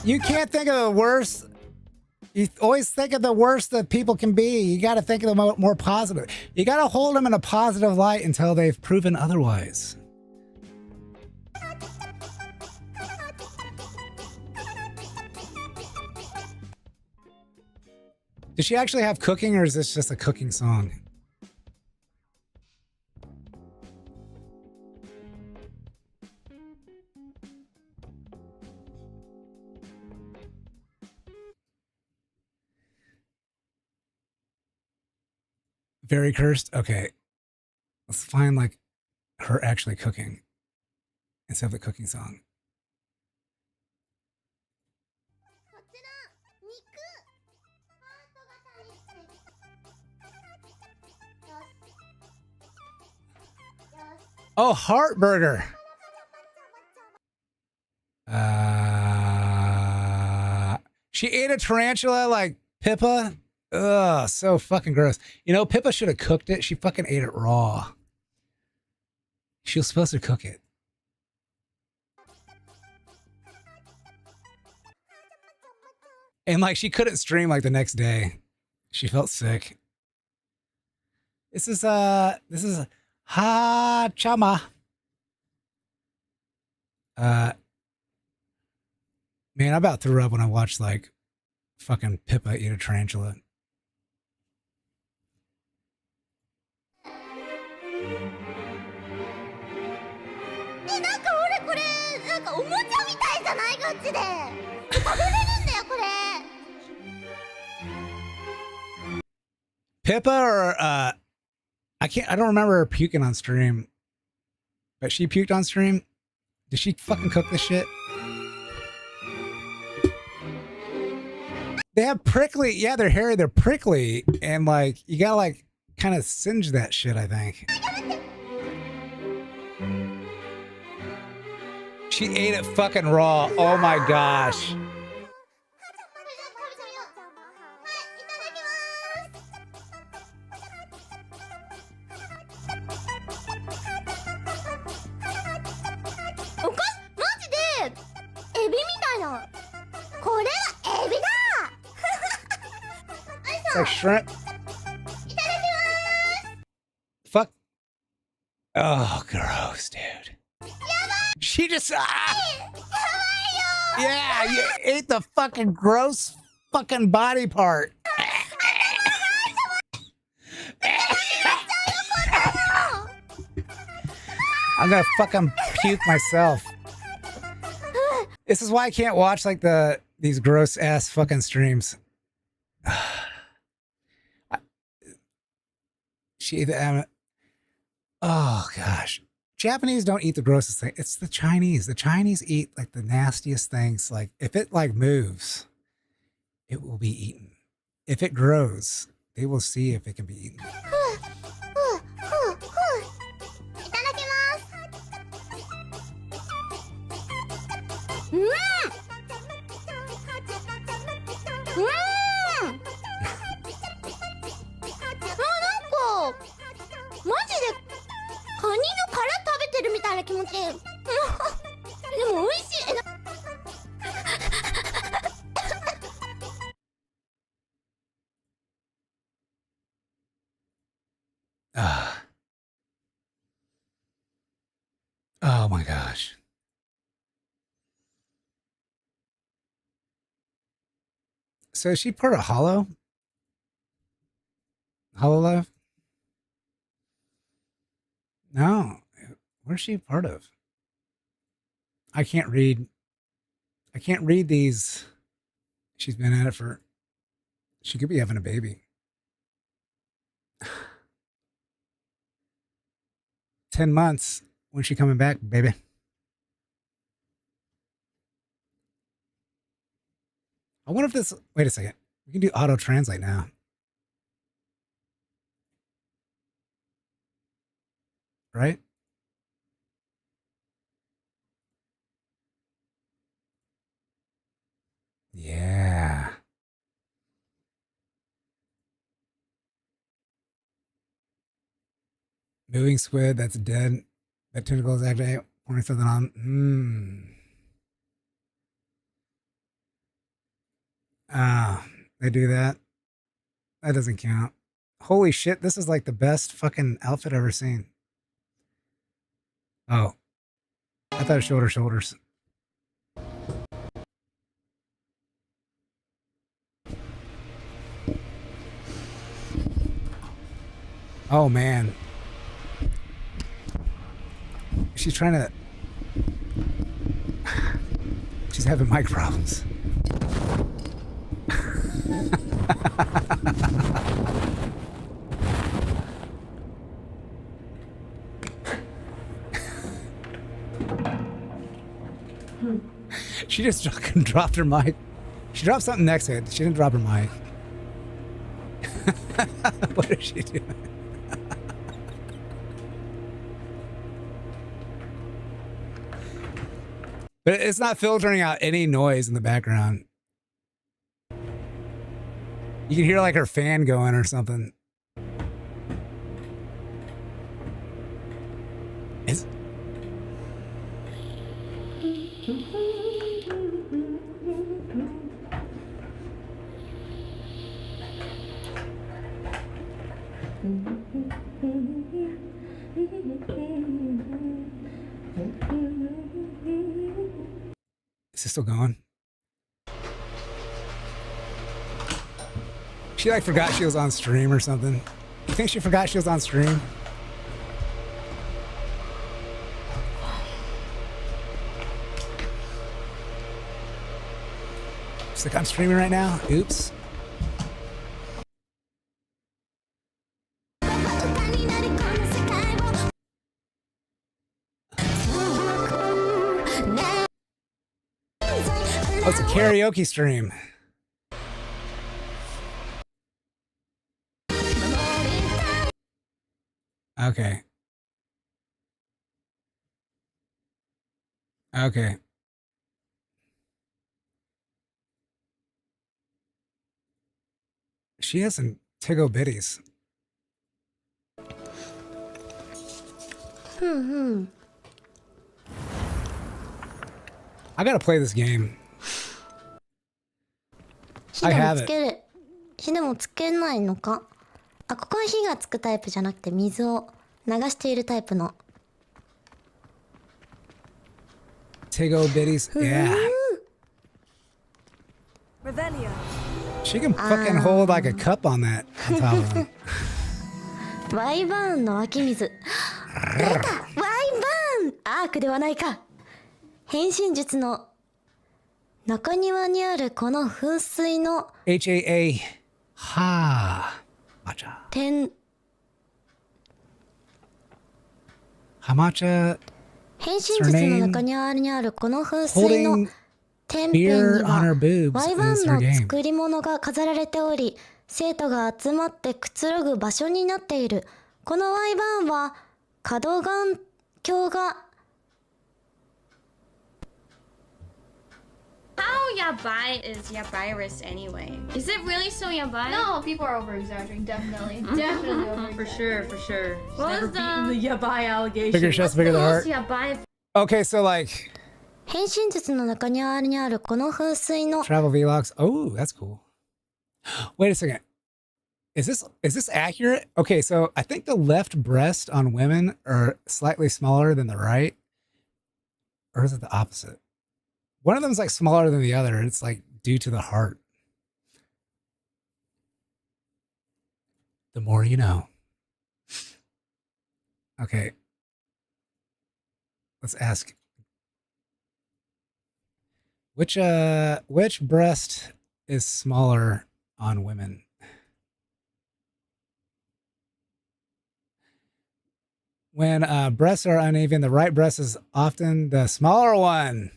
You can't think of the worst. You always think of the worst that people can be. You got to think of them more positive. You got to hold them in a positive light until they've proven otherwise. Does she actually have cooking, or is this just a cooking song? Very cursed? Okay. Let's find like her actually cooking instead of the cooking song. Oh, Heart Burger. She ate a tarantula like Pippa. Ugh, so fucking gross. You know, Pippa should have cooked it. She fucking ate it raw. She was supposed to cook it. And like she couldn't stream like the next day. She felt sick. This is Ha Chama. Man, I about threw up when I watched like fucking Pippa eat a tarantula. Pippa or I don't remember her puking on stream. But she puked on stream. Did she fucking cook this shit? They have prickly, yeah, they're hairy, they're prickly, and like you gotta like kind of singe that shit, I think. She ate it fucking raw. Oh my gosh. It's like shrimp. Fuck. Oh, gross, dude. She just. Yeah, you ate the fucking gross fucking body part. I'm gonna fucking puke myself. This is why I can't watch like these gross ass fucking streams. Oh gosh. Japanese don't eat the grossest thing. It's the Chinese. The Chinese eat like the nastiest things. Like if it like moves, it will be eaten. If it grows, they will see if it can be eaten. Oh my gosh. So is she part of Hollow? Hololive? No. Where's she part of? I can't read these. She's been at it for. She could be having a baby. 10 months. When's she coming back, baby? I wonder if this. Wait a second. We can do auto translate now. Right? Yeah. Moving squid, that's dead. That tentacle is active. Pouring something on. They do that. That doesn't count. Holy shit, this is like the best fucking outfit I've ever seen. Oh. I thought it was shoulders. Oh man. She's trying to. She's having mic problems. She just fucking dropped her mic. She dropped something next to it. She didn't drop her mic. What is she doing? But it's not filtering out any noise in the background. You can hear like her fan going or something. Is this still going? She like forgot she was on stream or something. You think she forgot she was on stream? She's like, I'm streaming right now. Oops. Oh, it's a karaoke stream. Okay. Okay. She has some tiggle bitties. I gotta play this game. I have it.
火でもつけないのか。あ、ここは火がつくタイプじゃなくて水を流しているタイプの。
Tiggle bitties. Yeah. She can fucking hold like a cup on that on top of them.
ワイバーンの湧き水。出た！ワイバーン！アークではないか。変身術の中庭にあるこの噴水の
HAA. Ha.
Ten.
Hamacha.
変身術の中庭にあるこの噴水の天辺にはワイバーンの作り物が飾られており、生徒が集まってくつろぐ場所になっている。このワイバーンはカドガン教が
How yabai is yabairus anyway? Is it really so yabai?
No, people are over-exaggerating, definitely. Definitely over-exaggerating.
For sure.
What
Never
was
beaten the yabai allegation.
Bigger chest, bigger the heart.
Yabai.
Okay, so like
変身術の中庭にあるこの噴水の
travel vlogs. Oh, that's cool. Wait a second. Is this accurate? Okay, so I think the left breast on women are slightly smaller than the right. Or is it the opposite? One of them is like smaller than the other. It's like due to the heart. The more you know. Okay. Let's ask. Which breast is smaller on women? When breasts are uneven, the right breast is often the smaller one.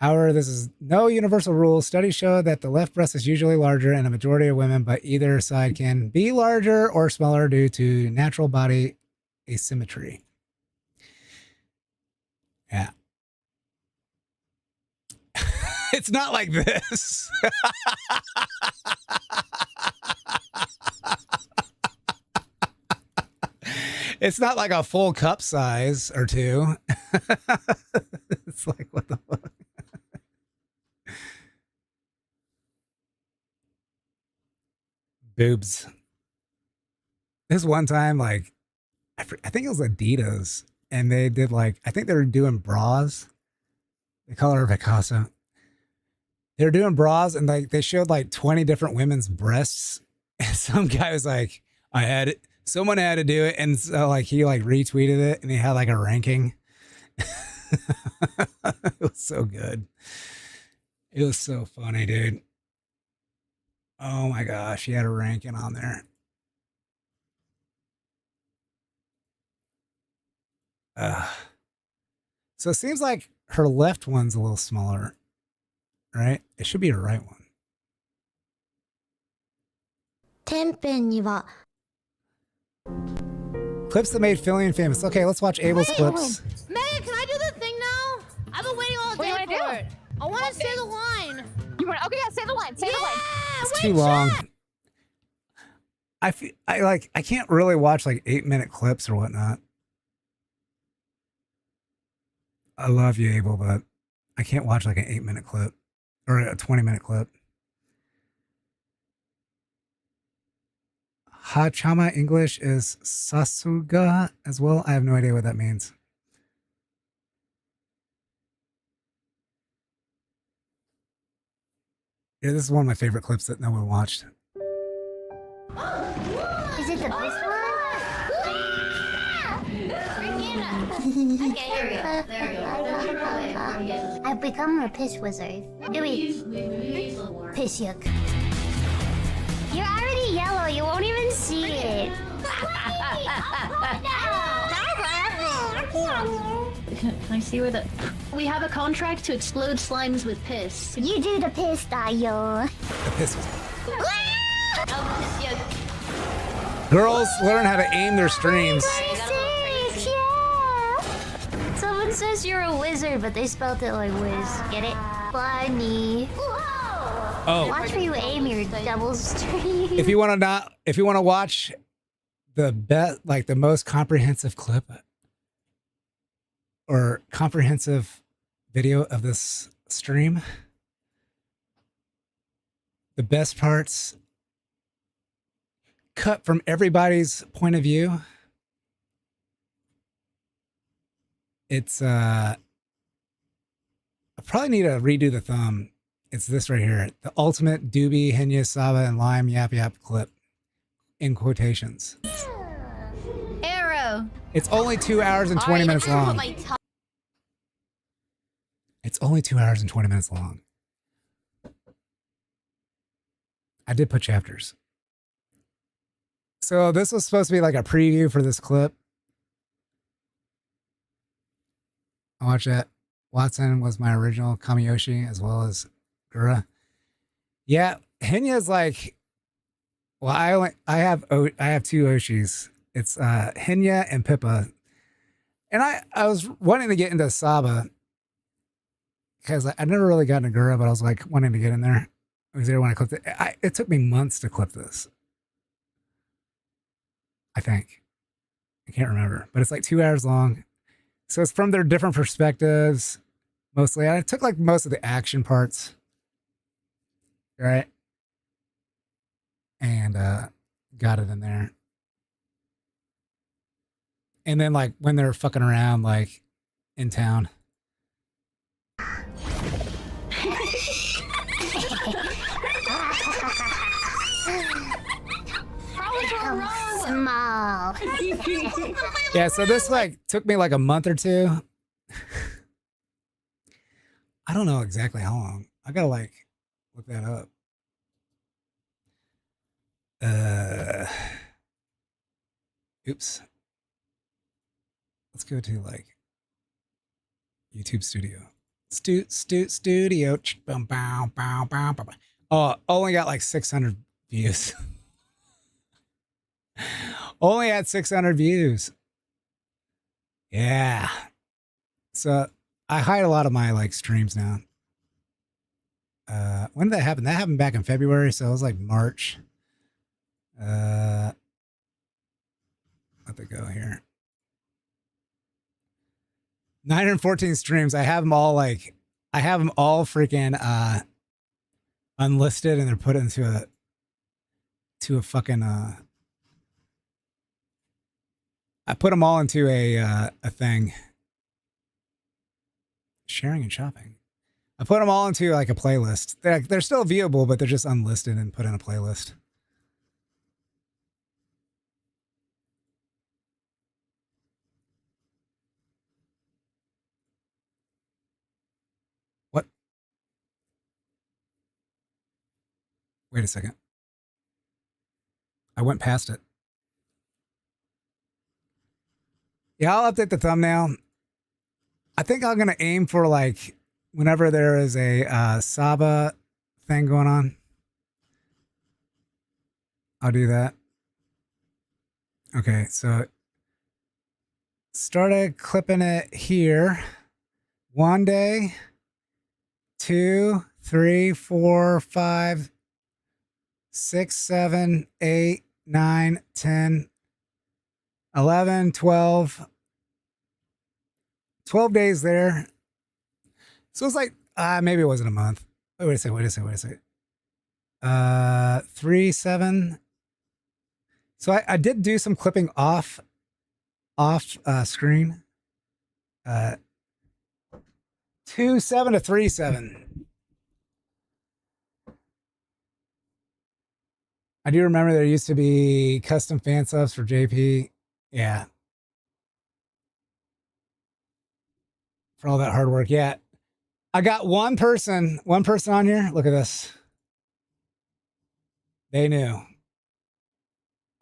However, this is no universal rule. Studies show that the left breast is usually larger in a majority of women, but either side can be larger or smaller due to natural body asymmetry. Yeah. It's not like this. It's not like a full cup size or two. It's like, what the fuck? Boobs. This one time, like, I think it was Adidas, and they did like, I think they were doing bras. They call her Picasso. They were doing bras, and like they showed like 20 different women's breasts, and some guy was like, I had it. Someone had to do it, and so like he like retweeted it, and he had like a ranking. It was so good. It was so funny, dude. Oh my gosh, he had a ranking on there. So it seems like her left one's a little smaller, right? It should be her right one.
天辺には
Clips that made Fillion famous. Okay, let's watch Abel's clips.
Megan, can I do the thing now? I've been waiting all day for it. I want to say the line.
You want? Okay, yeah, say the line. Say the line.
It's too long. I can't really watch like 8-minute clips or whatnot. I love you, Abel, but I can't watch like an 8-minute clip or a 20-minute clip. Hachama English is Sasuga as well. I have no idea what that means. Yeah, this is one of my favorite clips that no one watched.
Is it the best one? Okay, here we go. There we go. I've become a piss wizard. Do we? Piss yuck. You're already yellow. You won't even see it.
Can I see where the...
We have a contract to explode slimes with piss.
You do the piss style.
The piss. Girls learn how to aim their streams.
Someone says you're a wizard, but they spelled it like whiz. Get it? Funny.
Oh.
Watch where you aim your double stream.
If you want to watch the the most comprehensive clip or comprehensive video of this stream, the best parts cut from everybody's point of view. It's I probably need to redo the thumb. It's this right here. The ultimate doobie, Henya, Saba, and Lime Yap Yap clip. In quotations.
Arrow.
It's only 2 hours and 20 minutes long. It's only 2 hours and 20 minutes long. I did put chapters. So this was supposed to be like a preview for this clip. I watched that. Watson was my original Kamiyoshi as well as Gura. Yeah, Henya's like, well, I have two Oshis. It's Henya and Pippa. And I was wanting to get into Saba because I never really got into Gura, but I was like wanting to get in there. I was there when I clipped it. It took me months to clip this. I think. I can't remember, but it's like 2 hours long. So it's from their different perspectives, mostly. I took like most of the action parts, right? And got it in there. And then like when they're fucking around like in town.
Small.
Yeah, so this like took me like a month or two. I don't know exactly how long. I gotta like look that up. Oops. Let's go to like YouTube Studio. Studio. Oh, only got like 600 views. Only had 600 views. Yeah. So I hide a lot of my like streams now. When did that happen? That happened back in February, so it was like March. Let it go here. 914 streams. I have them all like, I have them all freaking unlisted, and they're put into a fucking I put them all into a thing. Sharing and shopping. I put them all into like a playlist. They're still viewable, but they're just unlisted and put in a playlist. What? Wait a second. I went past it. Yeah, I'll update the thumbnail. I think I'm going to aim for like whenever there is a Saba thing going on. I'll do that. Okay, so started clipping it here. 1 day, 2, 3, 4, 5, 6, 7, 8, 9, 10, 11, 12 days there. So it's like, maybe it wasn't a month. Wait a second. 3, 7. So I did do some clipping off screen. 2, 7 to 3, 7. I do remember there used to be custom fan subs for JP. Yeah. For all that hard work. Yeah. I got one person on here. Look at this. They knew.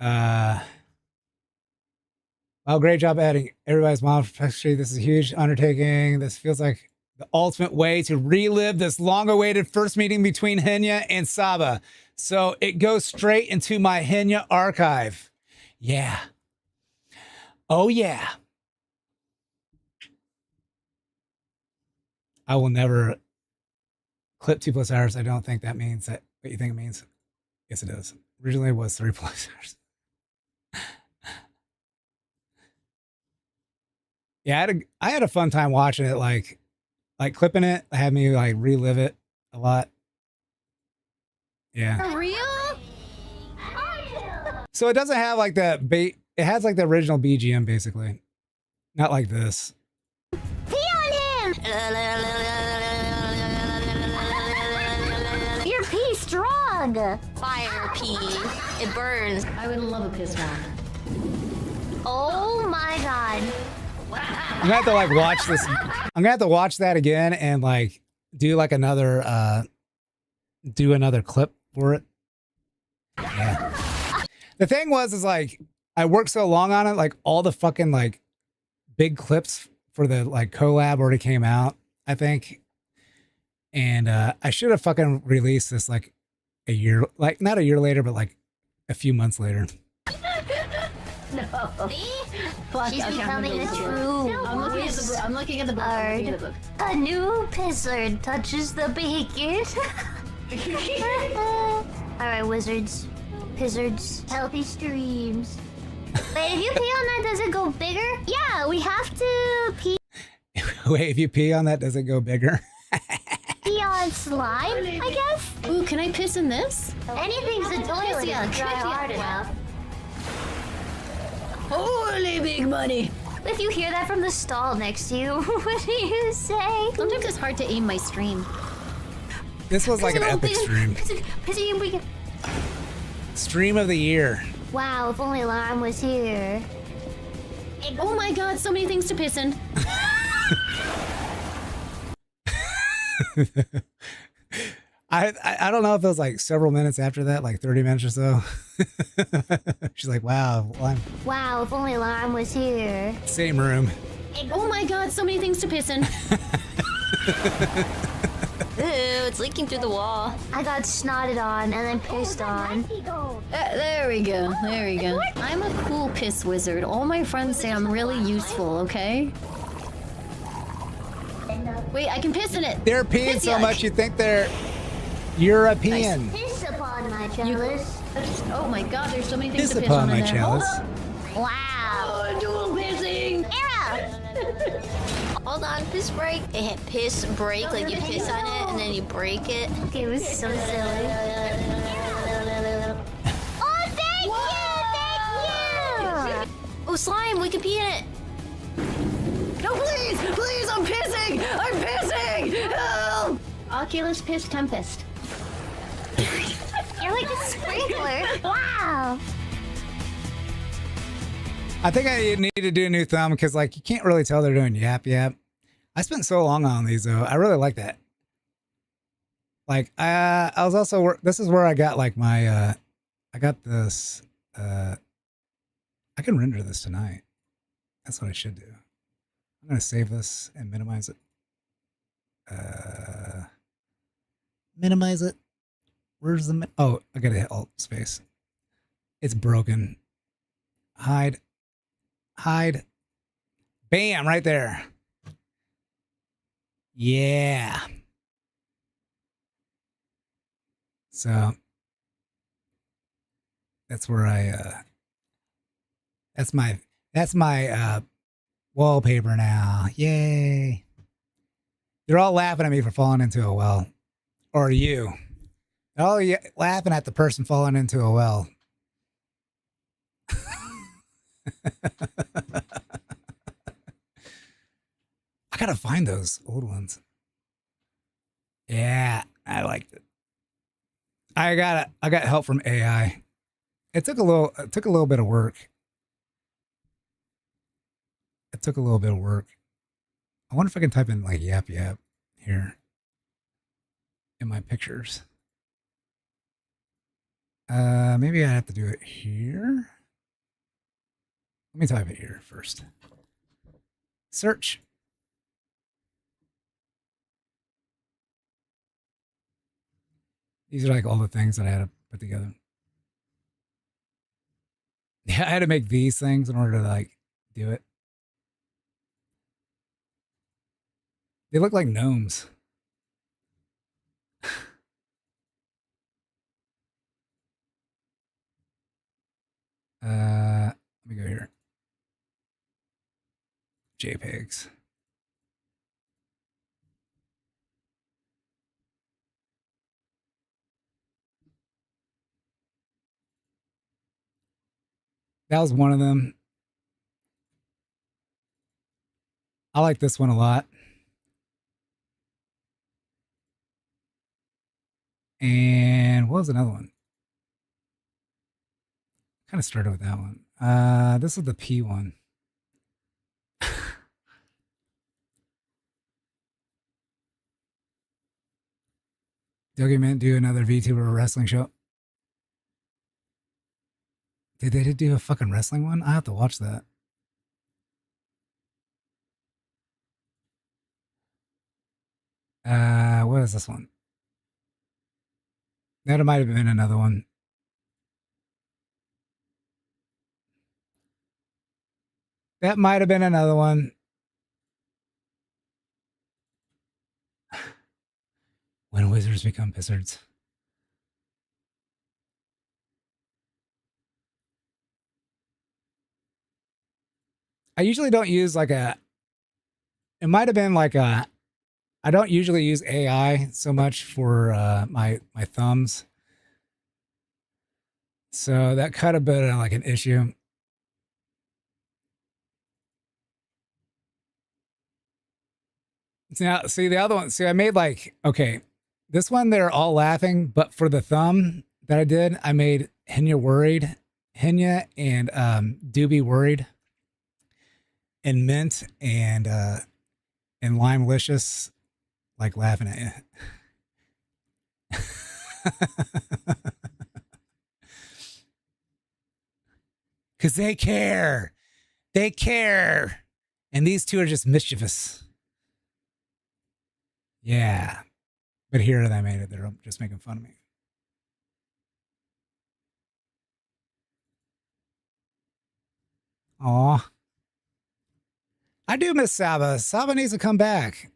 Wow, great job editing. Everybody's mom, especially this is a huge undertaking. This feels like The ultimate way to relive this long-awaited first meeting between Henya and Saba. So it goes straight into my Henya archive. Yeah. Oh, yeah. I will never clip 2 plus hours. I don't think that means that what you think it means. Yes, it does. Originally it was 3 plus hours. Yeah, I had a fun time watching it, like clipping it. I had me like relive it a lot. Yeah.
For real?
So it doesn't have like the bait. It has like the original BGM basically, not like this.
Pee on him! Your pee strong!
Fire pee. It burns.
I would love a piss bath. Oh my god.
I'm gonna have to like watch this. I'm gonna have to watch that again and like do like another clip for it. Yeah. The thing is like I worked so long on it, like all the fucking like big clips for the like collab already came out, I think. And I should have fucking released this like a year, like not a year later, but like a few months later.
No.
She's becoming a true
I'm looking at the book. I'm looking at the book.
A new pissard touches the bacon. Alright, wizards. Pizzards. Healthy streams. Wait, if you pee on that, does it go bigger? Yeah, we have to pee
Wait, if you pee on that, does it go bigger?
on slime, I guess?
Ooh, can I piss in this?
Anything's a toilet if you try hard enough.
Holy big money!
If you hear that from the stall next to you, what do you say?
Sometimes it's hard to aim my stream.
This was like an epic stream. Stream of the year.
Wow, if only Lime was here.
Oh my god, so many things to piss in.
I don't know if it was like several minutes after that, like 30 minutes or so. She's like, wow, Lime.
Wow, if only Lime was here.
Same room.
Oh my god, so many things to piss in.
Ew, it's leaking through the wall.
I got snotted on and then pissed on.
There we go, there we go. I'm a cool piss wizard. All my friends say I'm really useful, okay? Wait, I can piss in it.
They're peeing so much you think they're European.
Piss upon my chalice.
Oh my god, there's so many things
Piss
to piss
upon
on in
my
there.
chalice.
Wow.
Oh, dual pissing.
Era!
Hold on, piss break. It hit piss break, like you piss on it and then you break it.
Okay, it was so silly. Oh, thank you!
Oh, slime, we can pee in it.
No, please! Please, I'm pissing! I'm pissing! Help! Oculus Piss Tempest.
You're like a sprinkler. Wow.
I think I need to do a new thumb because like you can't really tell they're doing yap yap. I spent so long on these though. I really like that. Like I was also this is where I got like my I got this I can render this tonight. That's what I should do. I'm gonna save this and minimize it. Minimize it. Where's the oh, I gotta hit Alt space. It's broken. Hide. Hide. Bam, right there. Yeah. So that's where I that's my wallpaper now. Yay. They're all laughing at me for falling into a well. Or you. Oh, yeah, laughing at the person falling into a well. I gotta find those old ones. Yeah, I liked it. I got help from AI. It took a little bit of work. It took a little bit of work. I wonder if I can type in like yap yap here in my pictures. Maybe I have to do it here. Let me type it here first. Search. These are like all the things that I had to put together. Yeah, I had to make these things in order to like do it. They look like gnomes. Let me go here. JPEGs. That was one of them. I like this one a lot. And what was another one? Kind of started with that one. This is the P one. Dougie Mint do another VTuber wrestling show. Did they do a fucking wrestling one? I have to watch that. What is this one? That might have been another one. That might have been another one. When wizards become pissards. I usually don't use like a, it might have been like a, I don't usually use AI so much for my thumbs. So that could have been like an issue. Now, see the other one. See, I made like, okay, this one, they're all laughing, but for the thumb that I did, I made Henya worried, Henya and Doobie worried, and Mint and Limelicious like laughing at you. Because they care. They care. And these two are just mischievous. Yeah. But here they made it. They're just making fun of me. Aw. I do miss Saba. Saba needs to come back.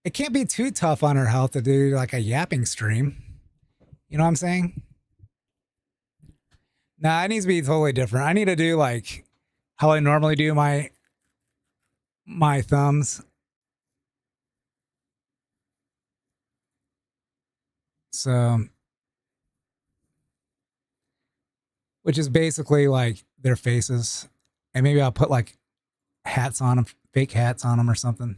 It can't be too tough on her health to do like a yapping stream. You know what I'm saying? Nah, it needs to be totally different. I need to do like how I normally do my thumbs. So, which is basically like their faces. And maybe I'll put like hats on them, fake hats on them or something.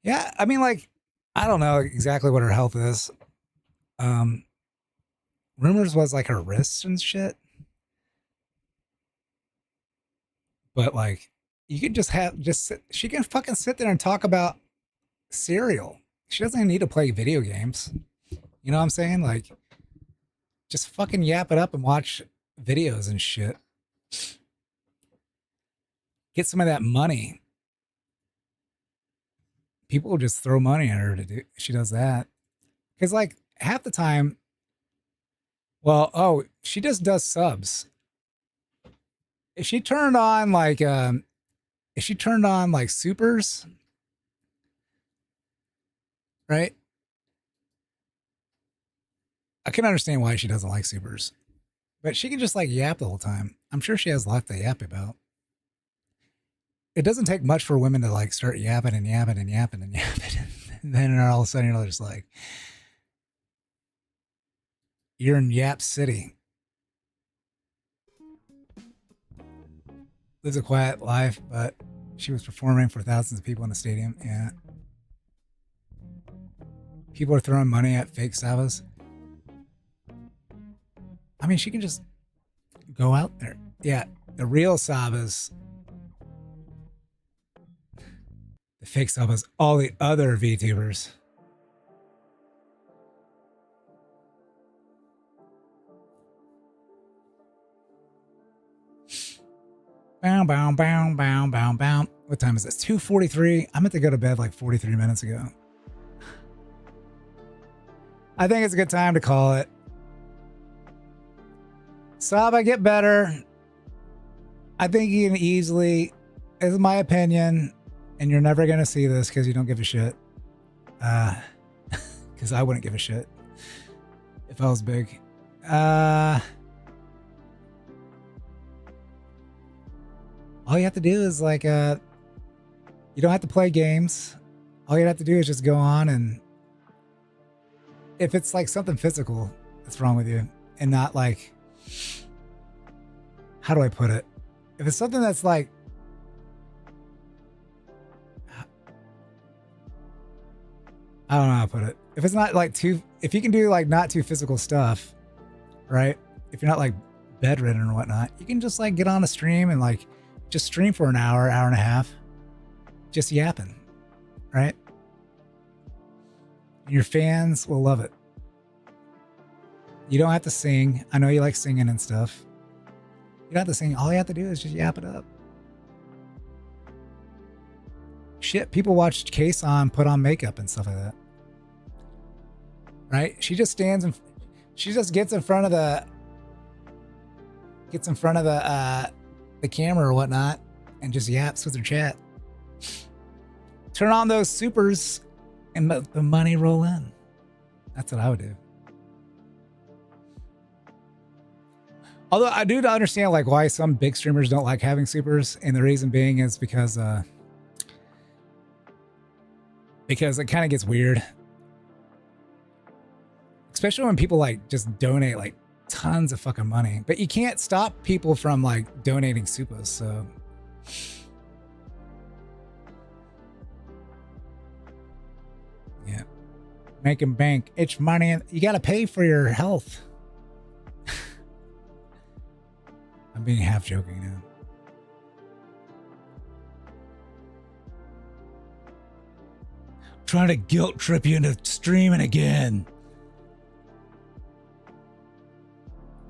Yeah, I mean, like, I don't know exactly what her health is. Rumors was like her wrists and shit. But like, you could just she can fucking sit there and talk about cereal. She doesn't even need to play video games. You know what I'm saying? Like, just fucking yap it up and watch videos and shit. Get some of that money. People will just throw money at her to do. She does that. Because like half the time, well, she just does subs. If she turned on like supers, right? I can understand why she doesn't like supers. But she can just like yap the whole time. I'm sure she has a lot to yap about. It doesn't take much for women to like start yapping and yapping and yapping and yapping. And then all of a sudden you're just like, you're in Yap City. Lives a quiet life, but she was performing for thousands of people in the stadium. Yeah. People are throwing money at fake Savas. I mean, she can just go out there. Yeah, the real Savas, the fake Savas, all the other VTubers. Bow, bow, bow, bow, bow, bow. What time is this? 2:43. I meant to go to bed like 43 minutes ago. I think it's a good time to call it. Saba, get better. I think you can easily, this is my opinion, and you're never going to see this because you don't give a shit. Because I wouldn't give a shit if I was big. All you have to do is like, you don't have to play games. All you have to do is just go on, and if it's like something physical that's wrong with you and not like, how do I put it? If it's something that's like, I don't know how to put it. If it's not like too, if you can do like not too physical stuff, right? If you're not like bedridden or whatnot, you can just like get on a stream and like just stream for an hour, hour and a half, just yapping, right? And your fans will love it. You don't have to sing. I know you like singing and stuff. You don't have to sing. All you have to do is just yap it up. Shit, people watch Kason put on makeup and stuff like that. Right? She just stands and she just gets in front of the camera or whatnot and just yaps with her chat. Turn on those supers and let the money roll in. That's what I would do. Although I do understand like why some big streamers don't like having supers, and the reason being is because it kind of gets weird. Especially when people like just donate like tons of fucking money. But you can't stop people from like donating supers, so. Yeah. Making bank. It's money. You got to pay for your health. I'm being half joking now. I'm trying to guilt trip you into streaming again.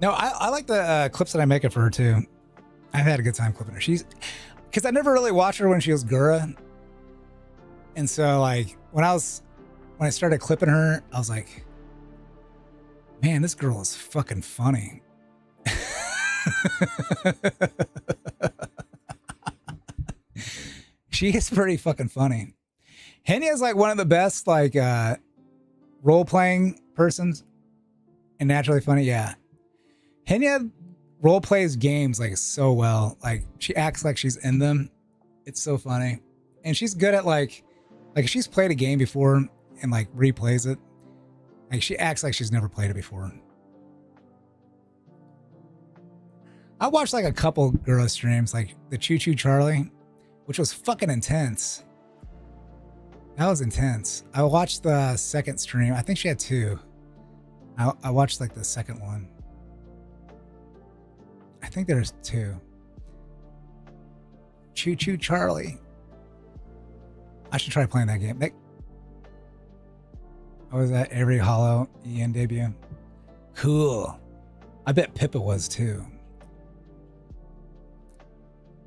No, I like the clips that I make of her too. I've had a good time clipping her. Because I never really watched her when she was Gura. And so like when I started clipping her, I was like, man, this girl is fucking funny. She is pretty fucking funny. Henya is like one of the best like role-playing persons and naturally funny. Yeah. Henya role plays games like so well. Like she acts like she's in them. It's so funny. And she's good at like she's played a game before and like replays it. Like she acts like she's never played it before. I watched like a couple girl streams, like the Choo Choo Charlie, which was fucking intense. That was intense. I watched the second stream. I think she had two. I watched like the second one. I think there's two. Choo Choo Charlie. I should try playing that game. What was that? Every Hollow EN debut. Cool. I bet Pippa was too.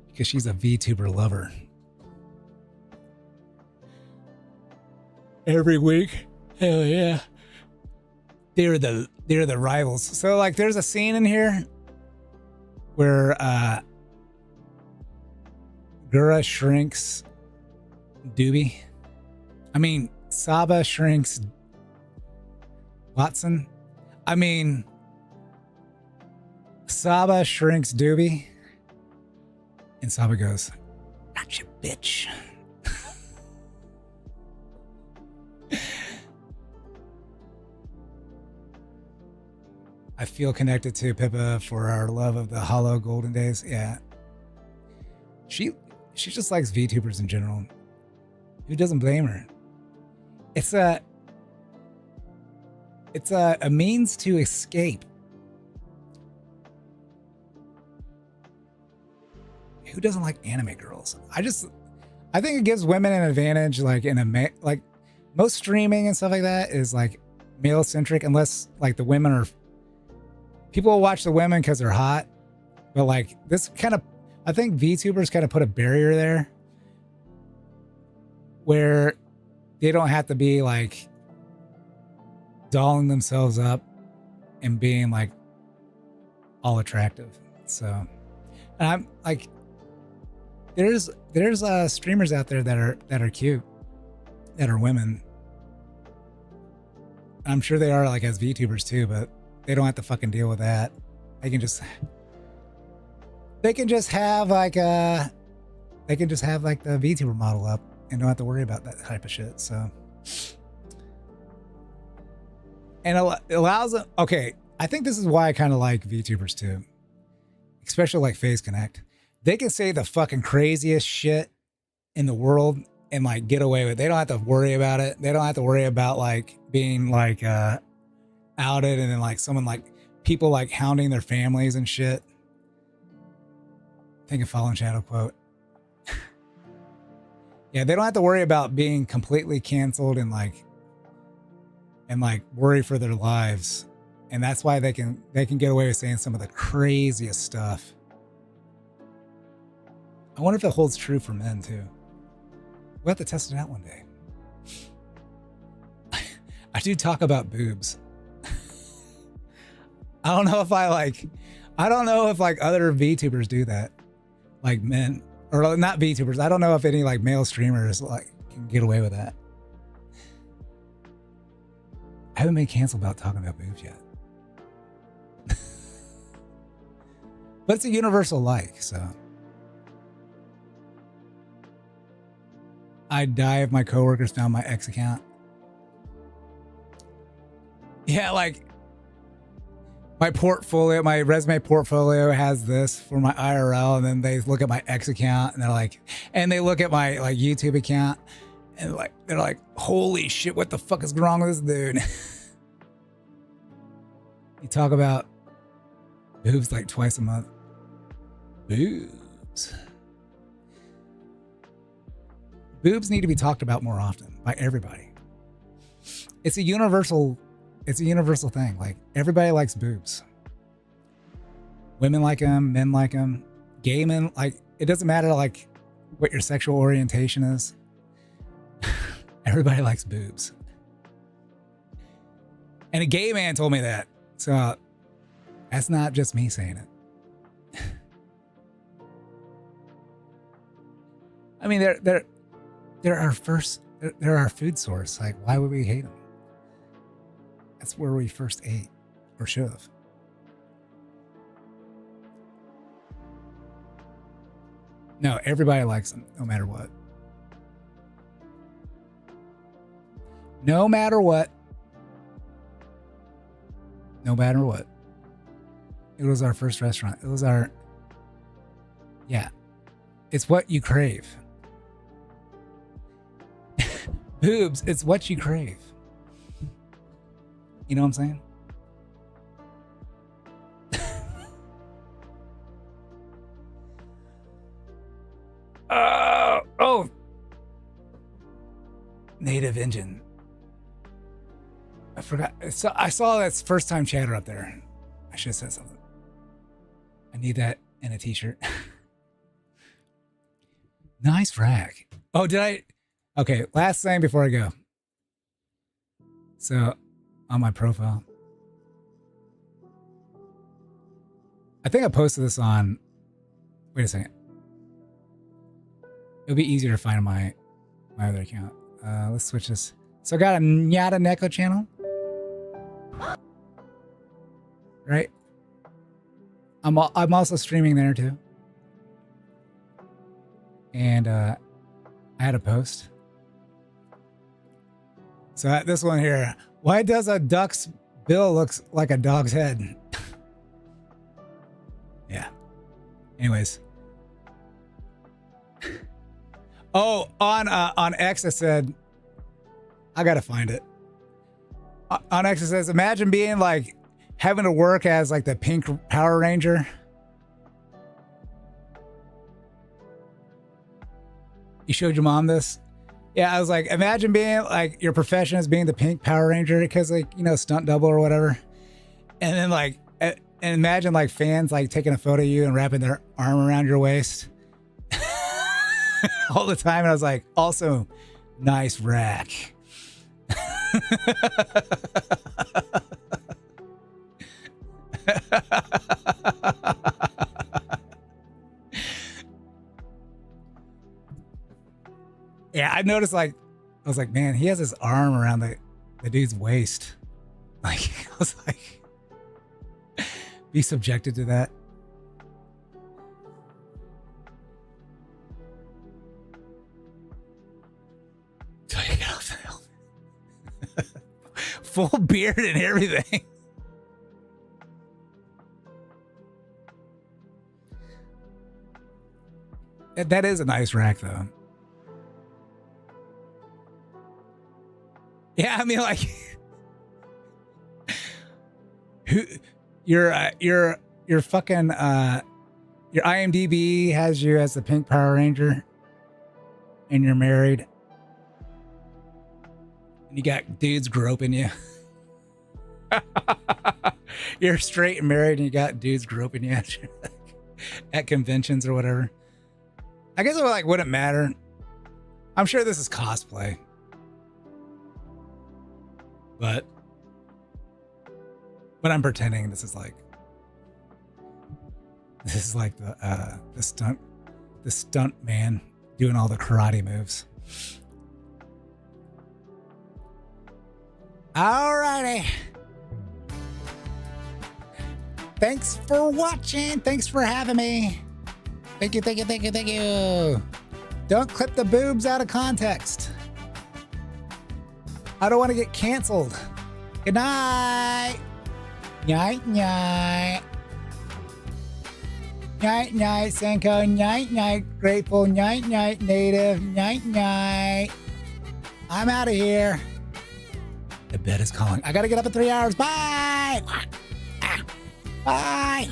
Because she's a VTuber lover. Every week. Hell yeah. They're the rivals. So like there's a scene in here where Gura shrinks Doobie. I mean, Saba shrinks Watson. I mean, Saba shrinks Doobie. And Saba goes, "Gotcha, bitch." I feel connected to Pippa for our love of the Hollow Golden Days. Yeah. She just likes VTubers in general. Who doesn't blame her? It's a means to escape. Who doesn't like anime girls? I think it gives women an advantage, like like most streaming and stuff like that is like male centric, unless like the women are. People will watch the women because they're hot, but like this kind of I think VTubers kind of put a barrier there where they don't have to be like dolling themselves up and being like all attractive. So, and I'm like, there's streamers out there that are cute, that are women. I'm sure they are like as VTubers too, but they don't have to fucking deal with that. They can just have like the VTuber model up and don't have to worry about that type of shit. So, and it allows them. Okay, I think this is why I kind of like VTubers too, especially like Phase Connect. They can say the fucking craziest shit in the world and like get away with it. They don't have to worry about it. They don't have to worry about like being like outed and then like someone like people like hounding their families and shit. I think a Fallen Shadow quote. Yeah, they don't have to worry about being completely canceled and like worry for their lives. And that's why they can get away with saying some of the craziest stuff. I wonder if it holds true for men too. We'll have to test it out one day. I do talk about boobs. I don't know if other VTubers do that. Like men, or not VTubers. I don't know if any like male streamers like can get away with that. I haven't been canceled about talking about boobs yet. But it's a universal like, so. I'd die if my coworkers found my ex account. Yeah, like my portfolio, my resume portfolio has this for my IRL, and then they look at my ex account and they're like, and they look at my like YouTube account and like they're like, holy shit, what the fuck is wrong with this dude? You talk about boobs like twice a month. Boobs. Boobs need to be talked about more often by everybody. It's a universal thing. Like everybody likes boobs. Women like them, men like them, gay men, like it doesn't matter like what your sexual orientation is. Everybody likes boobs. And a gay man told me that. So that's not just me saying it. I mean, they're our food source. Like, why would we hate them? That's where we first ate, or should have. No, everybody likes them, no matter what. No matter what. No matter what. It was our first restaurant. It was our... Yeah. It's what you crave. Boobs, it's what you crave. You know what I'm saying? Oh! Native Engine. I forgot. So I saw that first time chatter up there. I should have said something. I need that in a t-shirt. Nice rack. Oh, did I? Okay, last thing before I go. So, on my profile. I think I posted this on... Wait a second. It'll be easier to find on my other account. Let's switch this. So I got a Nyata Neko channel. Right? I'm also streaming there too. And I had a post. So this one here. Why does a duck's bill looks like a dog's head? Yeah. Anyways. Oh, on X it said, I gotta find it. On X it says, imagine being like having to work as like the pink Power Ranger. You showed your mom this? Yeah, I was like, imagine being like your profession is being the pink Power Ranger because like, you know, stunt double or whatever. And then like And imagine like fans like taking a photo of you and wrapping their arm around your waist all the time. And I was like, also, nice rack. Yeah, I noticed like, I was like, man, he has his arm around the dude's waist. Like, I was like, be subjected to that. Full beard and everything. That is a nice rack, though. Yeah, I mean, like, your fucking your IMDb has you as the Pink Power Ranger, and you're married, and you got dudes groping you. You're straight and married, and you got dudes groping you at conventions or whatever. I guess it like wouldn't matter. I'm sure this is cosplay, but I'm pretending this is like the stunt man doing all the karate moves. Alrighty. Thanks for watching. Thanks for having me. Thank you, thank you, thank you, thank you. Don't clip the boobs out of context. I don't want to get canceled. Good night. Night, night. Night, night, Senko. Night, night, Grateful. Night, night, Native. Night, night. I'm out of here. The bed is calling. I got to get up in 3 hours. Bye. Bye.